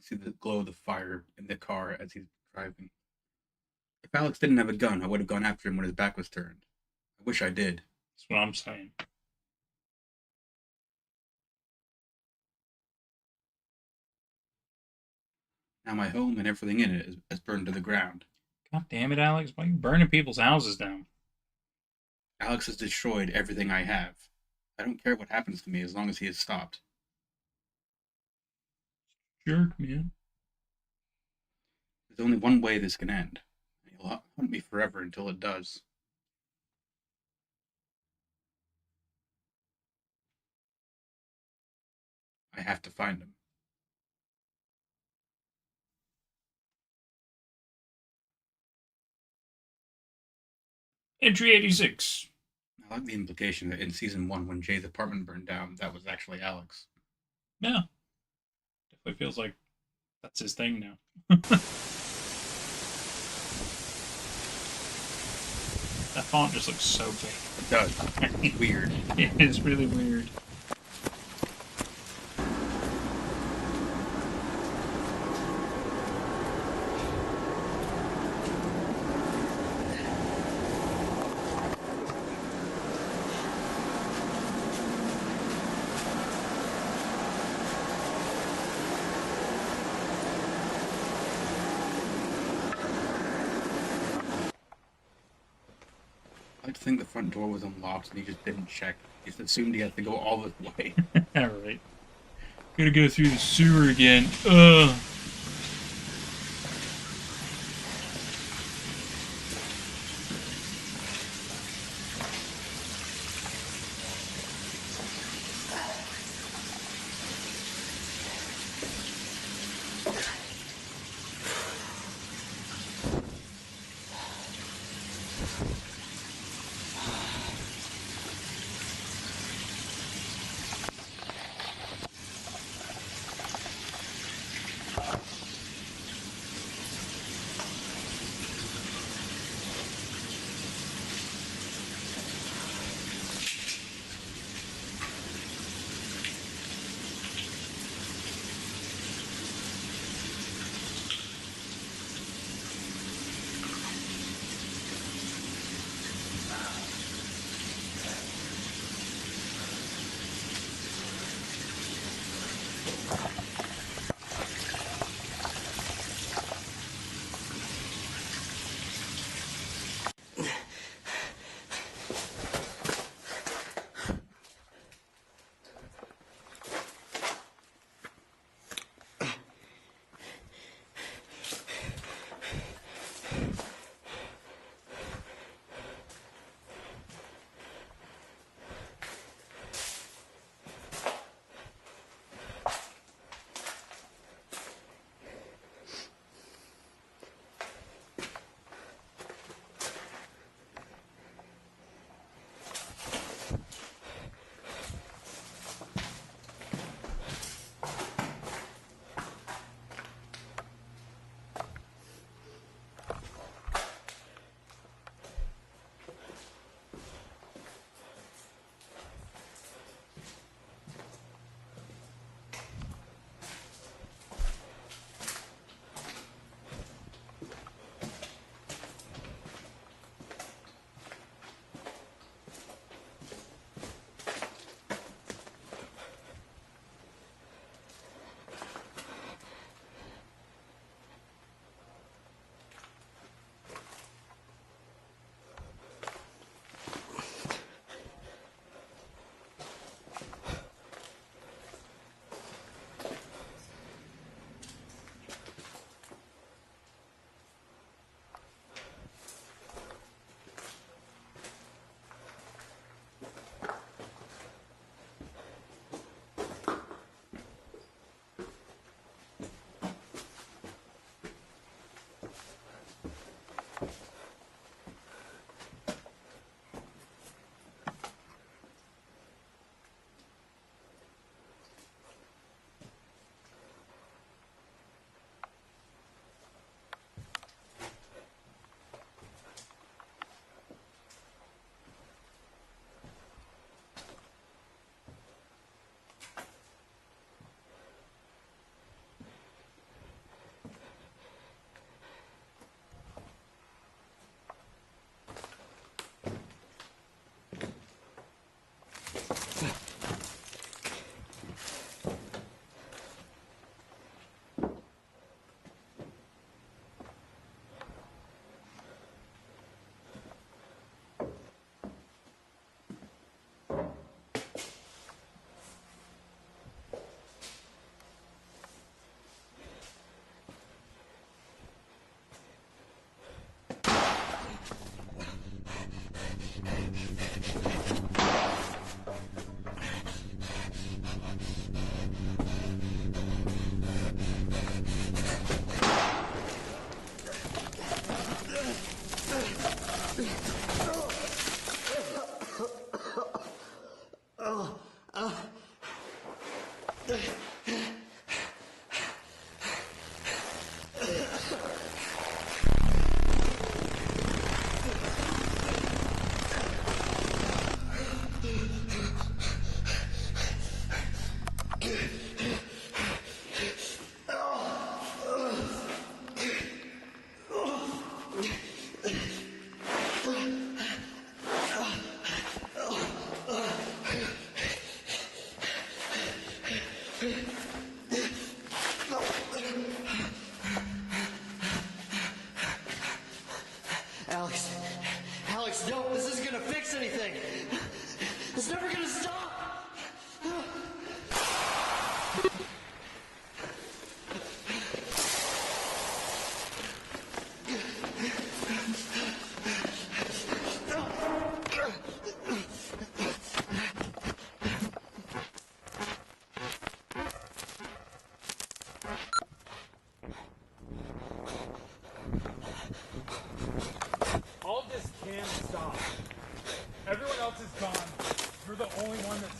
see the glow of the fire in the car as he's driving. If Alex didn't have a gun, I would have gone after him when his back was turned. I wish I did. That's what I'm saying. Now my home and everything in it is burned to the ground. God damn it, Alex. Why are you burning people's houses down? Alex has destroyed everything I have. I don't care what happens to me as long as he is stopped. Jerk, man. There's only one way this can end. He'll hunt me forever until it does. I have to find him. Entry 86. I like the implication that in season 1, when Jay's apartment burned down, that was actually Alex. Yeah. Definitely feels like that's his thing now. That font just looks so big. It does. It's weird. It is really weird. I like to think the front door was unlocked and he just didn't check. He just assumed he had to go all this way. Alright. Gotta go through the sewer again. Ugh.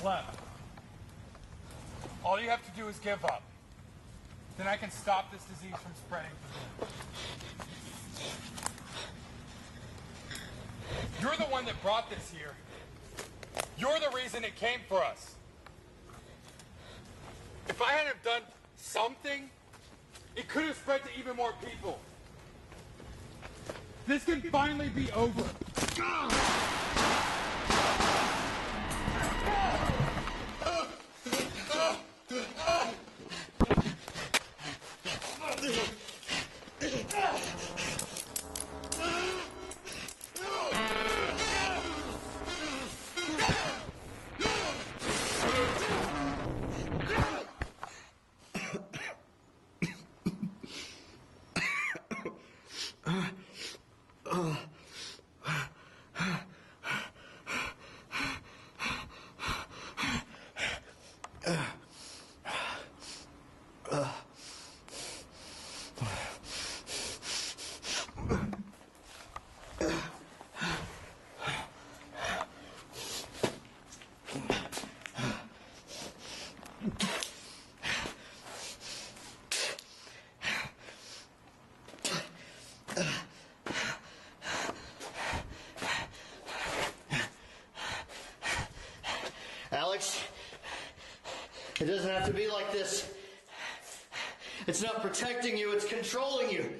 left. All you have to do is give up. Then I can stop this disease from spreading to them. You're the one that brought this here. You're the reason it came for us. If I hadn't have done something, it could have spread to even more people. This can finally be over. Alex, it doesn't have to be like this. It's not protecting you, it's controlling you.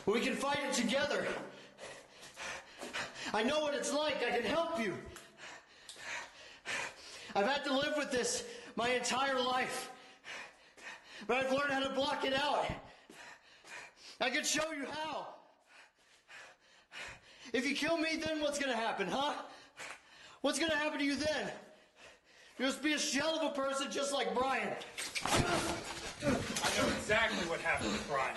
We can fight it together. I know what it's like, I can help you. I've had to live with this my entire life, but I've learned how to block it out. I can show you how. If you kill me, then what's gonna happen, huh? What's gonna happen to you then? You'll just be a shell of a person just like Brian. I know exactly what happened to Brian.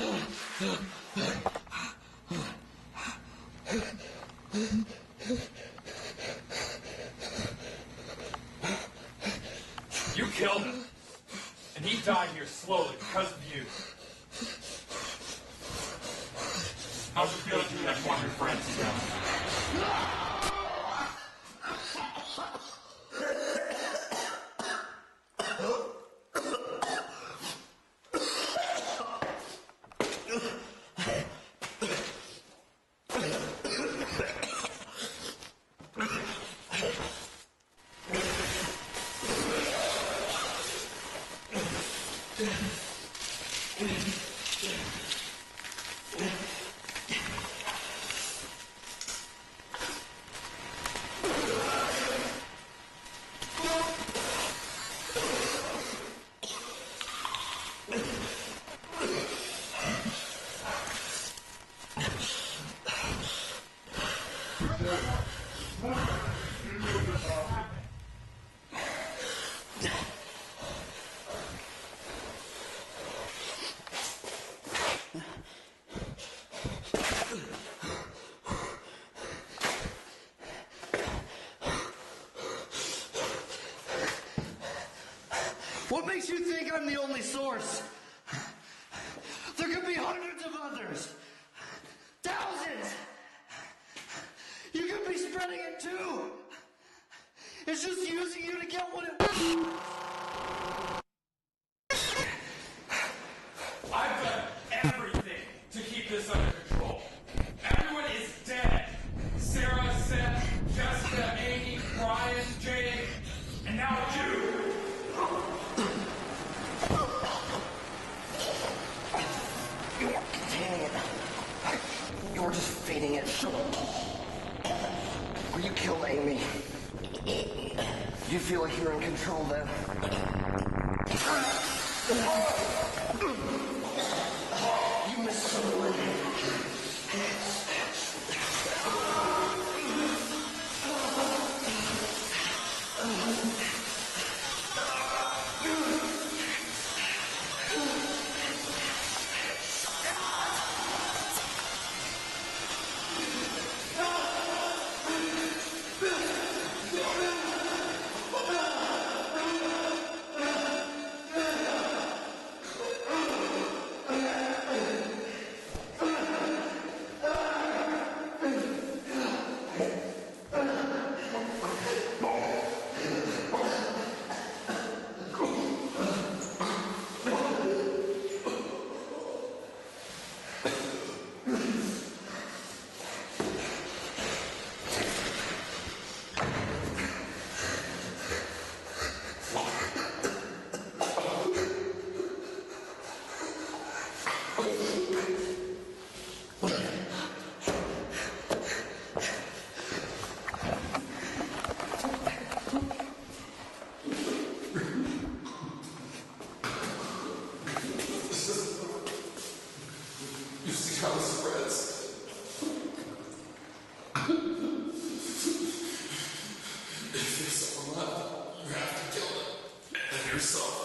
You killed him. And he died here slowly because of you. How's it feel to have one of your friends down? What makes you think I'm the only source? There could be hundreds of others. Thousands. You could be spreading it too. It's just using you to get what it wants. I've done everything to keep this under control. Everyone is dead. Sarah, Seth, Jessica, Amy, Brian, Jay, and now you. You weren't containing it. You were just feeding it. When you killed Amy, you feel like you're in control then. You missed someone. kind of spreads. If there's someone left, you have to kill them. And yourself.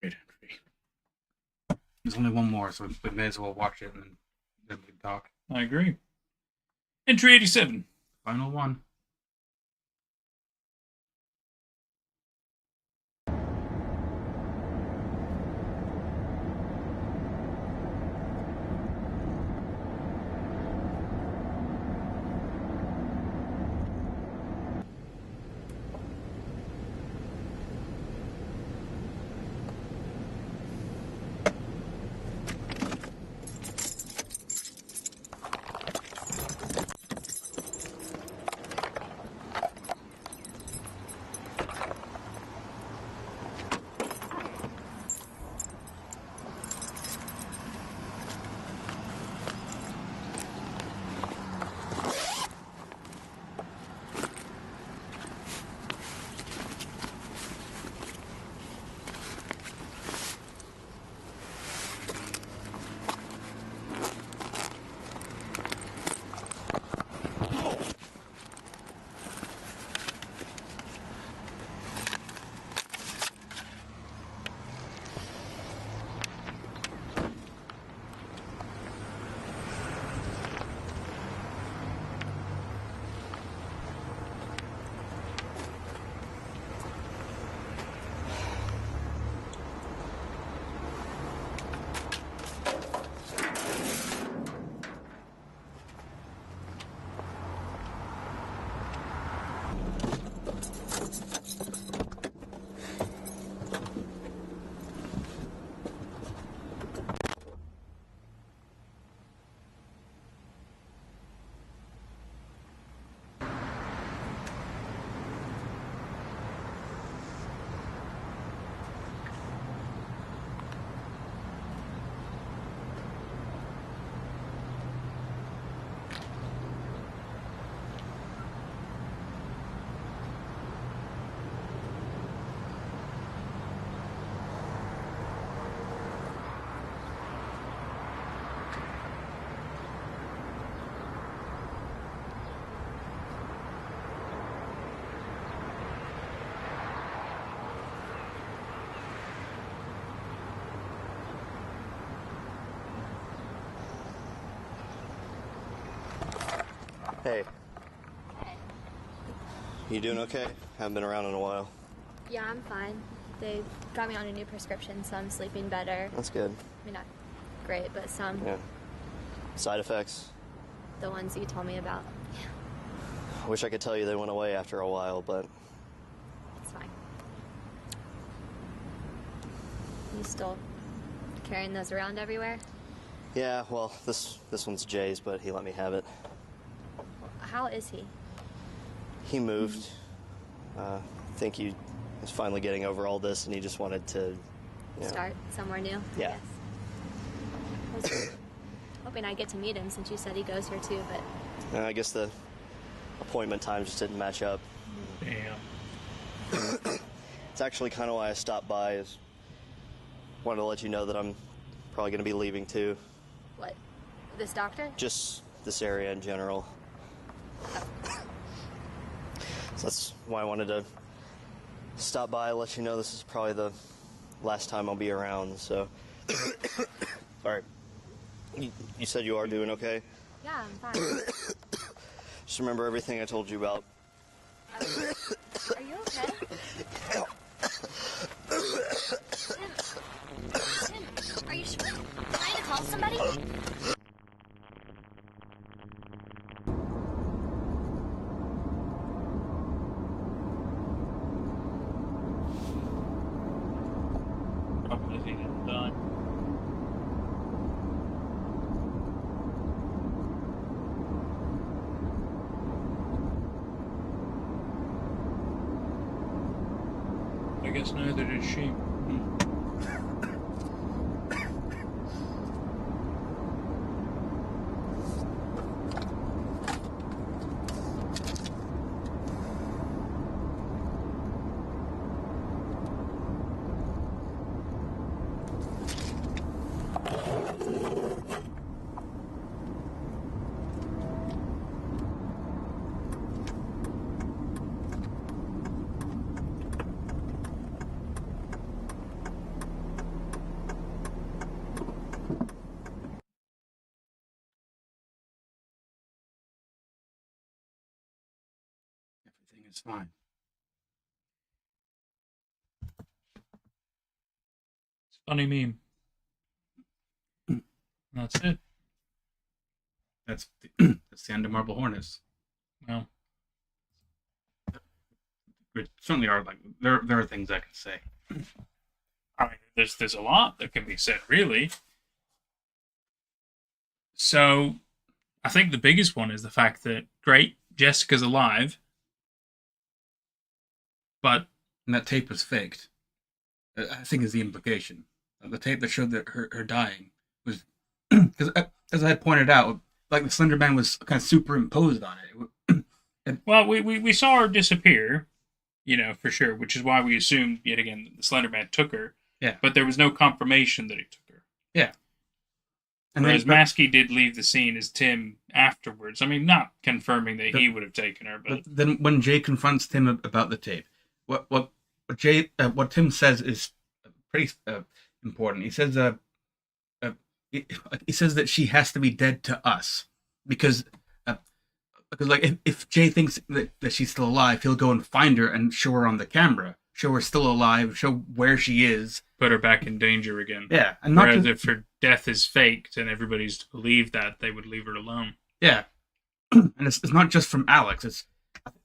Great entry. There's only one more, so we may as well watch it and then we can talk. I agree. Entry 87. Final one. Hey. You doing okay? Haven't been around in a while. Yeah, I'm fine. They got me on a new prescription, so I'm sleeping better. That's good. I mean, not great, but some. Yeah. Side effects? The ones you told me about. I wish I could tell you they went away after a while, but... It's fine. You still carrying those around everywhere? Yeah, well, this one's Jay's, but he let me have it. How is he? He moved. I think he was finally getting over all this, and he just wanted to... Start somewhere new? Yeah. I was hoping I'd get to meet him, since you said he goes here too, but... I guess the appointment time just didn't match up. Damn. It's actually kind of why I stopped by, is wanted to let you know that I'm probably going to be leaving too. What? This doctor? Just this area in general. So that's why I wanted to stop by, let you know this is probably the last time I'll be around, so. Alright. You said you are doing okay? Yeah, I'm fine. Just remember everything I told you about. Are you okay? Tim, are you trying to call somebody? Probably he didn't die. I guess neither did she. Everything is fine. It's a funny meme. That's it. That's the end of Marble Hornets. Well, There certainly are there are things I can say. I mean, there's a lot that can be said, really. So, I think the biggest one is the fact that, great, Jessica's alive, but And that tape was faked. I think is the implication. The tape that showed that her dying was because, as I had pointed out, like the Slenderman was kind of superimposed on it. well, we saw her disappear, for sure, which is why we assumed yet again that the Slenderman took her. Yeah. But there was no confirmation that he took her. Yeah. And whereas Maskey did leave the scene as Tim afterwards. I mean, not confirming that he would have taken her, but then when Jay confronts Tim about the tape, what Tim says is pretty important. He says he says that she has to be dead to us because like if Jay thinks that she's still alive, he'll go and find her and show her on the camera, show her still alive, show where she is, put her back in danger again. Yeah, and not whereas if her death is faked and everybody's to believe that, they would leave her alone. Yeah, and it's not just from Alex. It's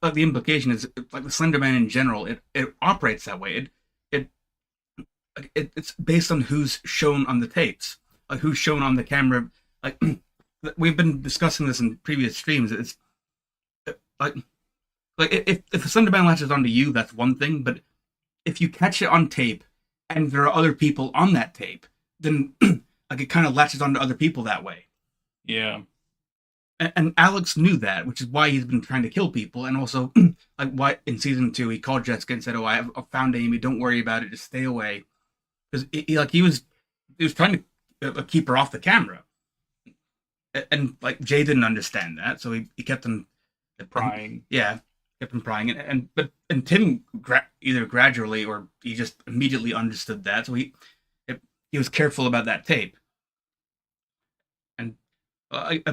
like the implication is like the Slenderman in general. It operates that way. It's based on who's shown on the tapes, like who's shown on the camera. Like we've been discussing this in previous streams. It's like if the Slenderman latches onto you, that's one thing. But if you catch it on tape and there are other people on that tape, then like it kind of latches onto other people that way. Yeah. And Alex knew that, which is why he's been trying to kill people. And also, like, why in season 2 he called Jessica and said, "Oh, I found Amy. Don't worry about it. Just stay away." Because he was trying to keep her off the camera. And like Jay didn't understand that, so he kept him prying. Yeah, kept him prying. And Tim either gradually or he just immediately understood that, so he was careful about that tape. And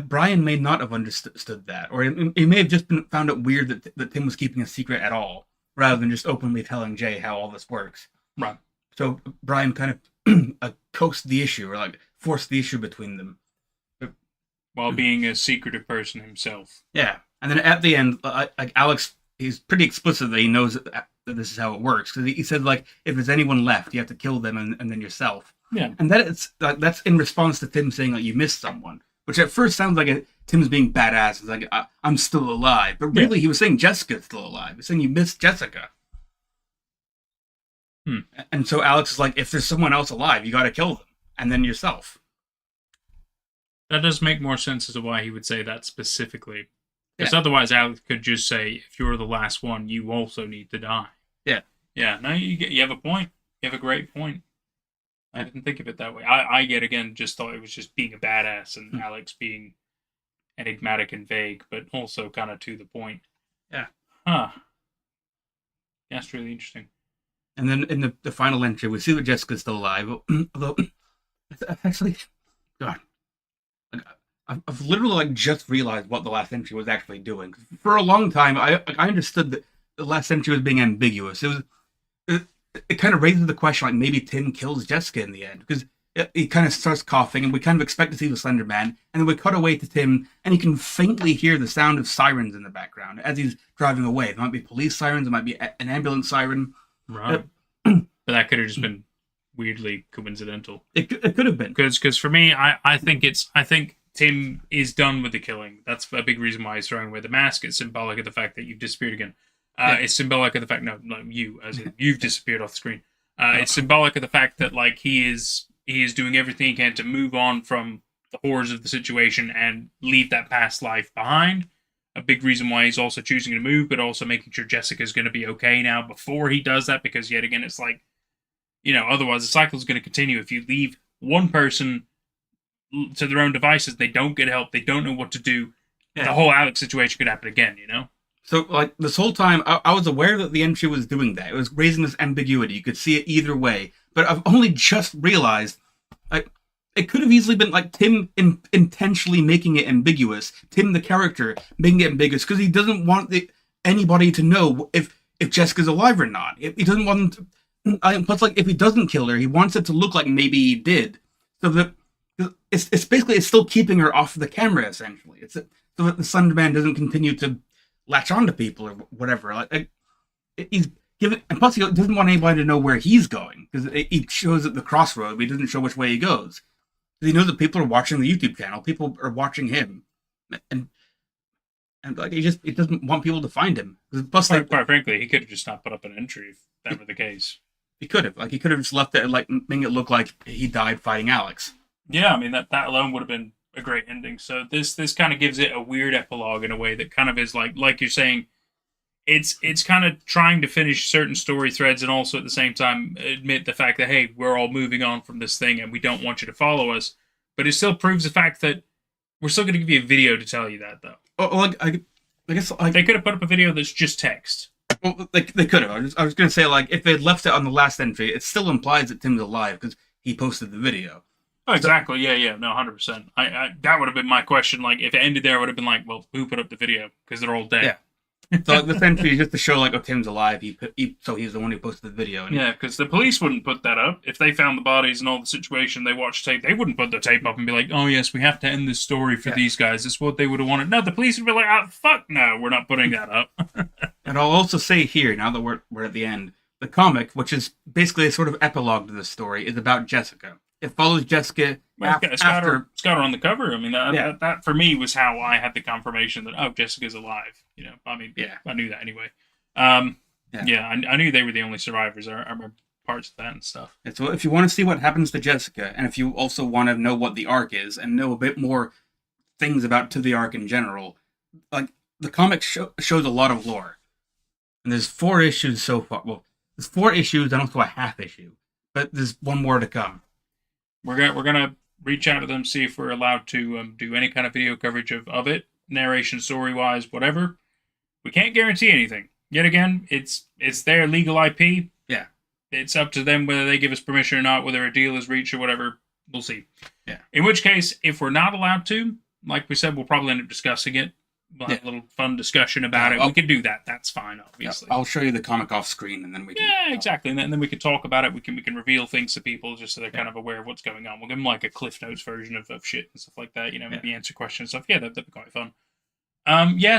Brian may not have understood that, or he may have just found it weird that Tim was keeping a secret at all, rather than just openly telling Jay how all this works. Right. So Brian kind of coaxed the issue, or like forced the issue between them, while being a secretive person himself. Yeah, and then at the end, like Alex, he's pretty explicit that he knows that this is how it works, because he said like if there's anyone left, you have to kill them and then yourself. Yeah, and that's in response to Tim saying like you missed someone, which at first sounds like Tim's being badass. It's like I'm still alive, but really he was saying Jessica's still alive. He's saying you missed Jessica. And so Alex is like, if there's someone else alive, you got to kill them, and then yourself. That does make more sense as to why he would say that specifically. Because otherwise Alex could just say, if you're the last one, you also need to die. Yeah. Yeah, no, you have a point. You have a great point. I didn't think of it that way. I yet again just thought it was just being a badass and Alex being enigmatic and vague, but also kind of to the point. Yeah. Huh. That's really interesting. And then in the final entry, we see that Jessica's still alive. Although, actually, God, like, I've literally like just realized what the last entry was actually doing. For a long time, I understood that the last entry was being ambiguous. It kind of raises the question, like maybe Tim kills Jessica in the end, because he kind of starts coughing, and we kind of expect to see the Slenderman, and then we cut away to Tim, and he can faintly hear the sound of sirens in the background as he's driving away. It might be police sirens, it might be an ambulance siren. Right. But that could have just been weirdly coincidental. It could have been. Because for me, I think Tim is done with the killing. That's a big reason why he's throwing away the mask. It's symbolic of the fact that you've disappeared again. It's symbolic of the fact, no, you, as in you've disappeared off the screen. It's symbolic of the fact that like he is doing everything he can to move on from the horrors of the situation and leave that past life behind. A big reason why he's also choosing to move, but also making sure Jessica's going to be okay now before he does that, because yet again, it's like, otherwise the cycle is going to continue. If you leave one person to their own devices, they don't get help, they don't know what to do. Yeah. The whole Alex situation could happen again, So, like, this whole time, I was aware that the entry was doing that. It was raising this ambiguity. You could see it either way. But I've only just realized, like, it could have easily been, like, Tim intentionally making it ambiguous. Tim, the character, making it ambiguous, because he doesn't want anybody to know if Jessica's alive or not. He doesn't want them to... Plus, like, if he doesn't kill her, he wants it to look like maybe he did. So that... It's basically, it's still keeping her off the camera, essentially. So that the Slenderman doesn't continue to latch on to people or whatever. Like he's given, and plus he doesn't want anybody to know where he's going, because he shows at the crossroad, but he doesn't show which way he goes. He knows that people are watching the YouTube channel, people are watching him, and like he doesn't want people to find him. Plus, like, quite frankly, he could have just not put up an entry if that were the case. He could have just left it, like making it look like he died fighting Alex. Yeah, I mean that alone would have been a great ending. So this kind of gives it a weird epilogue in a way that kind of is like you're saying, it's kind of trying to finish certain story threads and also at the same time admit the fact that, hey, we're all moving on from this thing and we don't want you to follow us. But it still proves the fact that we're still going to give you a video to tell you that, though. Oh, like I guess like, they could have put up a video that's just text. Well, they could have. I was going to say, like, if they had left it on the last entry, it still implies that Tim's alive because he posted the video. Oh, exactly. Yeah. No, 100%. I that would have been my question. Like, if it ended there, I would have been like, well, who put up the video? Because they're all dead. Yeah. So like, this entry is just to show, like, oh, Tim's alive. So he's the one who posted the video. And yeah, because the police wouldn't put that up. If they found the bodies and all the situation, they watched tape, they wouldn't put the tape up and be like, oh, yes, we have to end this story for these guys. It's what they would have wanted. No, the police would be like, oh, fuck no, we're not putting that up. And I'll also say here, now that we're at the end, the comic, which is basically a sort of epilogue to the story, is about Jessica. It follows Jessica it's got her on the cover. I mean, that for me was how I had the confirmation that, oh, Jessica's alive. You know, I mean, I knew that anyway. I knew they were the only survivors. I remember parts of that and stuff. And so if you want to see what happens to Jessica, and if you also want to know what the arc is, and know a bit more things about To the Arc in general, like, the comic shows a lot of lore. And there's 4 issues so far. Well, there's 4 issues and also a half issue. But there's one more to come. We're gonna reach out to them, see if we're allowed to do any kind of video coverage of it, narration, story-wise, whatever. We can't guarantee anything. Yet again, it's their legal IP. Yeah. It's up to them whether they give us permission or not, whether a deal is reached or whatever. We'll see. Yeah. In which case, if we're not allowed to, like we said, we'll probably end up discussing it. We'll have a little fun discussion about it. We can do that. That's fine, obviously. I'll show you the comic off screen, and then we can... Yeah, exactly. And then we can talk about it. We can reveal things to people just so they're kind of aware of what's going on. We'll give them like a Cliff Notes version of shit and stuff like that. You know, maybe answer questions and stuff. Yeah, that'd be quite fun.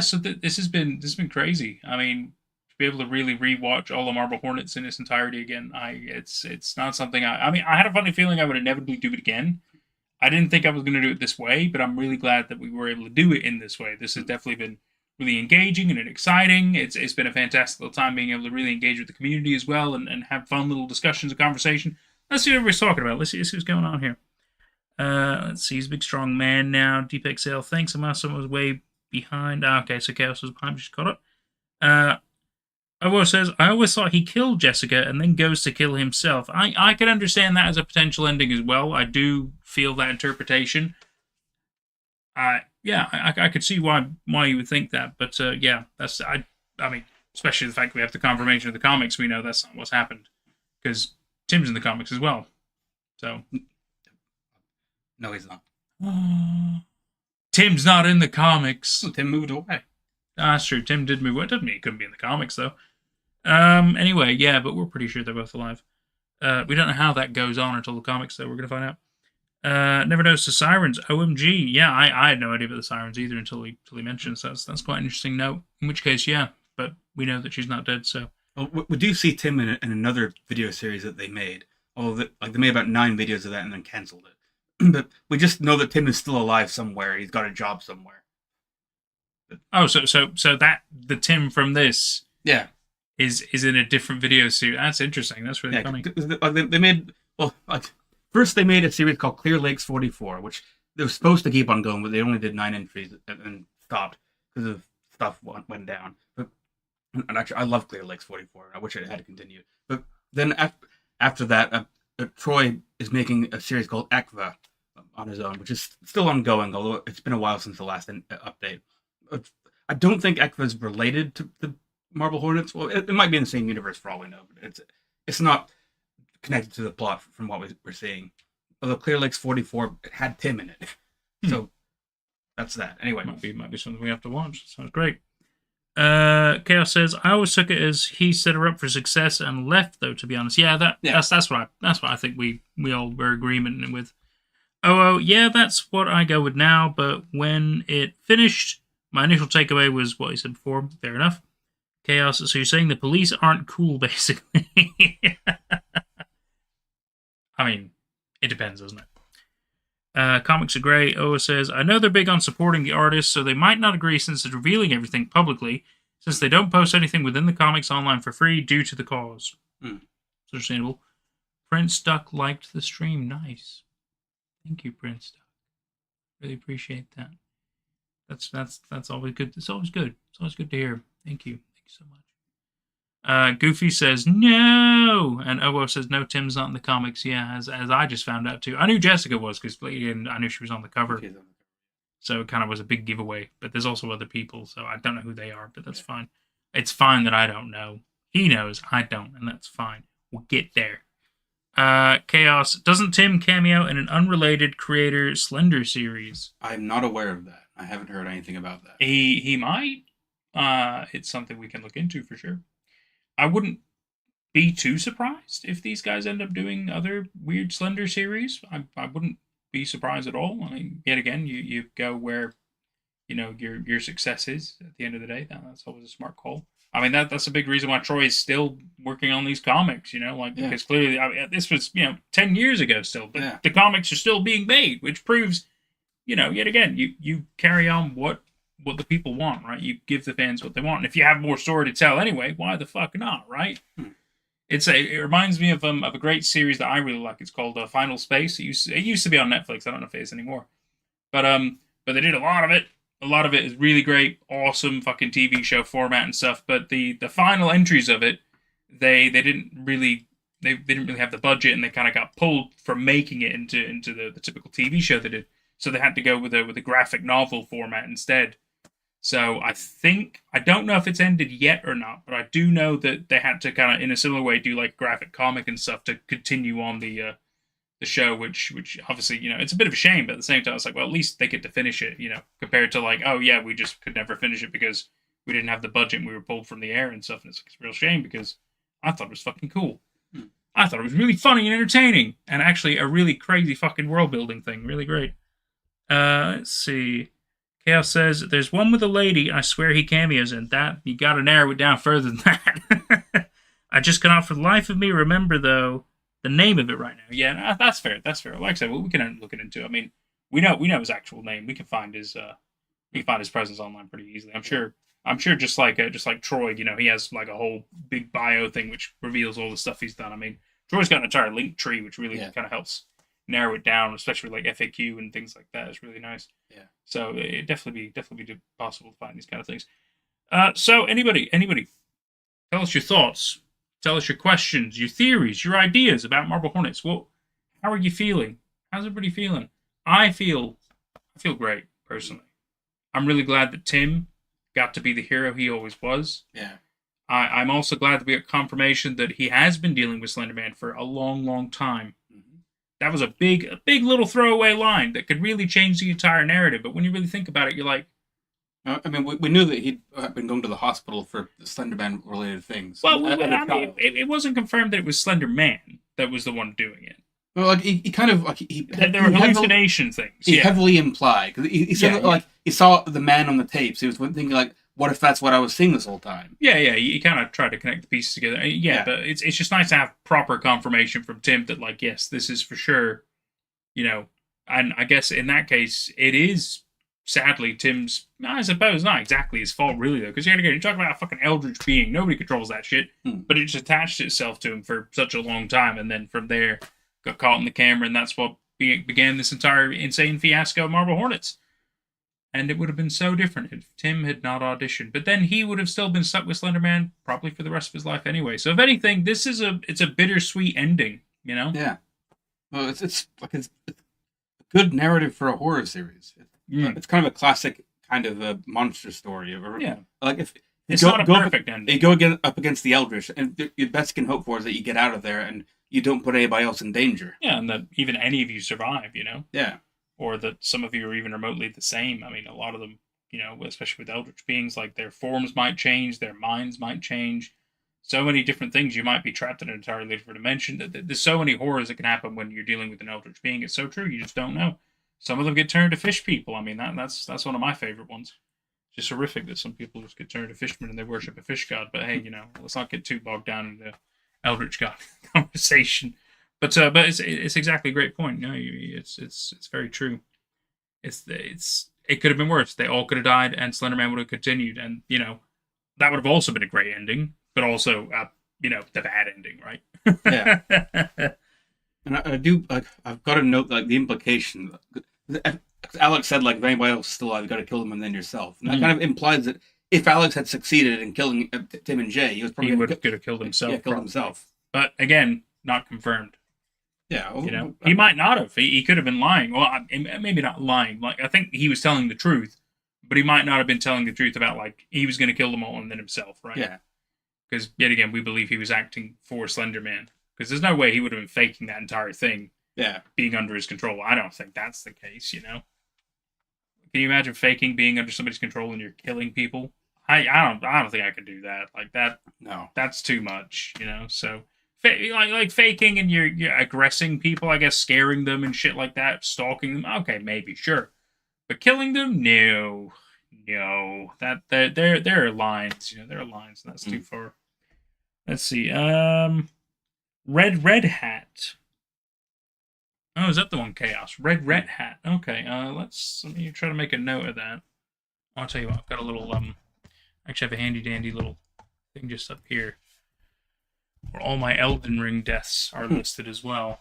So this has been crazy. I mean, to be able to really rewatch all the Marble Hornets in its entirety again, it's not something I mean, I had a funny feeling I would inevitably do it again. I didn't think I was going to do it this way, but I'm really glad that we were able to do it in this way. This has definitely been really engaging and exciting. It's been a fantastic little time being able to really engage with the community as well and have fun little discussions and conversation. Let's see what everybody's talking about. Let's see what's going on here. Let's see. He's a big, strong man now. Deep exhale. Thanks. Someone was way behind. Okay, so Chaos was behind. She's caught up. Ovo says, I always thought he killed Jessica and then goes to kill himself. I can understand that as a potential ending as well. I do feel that interpretation. yeah, I could see why you would think that, but yeah, I mean, especially the fact we have the confirmation of the comics, we know that's not what's happened because Tim's in the comics as well. So No, he's not. Tim's not in the comics. Well, Tim moved away. That's true. Tim did move away. It doesn't mean he couldn't be in the comics though. Anyway, yeah, but we're pretty sure they're both alive. We don't know how that goes on until the comics, though. We're gonna find out. Never noticed the sirens. OMG. Yeah, I had no idea about the sirens either until he mentioned. So that's quite an interesting note. In which case, yeah, but we know that she's not dead. So Well, we do see Tim in another video series that they made. Although they made about 9 videos of that and then canceled it. But we just know that Tim is still alive somewhere. He's got a job somewhere. oh, so that the Tim from this Yeah. is in a different video series. That's interesting. That's really funny. They made first they made a series called Clear Lakes 44, which they were supposed to keep on going, but they only did 9 entries and stopped because of stuff went down. And actually, I love Clear Lakes 44. I wish it had continued. But then after that, Troy is making a series called Akva on his own, which is still ongoing, although it's been a while since the last update. I don't think Akva is related to the Marble Hornets. Well, it might be in the same universe for all we know, but it's not connected to the plot from what we're seeing. Although Clear Lakes 44 had Tim in it, so that's that. Anyway, might be something we have to watch. Sounds great. Chaos says, I always took it as he set her up for success and left, though, to be honest. Yeah, that's what I think we all were agreement with. Oh, yeah, that's what I go with now, but when it finished, my initial takeaway was what he said before. Fair enough. Chaos, so you're saying the police aren't cool, basically. I mean, it depends, doesn't it? Comics are great. Oa says, I know they're big on supporting the artists, so they might not agree since it's revealing everything publicly, since they don't post anything within the comics online for free due to the cause. It's understandable. Prince Duck liked the stream. Nice. Thank you, Prince Duck. Really appreciate that. That's always good. It's always good. It's always good to hear. Thank you. Thank you so much. Goofy says no, and Owo says no. Tim's not in the comics. Yeah, as I just found out too. I knew Jessica was because I knew she was on the cover, so it kind of was a big giveaway. But there's also other people, so I don't know who they are. But that's fine. It's fine that I don't know. He knows, I don't, and that's fine. We'll get there. Chaos, doesn't Tim cameo in an unrelated creator Slender series? I'm not aware of that. I haven't heard anything about that. He might. It's something we can look into for sure. I wouldn't be too surprised if these guys end up doing other weird Slender series. I wouldn't be surprised at all. I mean, yet again, you go where your success is at the end of the day. That's always a smart call. I mean, that's a big reason why Troy is still working on these comics, because clearly, this was, 10 years ago still, but the comics are still being made, which proves, yet again, you carry on what the people want, right? You give the fans what they want. And if you have more story to tell anyway, why the fuck not, right? It reminds me of a great series that I really like. It's called Final Space. It used to be on Netflix. I don't know if it is anymore. But they did a lot of it. A lot of it is really great, awesome fucking TV show format and stuff. But the final entries of it, they didn't really have the budget, and they kind of got pulled from making it into the typical TV show they did. So they had to go with a graphic novel format instead. So I don't know if it's ended yet or not, but I do know that they had to kind of in a similar way do like graphic comic and stuff to continue on the show, which obviously, it's a bit of a shame, but at the same time, it's like, well, at least they get to finish it, compared to like, oh yeah, we just could never finish it because we didn't have the budget and we were pulled from the air and stuff. And it's a real shame because I thought it was fucking cool. I thought it was really funny and entertaining and actually a really crazy fucking world building thing. Really great. Let's see. Chaos says, there's one with a lady, I swear he cameos in. That, you gotta narrow it down further than that. I just cannot for the life of me remember, though, the name of it right now. Yeah, that's fair. That's fair. Like I said, well, we can look it into. I mean, we know his actual name. We can find his presence online pretty easily. I'm sure. Just like Troy, he has like a whole big bio thing which reveals all the stuff he's done. I mean, Troy's got an entire link tree which really kind of helps narrow it down, especially like FAQ and things like that. It's really nice. Yeah. So it definitely be possible to find these kind of things. So anybody, tell us your thoughts. Tell us your questions, your theories, your ideas about Marble Hornets. Well, how are you feeling? How's everybody feeling? I feel great, personally. I'm really glad that Tim got to be the hero he always was. Yeah. I'm also glad that we got confirmation that he has been dealing with Slenderman for a long, long time. That was a big little throwaway line that could really change the entire narrative. But when you really think about it, you're like, I mean, we knew that he'd been going to the hospital for Slenderman-related things. well, it wasn't confirmed that it was Slender Man that was the one doing it. Well, like he kind of like There were hallucination things. He heavily implied because he said that, like he saw the man on the tapes. He was thinking like, what if that's what I was seeing this whole time? Yeah. He kind of tried to connect the pieces together. Yeah, but it's just nice to have proper confirmation from Tim that, like, yes, this is for sure. And I guess in that case, it is sadly Tim's. I suppose not exactly his fault, really, though, because you're talking about a fucking eldritch being. Nobody controls that shit, but it just attached itself to him for such a long time, and then from there got caught in the camera, and that's what began this entire insane fiasco of Marble Hornets. And it would have been so different if Tim had not auditioned. But then he would have still been stuck with Slenderman probably for the rest of his life anyway. So if anything, it's a bittersweet ending, Yeah. Well, it's a good narrative for a horror series. It's kind of a classic kind of a monster story. Like if it's not a perfect ending. You go up against the Eldritch, and the best you can hope for is that you get out of there and you don't put anybody else in danger. Yeah, and that even any of you survive, Yeah. Or that some of you are even remotely the same. I mean, a lot of them, especially with eldritch beings, like their forms might change, their minds might change. So many different things. You might be trapped in an entirely different dimension. There's so many horrors that can happen when you're dealing with an eldritch being. It's so true. You just don't know. Some of them get turned to fish people. I mean, that's one of my favorite ones. Just horrific that some people just get turned to fishermen and they worship a fish god. But hey, let's not get too bogged down into eldritch god conversation. But it's exactly a great point. It's very true. It could have been worse. They all could have died, and Slenderman would have continued, and that would have also been a great ending, but also the bad ending, right? Yeah. And I do I've got to note like the implication. Alex said like if anybody else is still alive, you got to kill them and then yourself. And that kind of implies that if Alex had succeeded in killing Tim and Jay, he was probably could have killed himself. Yeah, killed himself. But again, not confirmed. Yeah, he might not have. He could have been lying. Well, maybe not lying. Like I think he was telling the truth, but he might not have been telling the truth about like he was going to kill them all and then himself, right? Yeah. Because yet again, we believe he was acting for Slenderman. Because there's no way he would have been faking that entire thing. Yeah. Being under his control. I don't think that's the case. Can you imagine faking being under somebody's control and you're killing people? I don't think I could do that. Like that. No. That's too much. So. Like faking and you're aggressing people, I guess, scaring them and shit like that, stalking them. Okay, maybe, sure, but killing them, no. That there are lines, there are lines. That's too far. Let's see. Red Hat. Oh, is that the one? Chaos. Red Hat. Okay. Let me try to make a note of that. I'll tell you what. I've got a little actually have a handy dandy little thing just up here. Where all my Elden Ring deaths are listed as well.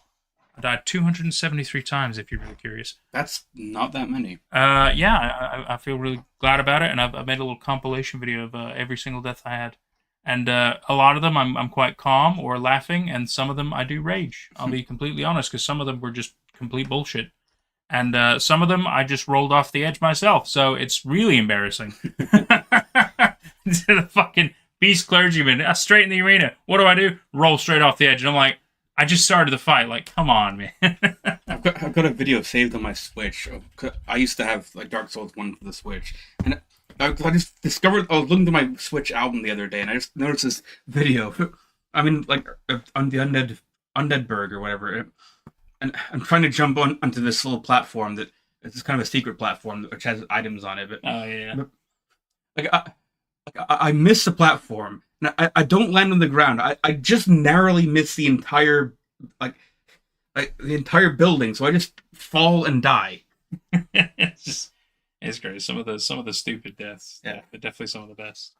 I died 273 times, if you're really curious. That's not that many. Yeah, I feel really glad about it, and I've made a little compilation video of every single death I had. And a lot of them I'm quite calm or laughing, and some of them I do rage. I'll be completely honest, because some of them were just complete bullshit. And some of them I just rolled off the edge myself, so it's really embarrassing. To the fucking beast clergyman, straight in the arena. What do? Roll straight off the edge. And I'm like, I just started the fight. Like, come on, man. I've got a video saved on my Switch. I used to have like Dark Souls 1 for the Switch. And I just discovered, I was looking through my Switch album the other day, and I just noticed this video. I mean, like, on the Undead Burg or whatever. And I'm trying to jump onto this little platform that, it's kind of a secret platform which has items on it. But, oh, yeah. But, I miss the platform, and I don't land on the ground. I just narrowly miss the entire building, so I just fall and die. It's great. Some of the stupid deaths. Yeah, but definitely some of the best.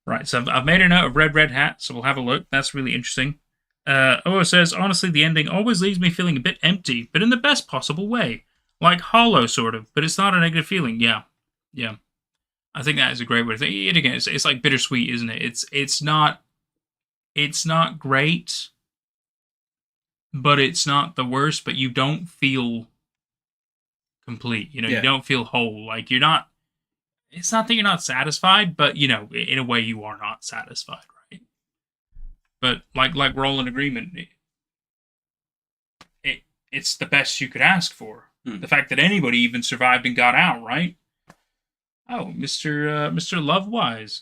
Right, so I've made a note of Red Hat, so we'll have a look. That's really interesting. It says, honestly, the ending always leaves me feeling a bit empty, but in the best possible way. Like hollow, sort of, but it's not a negative feeling. Yeah. I think that is a great way to think. It again, it's like bittersweet, isn't it? It's not great, but it's not the worst. But you don't feel complete. You don't feel whole. Like you're not it's not that you're not satisfied, but you know, in a way, you are not satisfied, right? But like we're all in agreement. It's the best you could ask for. The fact that anybody even survived and got out, right? Oh, Mr. Lovewise,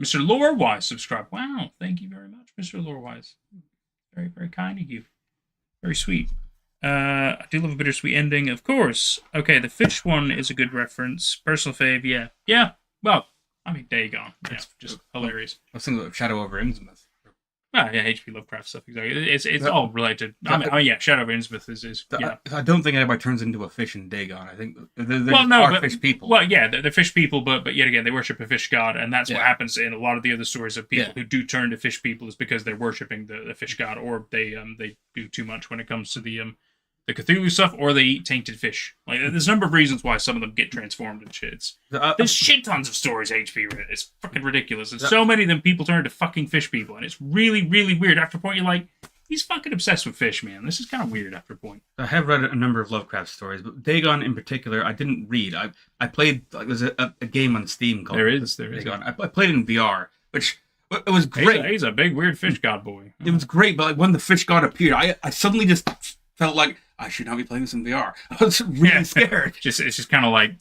Mr. Lorewise subscribed. Wow, thank you very much, Mr. Lorewise. Very, very kind of you. Very sweet. I do love a bittersweet ending, of course. Okay, the fish one is a good reference. Personal fave, yeah. Yeah, well, I mean, Dagon. It's just hilarious. I was thinking of Shadow over Innsmouth. Oh, yeah, H.P. Lovecraft stuff, exactly. It's all related. I mean, yeah, Shadow of Innsmouth is yeah. I don't think anybody turns into a fish in Dagon. I think they're fish people. Well, yeah, they're fish people, but yet again, they worship a fish god, and that's what happens in a lot of the other stories of people who do turn to fish people is because they're worshipping the fish god, or they do too much when it comes to the Cthulhu stuff, or they eat tainted fish. Like, there's a number of reasons why some of them get transformed and shit. There's shit tons of stories HP read. It's fucking ridiculous. And so many of them people turn to fucking fish people, and it's really, really weird. After a point, you're like, he's fucking obsessed with fish, man. This is kind of weird after a point. I have read a number of Lovecraft stories, but Dagon in particular, I didn't read. I played, like, there's a game on Steam called Dagon. I played it in VR, which... It was great. He's a big, weird fish god boy. It was great, but like when the fish god appeared, I suddenly just felt like I should not be playing this in VR. I was really scared. It's just kind of like,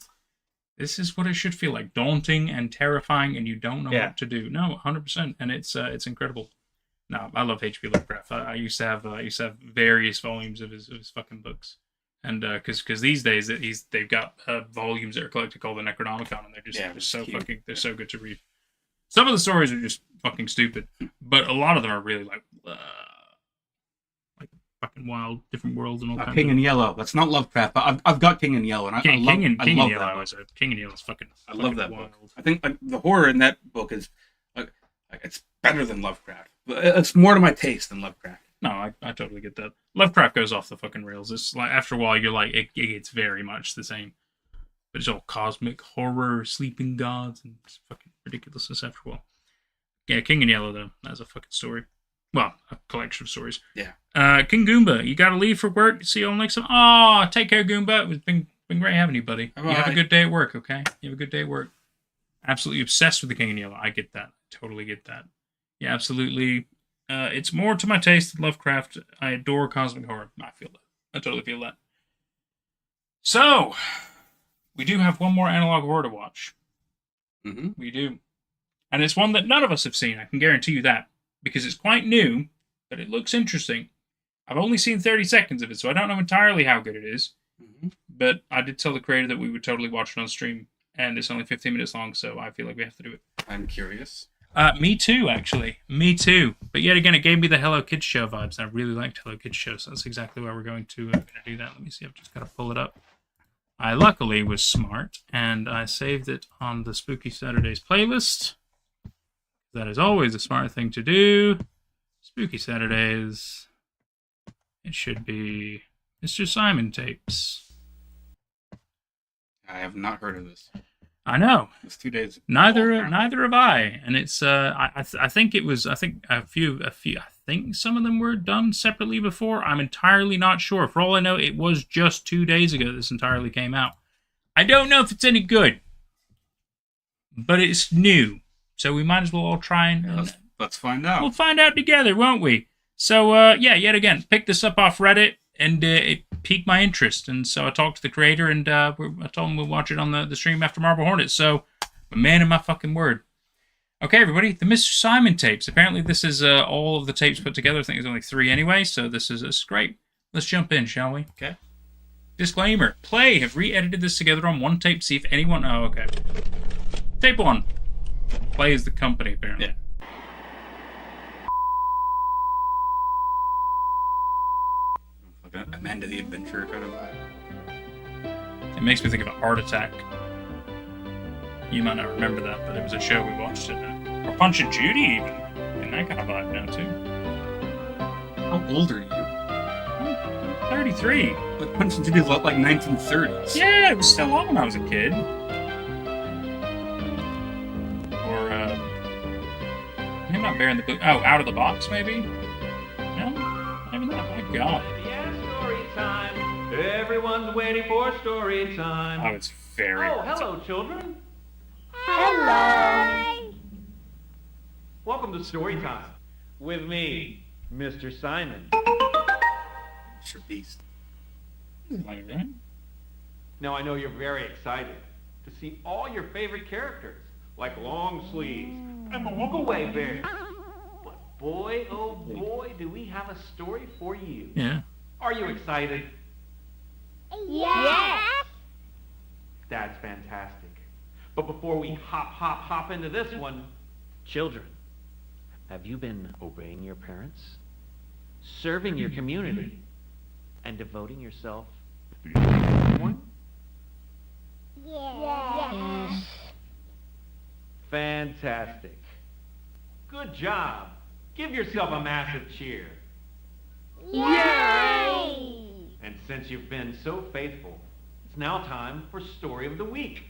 this is what it should feel like. Daunting and terrifying, and you don't know what to do. No, 100%. And it's incredible. No, I love H.P. Lovecraft. I used to have various volumes of his fucking books. And because these days they've got volumes that are collected called the Necronomicon, and they're so cute. They're so good to read. Some of the stories are just fucking stupid, but a lot of them are really like fucking wild, different worlds and all kinds. King in Yellow. That's not Lovecraft, but I've got King in Yellow, and King in Yellow is fucking. I love that book. I think the horror in that book is it's better than Lovecraft. It's more to my taste than Lovecraft. No, I totally get that. Lovecraft goes off the fucking rails. It's like after a while you're like it gets very much the same. But it's all cosmic horror, sleeping gods, and it's fucking ridiculousness after a while. Yeah, King in Yellow, though. That's a fucking story. Well, a collection of stories. Yeah. King Goomba, you gotta leave for work. See you all next time. Oh, take care, Goomba. It's been great having you, buddy. Bye-bye. You have a good day at work, okay? You have a good day at work. Absolutely obsessed with the King in Yellow. I get that. Totally get that. Yeah, absolutely. It's more to my taste than Lovecraft. I adore cosmic horror. I feel that. I totally feel that. So... we do have one more analog horror to watch. Mm-hmm. We do. And it's one that none of us have seen, I can guarantee you that. Because it's quite new, but it looks interesting. I've only seen 30 seconds of it, so I don't know entirely how good it is. Mm-hmm. But I did tell the creator that we would totally watch it on stream. And it's only 15 minutes long, so I feel like we have to do it. I'm curious. Me too, actually. Me too. But yet again, it gave me the Hello Kids Show vibes. I really liked Hello Kids Show, so that's exactly why we're going to do that. Let me see, I've just got to pull it up. I luckily was smart, and I saved it on the Spooky Saturdays playlist. That is always a smart thing to do. Spooky Saturdays. It should be Mr. Simon Tapes. I have not heard of this. I know. It's 2 days. Neither have I. And it's I think it was I think a few I think some of them were done separately before. I'm entirely not sure. For all I know, it was just 2 days ago this entirely came out. I don't know if it's any good. But it's new. So we might as well all try and let's find out. We'll find out together, won't we? So yeah, yet again, picked this up off Reddit and it piqued my interest. And so I talked to the creator and I told him we'll watch it on the stream after Marble Hornets. So I'm a man of my fucking word. Okay, everybody, the Mr. Simon tapes. Apparently this is all of the tapes put together. I think there's only 3 anyway, so this is great. Let's jump in, shall we? Okay. Disclaimer. Play have re-edited this together on one tape to see if anyone... Oh, okay. Tape 1. Play is the company, apparently. Yeah. Like Amanda the Adventurer kind of vibe. It makes me think of a Heart Attack. You might not remember that, but it was a show we watched it. Or Punch and Judy, even. And that kind of vibe now, too. How old are you? I'm 33. But Punch and Judy looked like 1930s. Yeah, it was still on when I was a kid. Or, maybe not Bear in the Blue. Oh, Out of the Box, maybe? No? Maybe not. My God. Story time. Everyone's waiting for story time. Oh, it's very... Oh, hello, children. Hello. Welcome to Storytime with me, Mr. Simon. Sure beast. Like that. Now I know you're very excited to see all your favorite characters, like Long Sleeves and the Look-Away Bear. But boy, oh boy, do we have a story for you. Yeah. Are you excited? Yes. That's fantastic. But before we hop into this one, children, have you been obeying your parents, serving your community, and devoting yourself to one? Yes. Fantastic. Good job. Give yourself a massive cheer. Yay! And since you've been so faithful, it's now time for Story of the Week.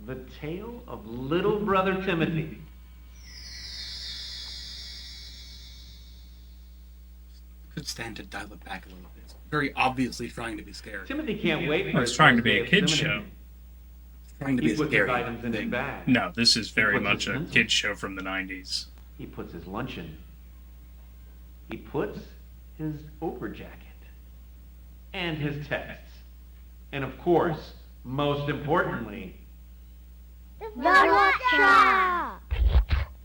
The Tale of Little Brother Timothy. Could stand to dial it back a little bit. It's very obviously trying to be scary. Timothy can't wait for It's his trying to first be day a of kid's seminary. show. Trying to He be a puts his scary items in his thing. bag. No, this is very puts much his a pencil. kid's show from the 90s. He puts his lunch in. He puts his over jacket. And his texts. And of course, most importantly, The Watcher.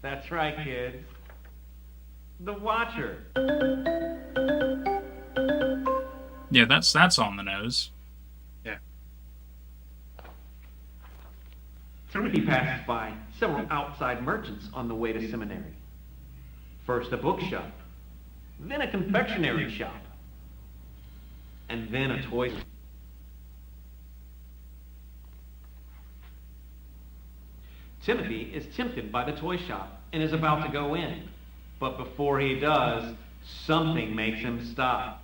that's right, kids, the Watcher. Yeah, that's on the nose. Timothy passes by several outside merchants on the way to seminary. First a bookshop, then a confectionery shop, and then a toy store. Timothy is tempted by the toy shop and is about to go in. But before he does, something makes him stop.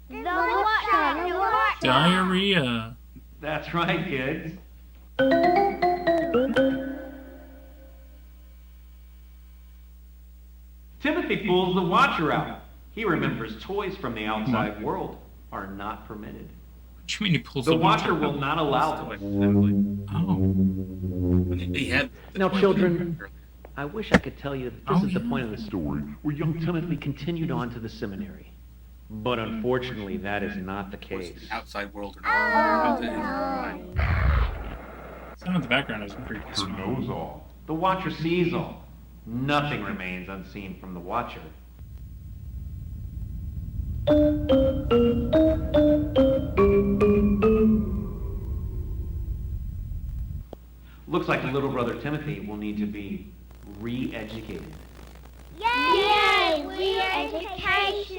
The Watcher. The Watcher. Diarrhea. That's right, kids. Timothy pulls the Watcher out. He remembers toys from the outside world are not permitted. What do you mean he pulls The the Watcher will not allow them. Oh. He had Now, children, I wish I could tell you that this is the point of the story, where young Timothy continued on to the seminary. But unfortunately, that is not the case. outside world or not. Sound in the background is creepy. knows all. The Watcher sees all. Nothing remains unseen from the Watcher. Looks like little brother Timothy will need to be re-educated. Yay! Re-education.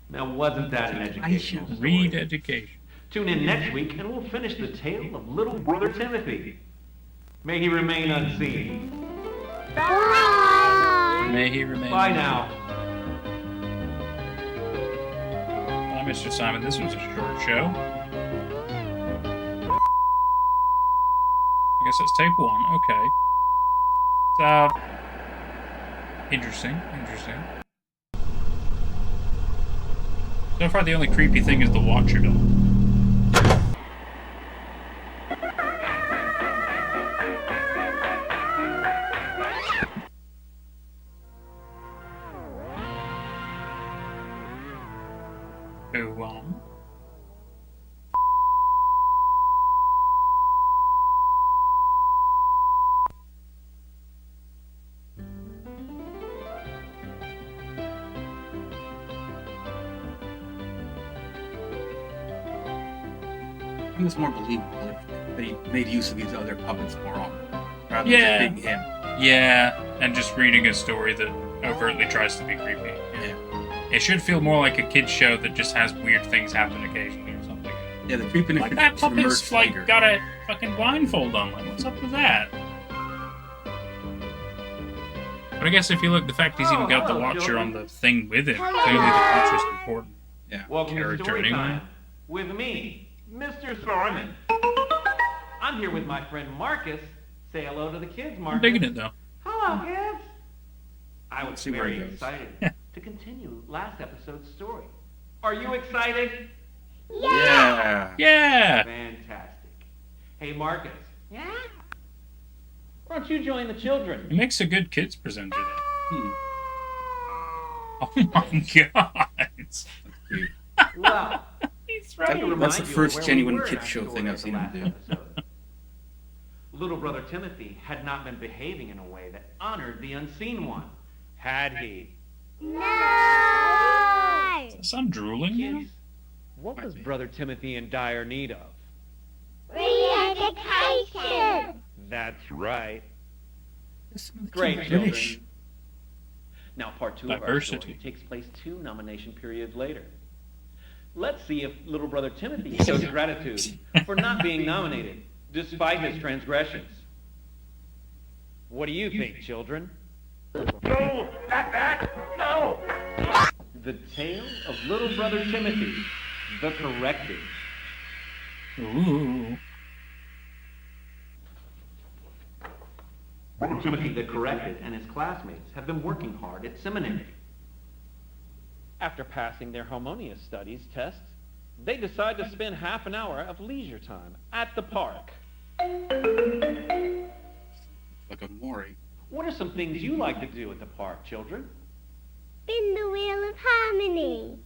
Now, wasn't that an educational story? Read education. Tune in next week and we'll finish the tale of little brother Timothy. May he remain unseen. Bye. May he remain. Bye now. Bye, Mr. Simon. This was a short show. I guess that's tape 1. Okay. Interesting. So far, the only creepy thing is the Watcher doll. Go on. I think it's more believable if they made use of these other puppets more often, rather than Yeah. just being him. Yeah, and just reading a story that overtly tries to be creepy. Yeah. It should feel more like a kid's show that just has weird things happen occasionally or something. Yeah, the creepiness Like that should emerge puppet's like later. got a fucking blindfold on. Like, what's up with that? But I guess if you look, the fact he's even got the hello, Watcher children. on the thing with him, clearly the Watcher's important. Yeah. Welcome to Character Story anyway. Time with me, Mr. Simon. I'm here with my friend Marcus. Say hello to the kids, Marcus. I'm digging it though. Hello, kids. I was See where very it goes. excited to continue last episode's story. Are you excited? Yeah. Yeah! Fantastic. Hey, Marcus. Yeah? Why don't you join the children? He makes a good kids presenter, though. Oh my god. Well, He's right. That's the first genuine kid show thing I've seen him do. Little brother Timothy had not been behaving in a way that honored the unseen one, had he? No! Does that sound drooling? Kids, what was brother Timothy in dire need of? Re-education! That's right. Great Great, children. children. Now, part 2 of our Diversity. story takes place 2 nomination periods later. Let's see if little brother Timothy shows gratitude for not being nominated, despite his transgressions. What do you think, children? No! Not that! No! The Tale of Little Brother Timothy, the Corrected. Ooh. Timothy the Corrected and his classmates have been working hard at seminary. After passing their harmonious studies tests, they decide to spend half an hour of leisure time at the park. Like a Maury. What are some things you like to do at the park, children? Spin the wheel of harmony.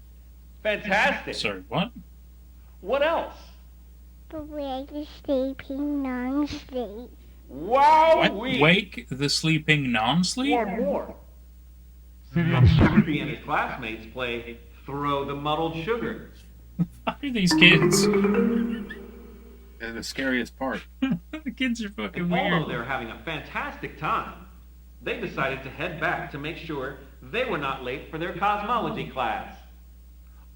Fantastic. Sorry, what? What else? The way the sleeping non-sleep. Wow! What? Wake the sleeping non-sleep? One more. Timothy and his classmates play Throw the Muddled Sugar. What are these kids? They're the scariest part. The kids are fucking And weird. although they're having a fantastic time, they decided to head back to make sure they were not late for their cosmology class.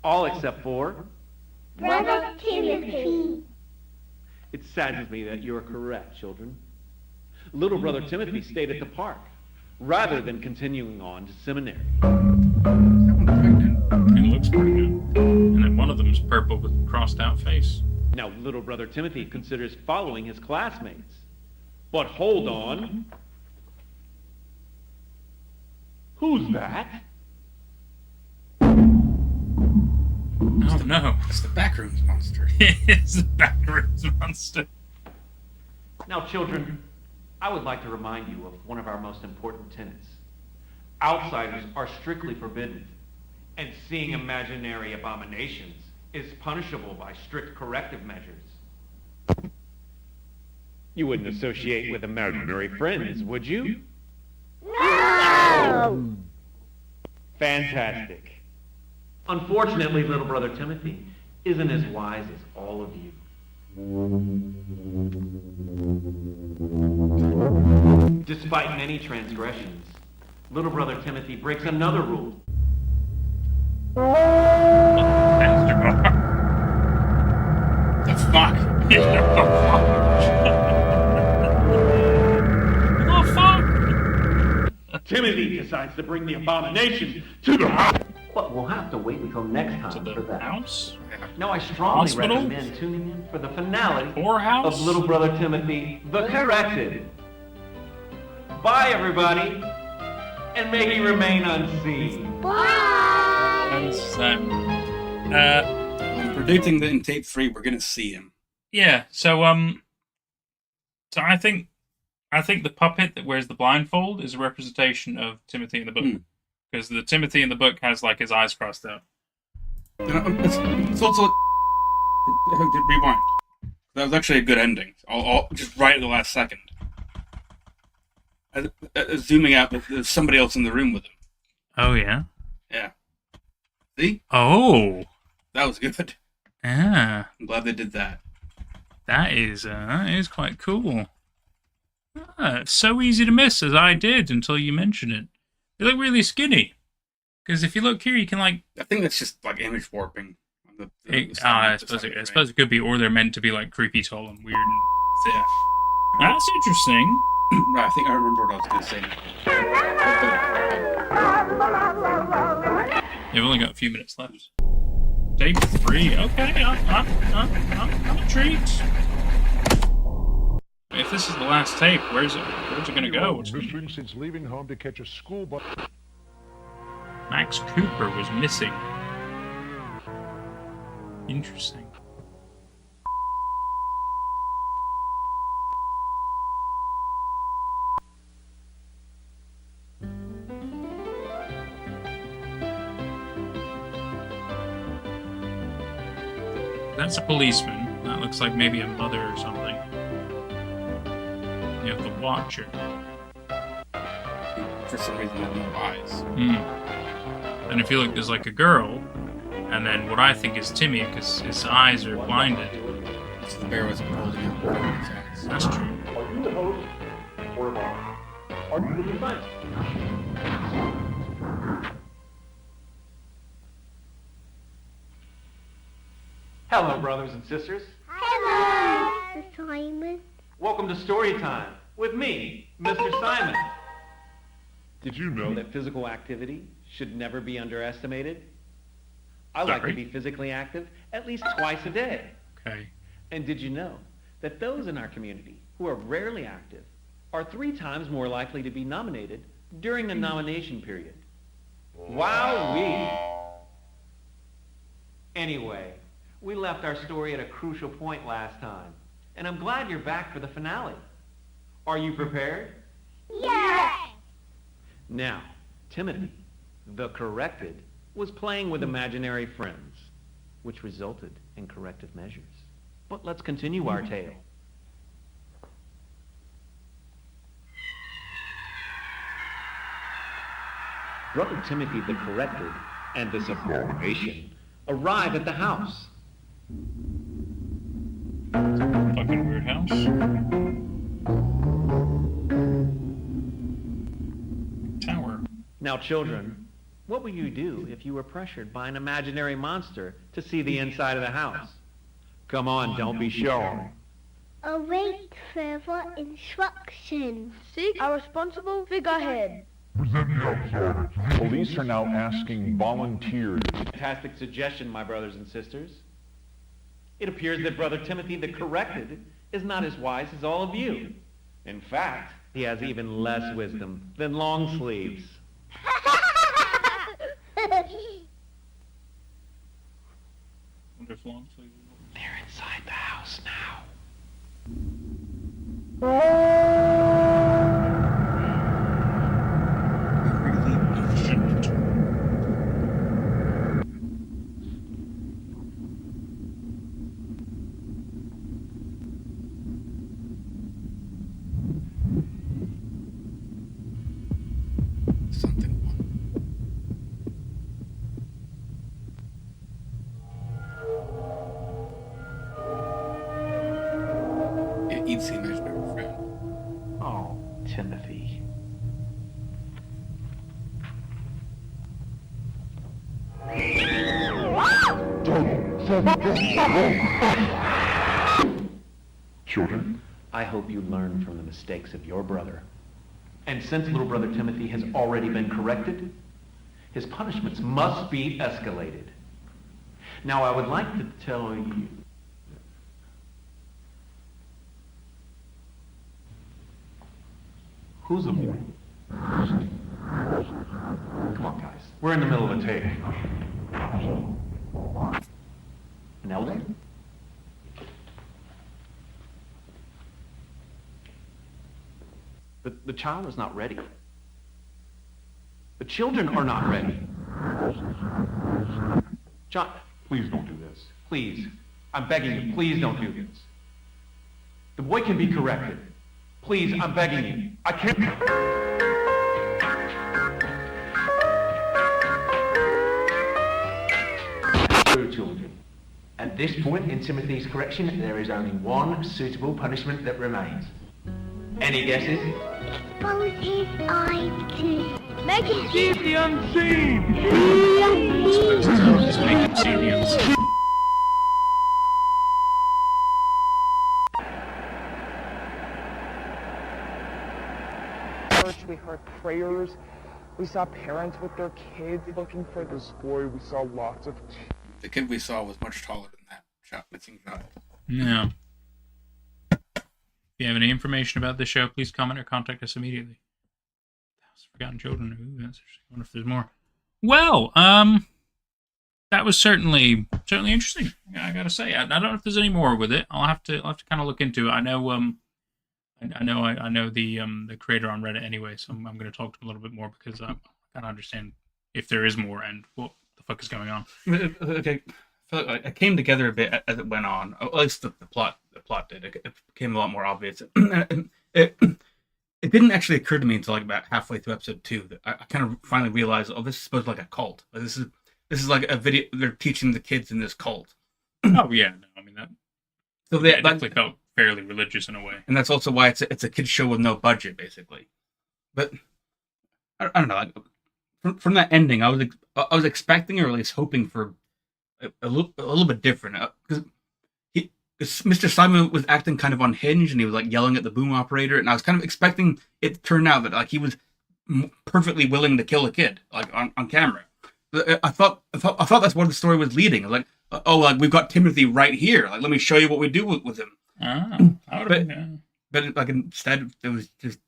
All except for... Brother Timothy. It saddens me that you're correct, children. Little brother Timothy stayed at the park, rather than continuing on to seminary. It looks pretty good. And then one of them is purple with a crossed out face. Now, little brother Timothy considers following his classmates. But hold on. Who's that? Oh no. It's the backrooms monster. It's the backrooms monster. Now, children, I would like to remind you of one of our most important tenets. Outsiders are strictly forbidden, and seeing imaginary abominations is punishable by strict corrective measures. You wouldn't associate with imaginary friends, would you? No! Fantastic. Unfortunately, little brother Timothy isn't as wise as all of you. Despite many transgressions, little brother Timothy breaks another rule. The fuck? Oh fuck! Timothy decides to bring the abomination to the house. But we'll have to wait until next time To for the that. house? Now, I strongly Hospital? recommend tuning in for the finale Whorehouse? of Little Brother Timothy, the Corrected. Bye, everybody, and may he remain unseen. Bye! I'm predicting that in tape 3 we're gonna see him. Yeah, so I think the puppet that wears the blindfold is a representation of Timothy in the book. Because the Timothy in the book has like his eyes crossed out. It's also rewind. That was actually a good ending. All just right at the last second. Zooming out, there's somebody else in the room with him. Oh yeah? Yeah. See? Oh! That was good. Yeah. I'm glad they did that. That is quite cool. It's so easy to miss, as I did until you mentioned it. They look really skinny. Because if you look here, you can like... I think that's just like image warping. I suppose it could be, or they're meant to be like creepy tall and weird. And... Yeah. That's interesting. Right, I think I remember what I was going to say. You've only got a few minutes left. Take 3. Okay, I'm intrigued. If this is the last tape, where's it gonna go? What's missing since leaving home to catch a school bus. Max Cooper was missing. Interesting. That's a policeman. That looks like maybe a mother or something. You have the Watcher. For some reason, I have no eyes. And if you look, there's like a girl, and then what I think is Timmy, because his eyes are blinded. So the bear was holding him. That's true. Are you the host or not? Are you the friend? Hello, brothers and sisters. Hello, Mr. Simon. Welcome to Story Time with me, Mr. Simon. Did you know that physical activity should never be underestimated? I like to be physically active at least twice a day. Okay. And did you know that those in our community who are rarely active are 3 times more likely to be nominated during the nomination period? Wowee! Anyway, we left our story at a crucial point last time, and I'm glad you're back for the finale. Are you prepared? Yes! Now, Timothy, the corrected, was playing with imaginary friends, which resulted in corrective measures. But let's continue our tale. Brother Timothy the corrected and this abomination arrive at the house. Fucking weird house. Tower. Now, children, what would you do if you were pressured by an imaginary monster to see the inside of the house? Come on, don't be shy. Await further instructions. Seek a responsible figurehead. Police are now asking volunteers. Fantastic suggestion, my brothers and sisters. It appears that Brother Timothy the corrected is not as wise as all of you. In fact, he has even less wisdom than long sleeves. They're inside the house now. It eats the imaginary friend. Oh, Timothy. Children, I hope you learn from the mistakes of your brother. And since little brother Timothy has already been corrected, his punishments must be escalated. Now, I would like to tell you... Who's the boy? Come on, guys. We're in the middle of a take. An elder? The child is not ready. The children are not ready. John, please don't do this. Please. I'm begging you, please don't do this. The boy can be corrected. Please, I'm begging you. I can't... Children. At this point in Timothy's correction, there is only one suitable punishment that remains. Any guesses? Expose his eyes to... Make him see the unseen. Just make him see the unseen. We heard prayers. We saw parents with their kids looking for this boy. We saw lots of... The kid we saw was much taller than that missing child. No. If you have any information about this show, please comment or contact us immediately. Forgotten Children. Ooh, that's interesting. I wonder if there's more. Well, that was certainly interesting. I gotta say, I don't know if there's any more with it. I'll have to kind of look into it. I know I know the creator on Reddit anyway, so I'm going to talk to him a little bit more because I kind of understand if there is more and what the fuck is going on. Okay, felt like it came together a bit as it went on. At least the plot did. It became a lot more obvious. It didn't actually occur to me until like about halfway through episode 2 that I kind of finally realized, oh, this is supposed to be like a cult. Like, this is like a video. They're teaching the kids in this cult. Oh yeah, no, I mean that. So It definitely felt fairly religious in a way. And that's also why it's a kids show with no budget, basically. But I don't know. Like, from that ending, I was expecting, or at least hoping for a little bit different, because Mr. Simon was acting kind of unhinged, and he was like yelling at the boom operator, and I was kind of expecting it to turn out that like he was perfectly willing to kill a kid, like on camera. I thought that's where the story was leading. Like, oh, like we've got Timothy right here. Like, let me show you what we do with him. But like instead, it was just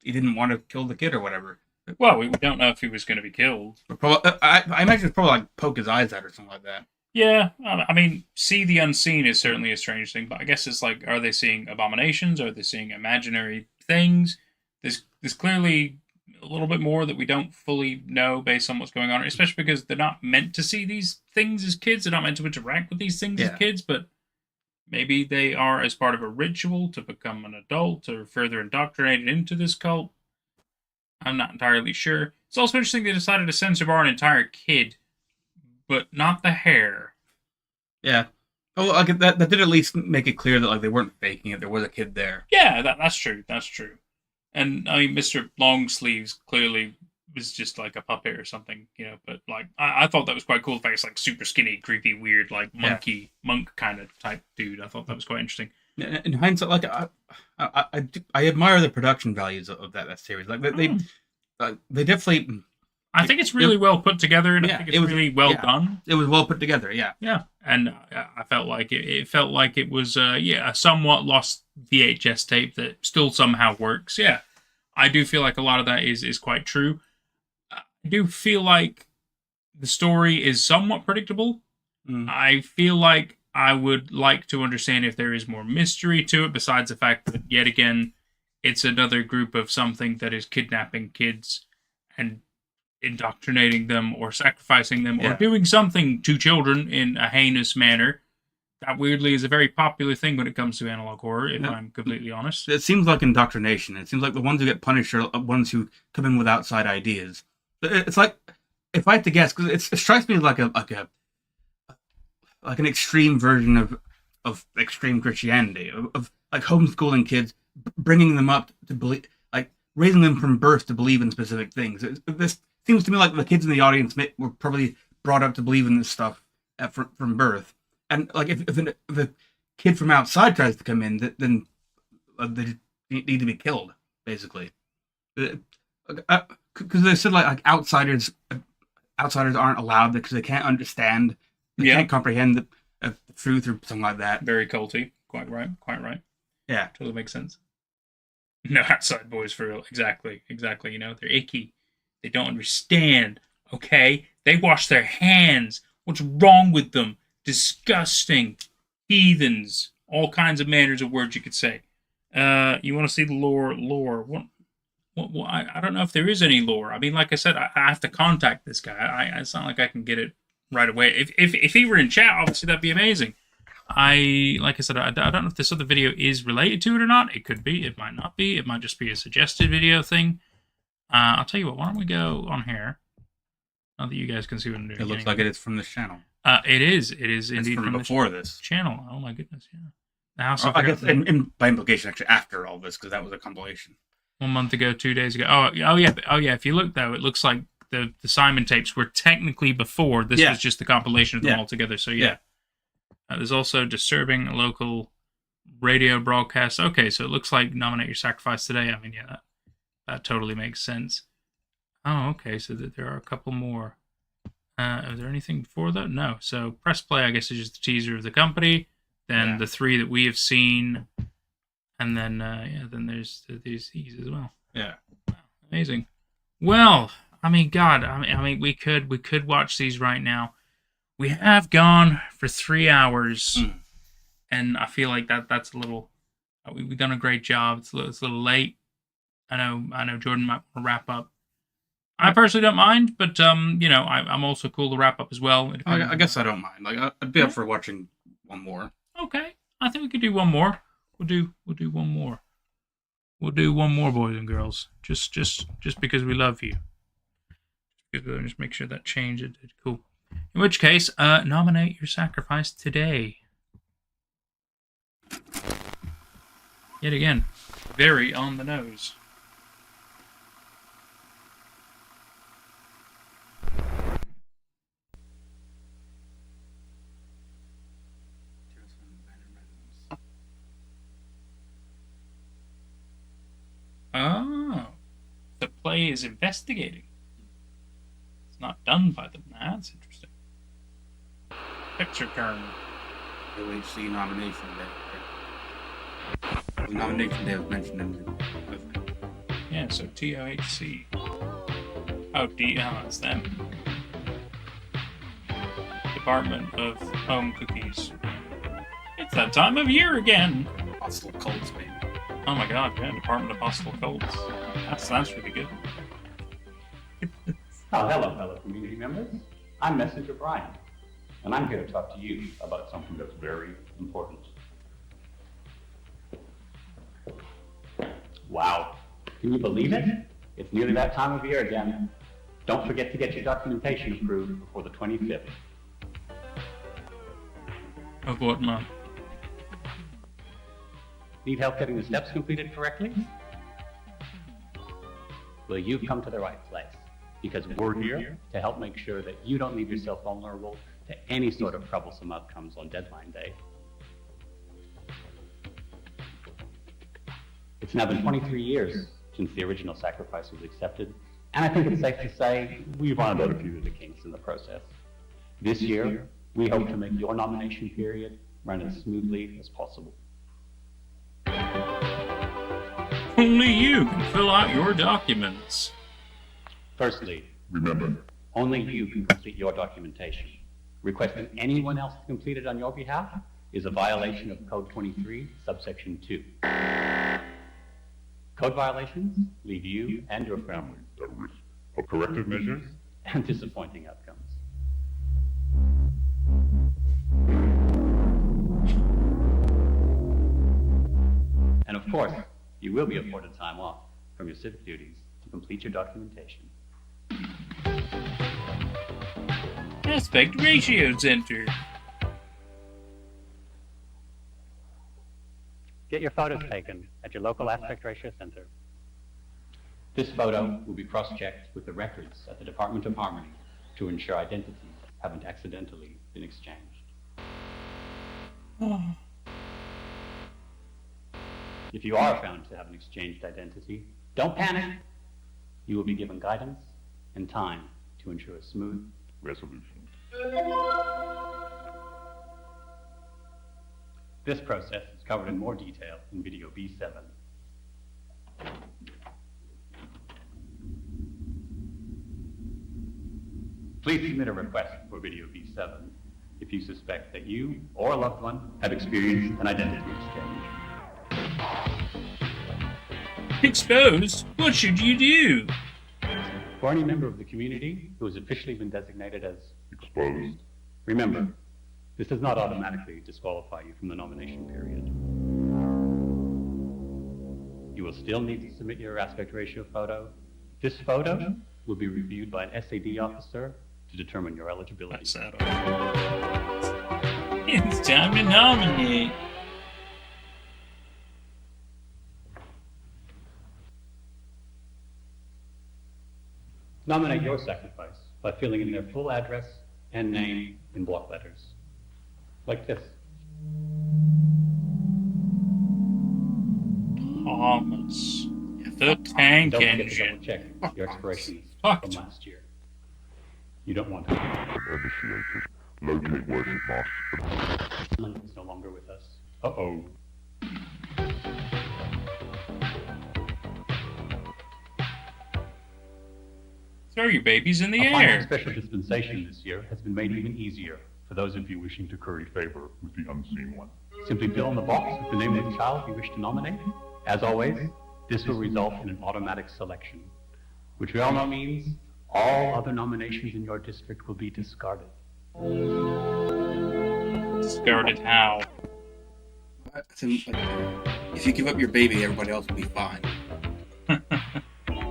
he didn't want to kill the kid or whatever. Well, we don't know if he was going to be killed. I imagine it's probably like poke his eyes out or something like that. Yeah, I mean, see the unseen is certainly a strange thing, but I guess it's like, are they seeing abominations? Are they seeing imaginary things? There's clearly a little bit more that we don't fully know based on what's going on, especially because they're not meant to see these things as kids. They're not meant to interact with these things as kids, but maybe they are as part of a ritual to become an adult or further indoctrinated into this cult. I'm not entirely sure. It's also interesting they decided to censor bar an entire kid, but not the hair. Yeah. Oh, like that did at least make it clear that like they weren't faking it. There was a kid there. Yeah, that's true. That's true. And I mean, Mr. Longsleeves clearly was just like a puppet or something, you know. But like, I thought that was quite cool. The fact it's like super skinny, creepy, weird, like monk kind of type dude. I thought that was quite interesting. In hindsight, like I admire the production values of that series. Like they definitely. I think it's really well put together, and I think it's really well done. It was well put together, yeah. Yeah, and I felt like it felt like it was a somewhat lost VHS tape that still somehow works. Yeah, I do feel like a lot of that is quite true. I do feel like the story is somewhat predictable. I feel like I would like to understand if there is more mystery to it, besides the fact that, yet again, it's another group of something that is kidnapping kids and indoctrinating them or sacrificing them or doing something to children in a heinous manner. That weirdly is a very popular thing when it comes to analog horror, if I'm completely honest. It seems like indoctrination. It seems like the ones who get punished are ones who come in with outside ideas. It's like, if I had to guess, because it strikes me like an extreme version of extreme Christianity, of like homeschooling kids, bringing them up to believe, like raising them from birth to believe in specific things. This seems to me like the kids in the audience were probably brought up to believe in this stuff from birth. And like if a kid from outside tries to come in, then they need to be killed, basically. Because they said like outsiders aren't allowed because they can't understand, they can't comprehend the truth or something like that. Very culty. Quite right. Yeah, totally makes sense. No outside boys for real. Exactly. You know, they're icky. They don't understand. Okay, they wash their hands. What's wrong with them? Disgusting heathens. All kinds of manners of words you could say. You want to see the lore? What, I don't know if there is any lore. I mean, like I said, I have to contact this guy. It's not like I can get it right away. If he were in chat, obviously that'd be amazing. Like I said, I don't know if this other video is related to it or not. It could be. It might not be. It might just be a suggested video thing. I'll tell you what. Why don't we go on here? Now that you guys can see what I'm doing. It looks like it is from this channel. It is. It is indeed from before this channel. Oh my goodness, yeah. The house. I guess by implication, actually, after all this, because that was a compilation. 1 month ago, 2 days ago. Oh yeah. If you look though, it looks like the Simon tapes were technically before. This was just the compilation of them all together. So yeah. There's also disturbing local radio broadcasts. Okay, so it looks like Nominate Your Sacrifice Today. I mean, yeah, that totally makes sense. Oh, okay, so there are a couple more. Is there anything before that? No. So press play, I guess, is just the teaser of the company. Then the 3 that we have seen. And then, then there's these as well. Yeah. Amazing. Well, I mean, God, I mean, we could watch these right now. We have gone for 3 hours, and I feel like that's a little. We've done a great job. It's a little late. I know. Jordan might want to wrap up. I personally don't mind, but I'm also cool to wrap up as well. I guess I don't mind. Like I'd be up for watching one more. Okay, I think we could do one more. We'll do one more. We'll do one more, boys and girls. Just because we love you. Because we'll just make sure that changes. Cool. In which case, nominate your sacrifice today. Yet again, very on the nose. Oh, the play is investigating. It's not done by them. That's interesting. Picture turn. OHC nomination day. The nomination day was mentioned in the. Yeah, so TOHC. Oh, it's them. Department of Home Cookies. It's that time of year again. Hostile cults, baby. Oh my god, yeah, Department of Hostile Cults. That's really good. Oh, hello, fellow community members. I'm Messenger Brian, and I'm here to talk to you about something that's very important. Wow, can you believe it? It's nearly that time of year again. Don't forget to get your documentation approved before the 25th. Of what month? Need help getting the steps completed correctly? Well, you've come to the right place, because we're here to help make sure that you don't leave yourself vulnerable to any sort of troublesome outcomes on deadline day. It's now been 23 years since the original sacrifice was accepted, and I think it's safe to say we've ironed out a few of the kinks in the process. This year, we hope to make your nomination period run as smoothly as possible. Only you can fill out your documents. Firstly, Remember, only you can complete your documentation. Requesting anyone else to complete it on your behalf is a violation of Code 23, subsection 2. Code violations leave you and your family at risk of corrective measures and disappointing outcomes. And of course, you will be afforded time off from your civic duties to complete your documentation. Aspect ratios entered. Get your photos taken at your local aspect ratio center. This photo will be cross-checked with the records at the Department of Harmony to ensure identities haven't accidentally been exchanged. If you are found to have an exchanged identity, don't panic. You will be given guidance and time to ensure a smooth resolution. This process is covered in more detail in video B7. Please submit a request for video B7 if you suspect that you or a loved one have experienced an identity exchange. Exposed? What should you do? For any member of the community who has officially been designated as exposed, remember, this does not automatically disqualify you from the nomination period. You will still need to submit your aspect ratio photo. This photo will be reviewed by an SAD officer to determine your eligibility. It's time to nominate. Nominate your sacrifice by filling in their full address and name in block letters. Like this. Thomas. The tank Don't forget engine. to double check your expirations Fucked. from last year. You don't want to. initiated. Locate worship master. Is no longer with us. Uh-oh. Throw your babies in the Applying air. a special dispensation this year has been made even easier for those of you wishing to curry favor With the unseen one. Simply fill in the box with the name of the child you wish to nominate. As always, this will result in an automatic selection, which we all know means All other nominations in your district will be discarded. Discarded how? If you give up your baby, everybody else will be fine.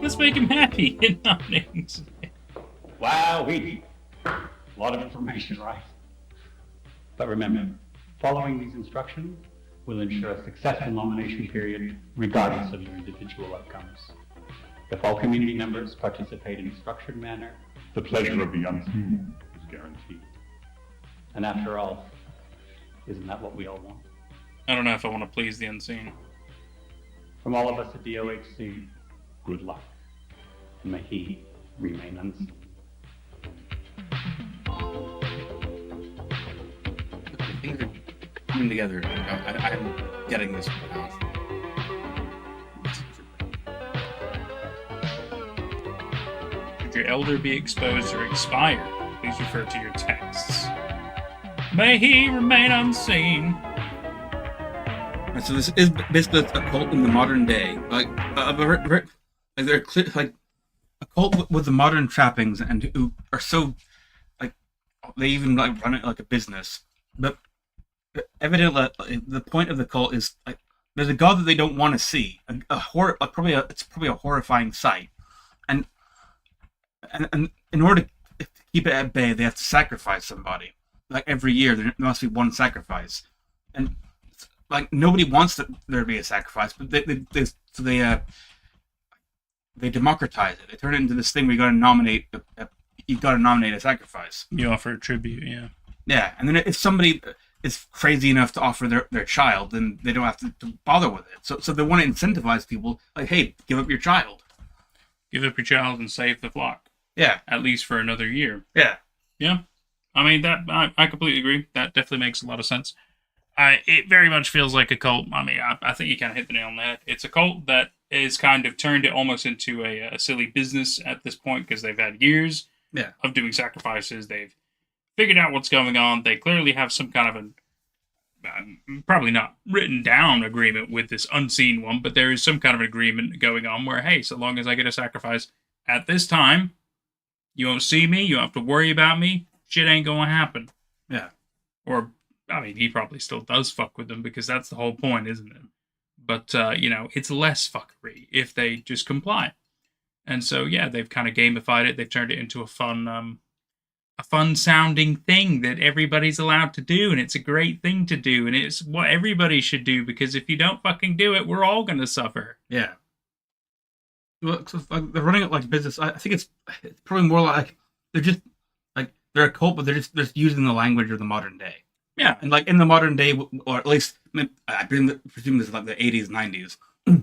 Let's make him happy in nominations. Wow, a lot of information, right? But remember, following these instructions will ensure a successful nomination period regardless of your individual outcomes. If all community members participate in a structured manner, The pleasure of the unseen is guaranteed. and after all, isn't that what we all want? I don't know if I want to please the unseen. From all of us at DOHC, good luck, and may he remain unseen. Things are coming together. I'm getting this now. Should your elder be exposed or expire, please refer to your texts. May he remain unseen. So this is basically a cult in the modern day, like they're clear, like a cult with the modern trappings, and who are so like they even like run it like a business. But evidently, the point of the cult is like there's a god that they don't want to see, a horror, it's probably a horrifying sight, and in order to keep it at bay, they have to sacrifice somebody. Like every year, there must be one sacrifice, and like nobody wants there to be a sacrifice, but they democratize it. They turn it into this thing where you got to nominate a sacrifice. You offer a tribute, yeah. Yeah, and then if somebody is crazy enough to offer their child, then they don't have to bother with it. So they want to incentivize people, like, hey, give up your child. Give up your child and save the flock. Yeah. At least for another year. Yeah. Yeah. I mean, I completely agree. That definitely makes a lot of sense. It very much feels like a cult. I mean, I think you kind of hit the nail on the head. It's a cult that is kind of turned it almost into a silly business at this point because they've had years of doing sacrifices. They've figured out what's going on. They clearly have some kind of probably not written down agreement with this unseen one, but there is some kind of an agreement going on where, hey, so long as I get a sacrifice at this time, you won't see me, you don't have to worry about me, shit ain't gonna happen. Yeah. Or, I mean, he probably still does fuck with them because that's the whole point, isn't it? But, it's less fuckery if they just comply. And so, yeah, they've kind of gamified it. They've turned it into a fun-sounding thing that everybody's allowed to do, and it's a great thing to do, and it's what everybody should do, because if you don't fucking do it, we're all going to suffer. Yeah. Well, they're running it like business. I think it's probably more like they're a cult, but they're just using the language of the modern day. Yeah, and like in the modern day, or at least I presume this is like the 80s, 90s.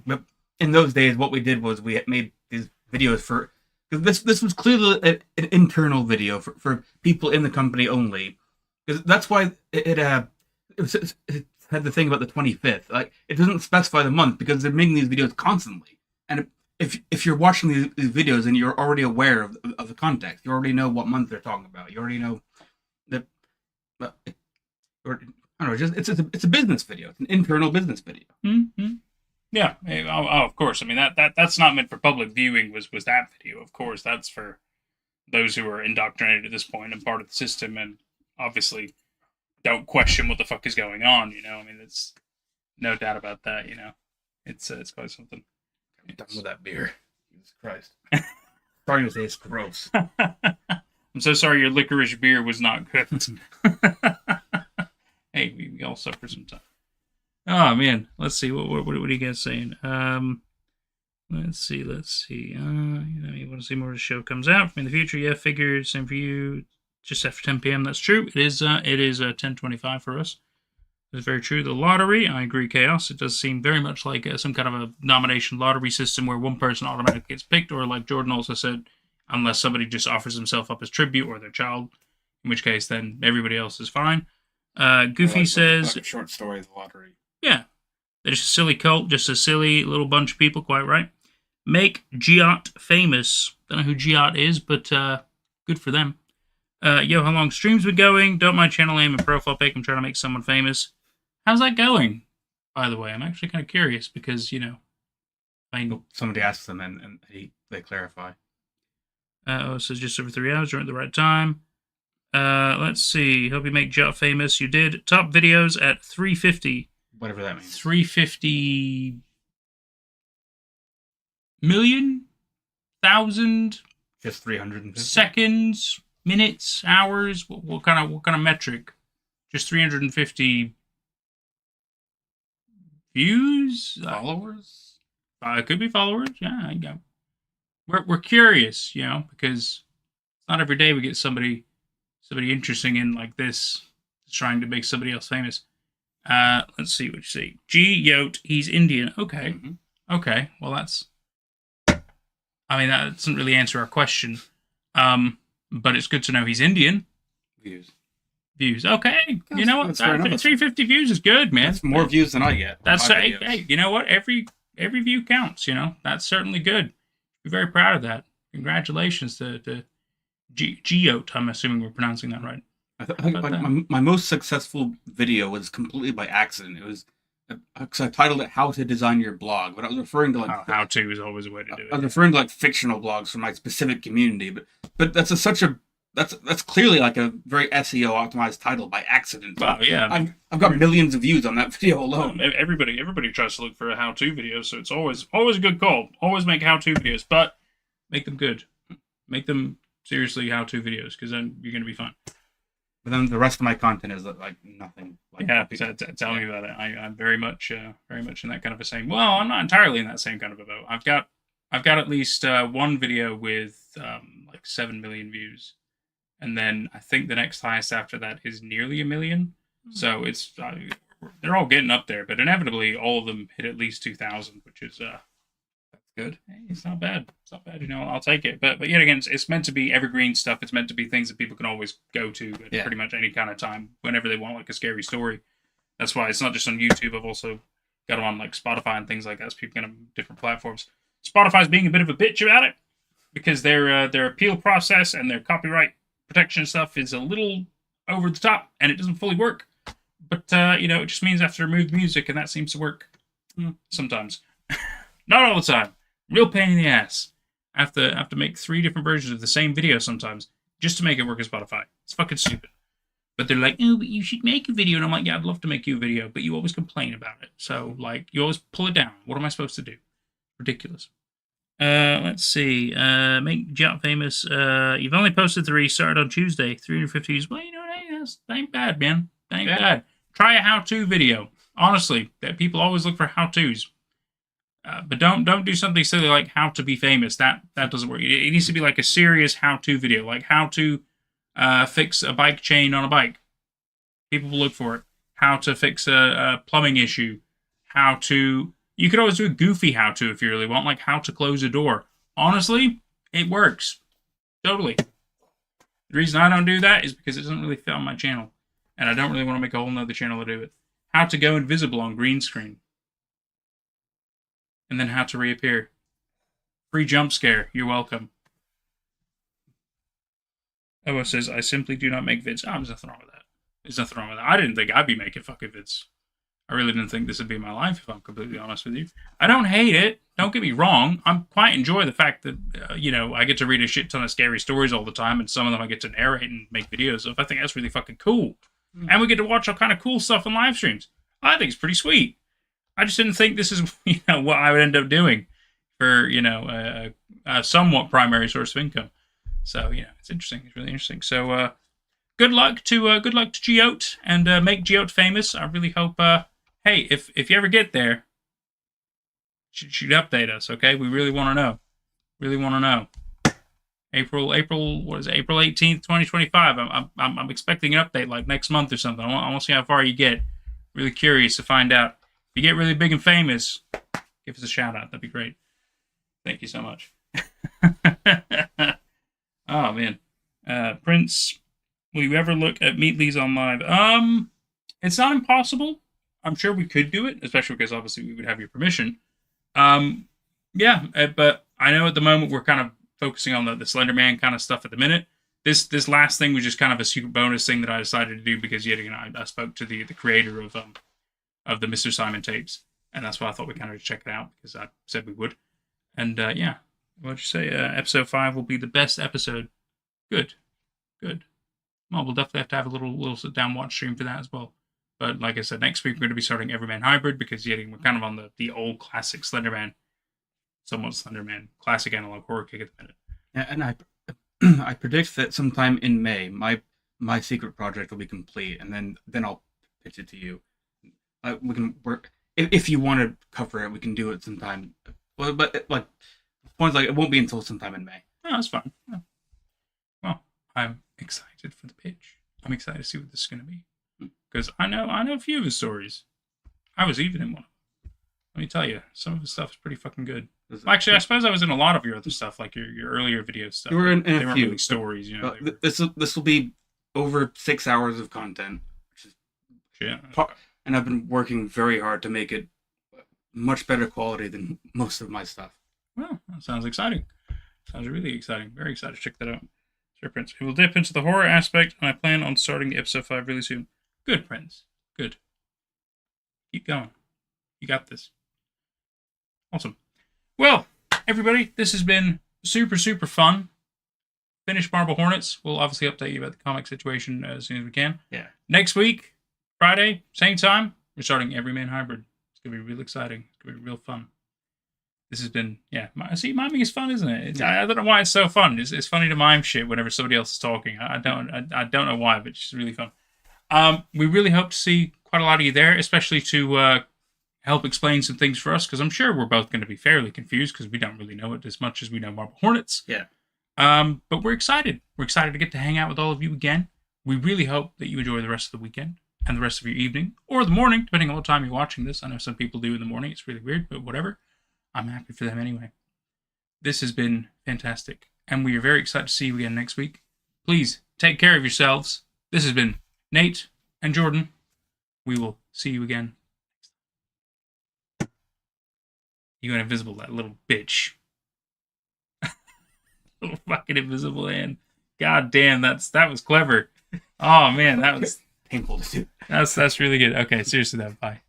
But in those days, what we did was we made these videos for. This was clearly an internal video for people in the company only, because that's why it had the thing about the 25th. Like, it doesn't specify the month because they're making these videos constantly. And if you're watching these videos and you're already aware of the context, you already know what month they're talking about. You already know that. I don't know. It's a business video. It's an internal business video. Mm-hmm. Yeah, of course. I mean, that's not meant for public viewing. Was that video? Of course, that's for those who are indoctrinated at this point and part of the system, and obviously don't question what the fuck is going on. I mean, it's no doubt about that. It's quite something. I'm done with that beer. Jesus Christ. Starting to say it's gross. I'm so sorry your licorice beer was not good. Hey, we all suffer sometimes. Oh man, let's see. What are you guys saying? Let's see. You want to see more of the show comes out in the future? Yeah, figure same for you. Just after 10 p.m. That's true. It is 10:25 for us. It's very true. The lottery, I agree. Chaos. It does seem very much like some kind of a nomination lottery system where one person automatically gets picked, or like Jordan also said, unless somebody just offers himself up as tribute or their child, in which case then everybody else is fine. Goofy says, like a short story of the lottery. Yeah, they're just a silly cult, just a silly little bunch of people, quite right. Make Giot famous. Don't know who Giot is, but good for them. How long streams been going? Don't mind channel name and profile pic. I'm trying to make someone famous. How's that going, by the way? I'm actually kind of curious because, somebody asks them and they clarify. So just over 3 hours. You're at the right time. Let's see. Hope you make Jot famous. You did. Top videos at 350. Whatever that means. 350 million? Thousand? Just 350 seconds, minutes, hours. What kind of metric? Just 350 views, followers. It could be followers. Yeah, I go. We're curious, you know, because it's not every day we get somebody interesting in like this, trying to make somebody else famous. Let's see what you say. G Yote, he's Indian. Okay, okay. Well, that's. I mean, that doesn't really answer our question. But it's good to know he's Indian. Views. Okay. You know what? 350 views is good, man. That's more views than I get. That's hey, you know what? Every view counts, you know? That's certainly good. We're very proud of that. Congratulations to Geote. I'm assuming we're pronouncing that right. I think my most successful video was completely by accident. It was because I titled it "How to Design Your Blog," but I was referring to like how to is always a way to do it. I was referring to like fictional blogs from my specific community, but that's clearly like a very SEO optimized title by accident. Well, yeah, I've got millions of views on that video alone. Everybody tries to look for a how-to video, so it's always a good call. Always make how-to videos, but make them good. Make them seriously how-to videos, because then you're going to be fine. But then the rest of my content is like nothing. Like yeah, tell me about it. I'm very much in that kind of a same. Well, I'm not entirely in that same kind of a boat. I've got at least one video with like 7 million views, and then I think the next highest after that is nearly 1 million. So it's they're all getting up there, but inevitably all of them hit at least 2,000, which is that's good. Hey, it's not bad. It's not bad. You know, I'll take it. But yet again, it's meant to be evergreen stuff. It's meant to be things that people can always go to at pretty much any kind of time, whenever they want, like a scary story. That's why it's not just on YouTube. I've also got them on like Spotify and things like that. So people get on different platforms. Spotify's being a bit of a bitch about it because their appeal process and their copyright protection stuff is a little over the top and it doesn't fully work. But you know, it just means I have to remove music, and that seems to work sometimes. Not all the time. Real pain in the ass. I have to make 3 different versions of the same video sometimes just to make it work on Spotify. It's fucking stupid. But they're like, oh, but you should make a video. And I'm like, yeah, I'd love to make you a video, but you always complain about it. So, like, you always pull it down. What am I supposed to do? Ridiculous. Let's see. Make Jot famous. You've only posted 3. Started on Tuesday. 350 views. Well, you know what? Hey, that ain't bad, man. That ain't bad. Try a how-to video. Honestly, that people always look for how-tos. But don't do something silly like how to be famous. That doesn't work. It needs to be like a serious how-to video, like how to fix a bike chain on a bike. People will look for it. How to fix a plumbing issue. How to... You could always do a goofy how-to if you really want, like how to close a door. Honestly, it works. Totally. The reason I don't do that is because it doesn't really fit on my channel. And I don't really want to make a whole nother channel to do it. How to go invisible on green screen. And then how to reappear. Free jump scare. You're welcome. Oa says, I simply do not make vids. Oh, there's nothing wrong with that. There's nothing wrong with that. I didn't think I'd be making fucking vids. I really didn't think this would be my life, if I'm completely honest with you. I don't hate it. Don't get me wrong. I quite enjoy the fact that, you know, I get to read a shit ton of scary stories all the time, and some of them I get to narrate and make videos of. I think that's really fucking cool. And we get to watch all kind of cool stuff on live streams. I think it's pretty sweet. I just didn't think this is, you know, what I would end up doing for, you know, a somewhat primary source of income. So, you know, it's interesting. It's really interesting. So, good luck to Geote, and make Geote famous. I really hope. Hey, if you ever get there, should update us, okay? We really want to know. Really want to know. April, what is it? April 18th, 2025. I'm expecting an update like next month or something. I want to see how far you get. Really curious to find out. If you get really big and famous, give us a shout out. That'd be great. Thank you so much. Oh man, Prince, will you ever look at Meatleys on live? It's not impossible. I'm sure we could do it, especially because obviously we would have your permission. Yeah, but I know at the moment we're kind of focusing on the Slenderman kind of stuff at the minute. This last thing was just kind of a super bonus thing that I decided to do because yet again I spoke to the creator of the Mr. Simon tapes, and that's why I thought we kind of check it out because I said we would. And yeah, What'd you say? Episode 5 will be the best episode. Good. Well, we'll definitely have to have a little sit down watch stream for that as well. But like I said, next week we're going to be starting Everyman Hybrid because we're kind of on the old classic Slenderman, somewhat Slenderman, classic analog horror kick at the minute. Yeah, and I predict that sometime in May, my secret project will be complete, and then I'll pitch it to you. We can work if you want to cover it. We can do it sometime. Well, but like points like it won't be until sometime in May. Oh, that's fine. Yeah. Well, I'm excited for the pitch. I'm excited to see what this is going to be because I know a few of his stories. I was even in one. Let me tell you, some of his stuff is pretty fucking good. Actually, I suppose I was in a lot of your other stuff, like your earlier video stuff. You were in they a weren't few really stories, you know. This will be over 6 hours of content, which is shit. And I've been working very hard to make it much better quality than most of my stuff. Well, that sounds exciting. Sounds really exciting. Very excited to check that out. Sure, Prince. We will dip into the horror aspect, and I plan on starting episode 5 really soon. Good, Prince. Good. Keep going. You got this. Awesome. Well, everybody, this has been super, super fun. Finish Marble Hornets. We'll obviously update you about the comic situation as soon as we can. Yeah. Next week, Friday, same time, we're starting Everyman Hybrid. It's going to be real exciting. It's going to be real fun. This has been, miming is fun, isn't it? I don't know why it's so fun. It's funny to mime shit whenever somebody else is talking. I don't know why, but it's just really fun. We really hope to see quite a lot of you there, especially to help explain some things for us, because I'm sure we're both going to be fairly confused because we don't really know it as much as we know Marble Hornets. Yeah. But we're excited. We're excited to get to hang out with all of you again. We really hope that you enjoy the rest of the weekend and the rest of your evening or the morning, depending on what time you're watching this. I know some people do in the morning. It's really weird, but whatever. I'm happy for them anyway. This has been fantastic, and we are very excited to see you again next week. Please take care of yourselves. This has been Nate and Jordan. We will see you again. You went invisible, that little bitch. Little fucking invisible hand. God damn, that was clever. Oh man, that was painful to do. That's really good. Okay, seriously though, bye.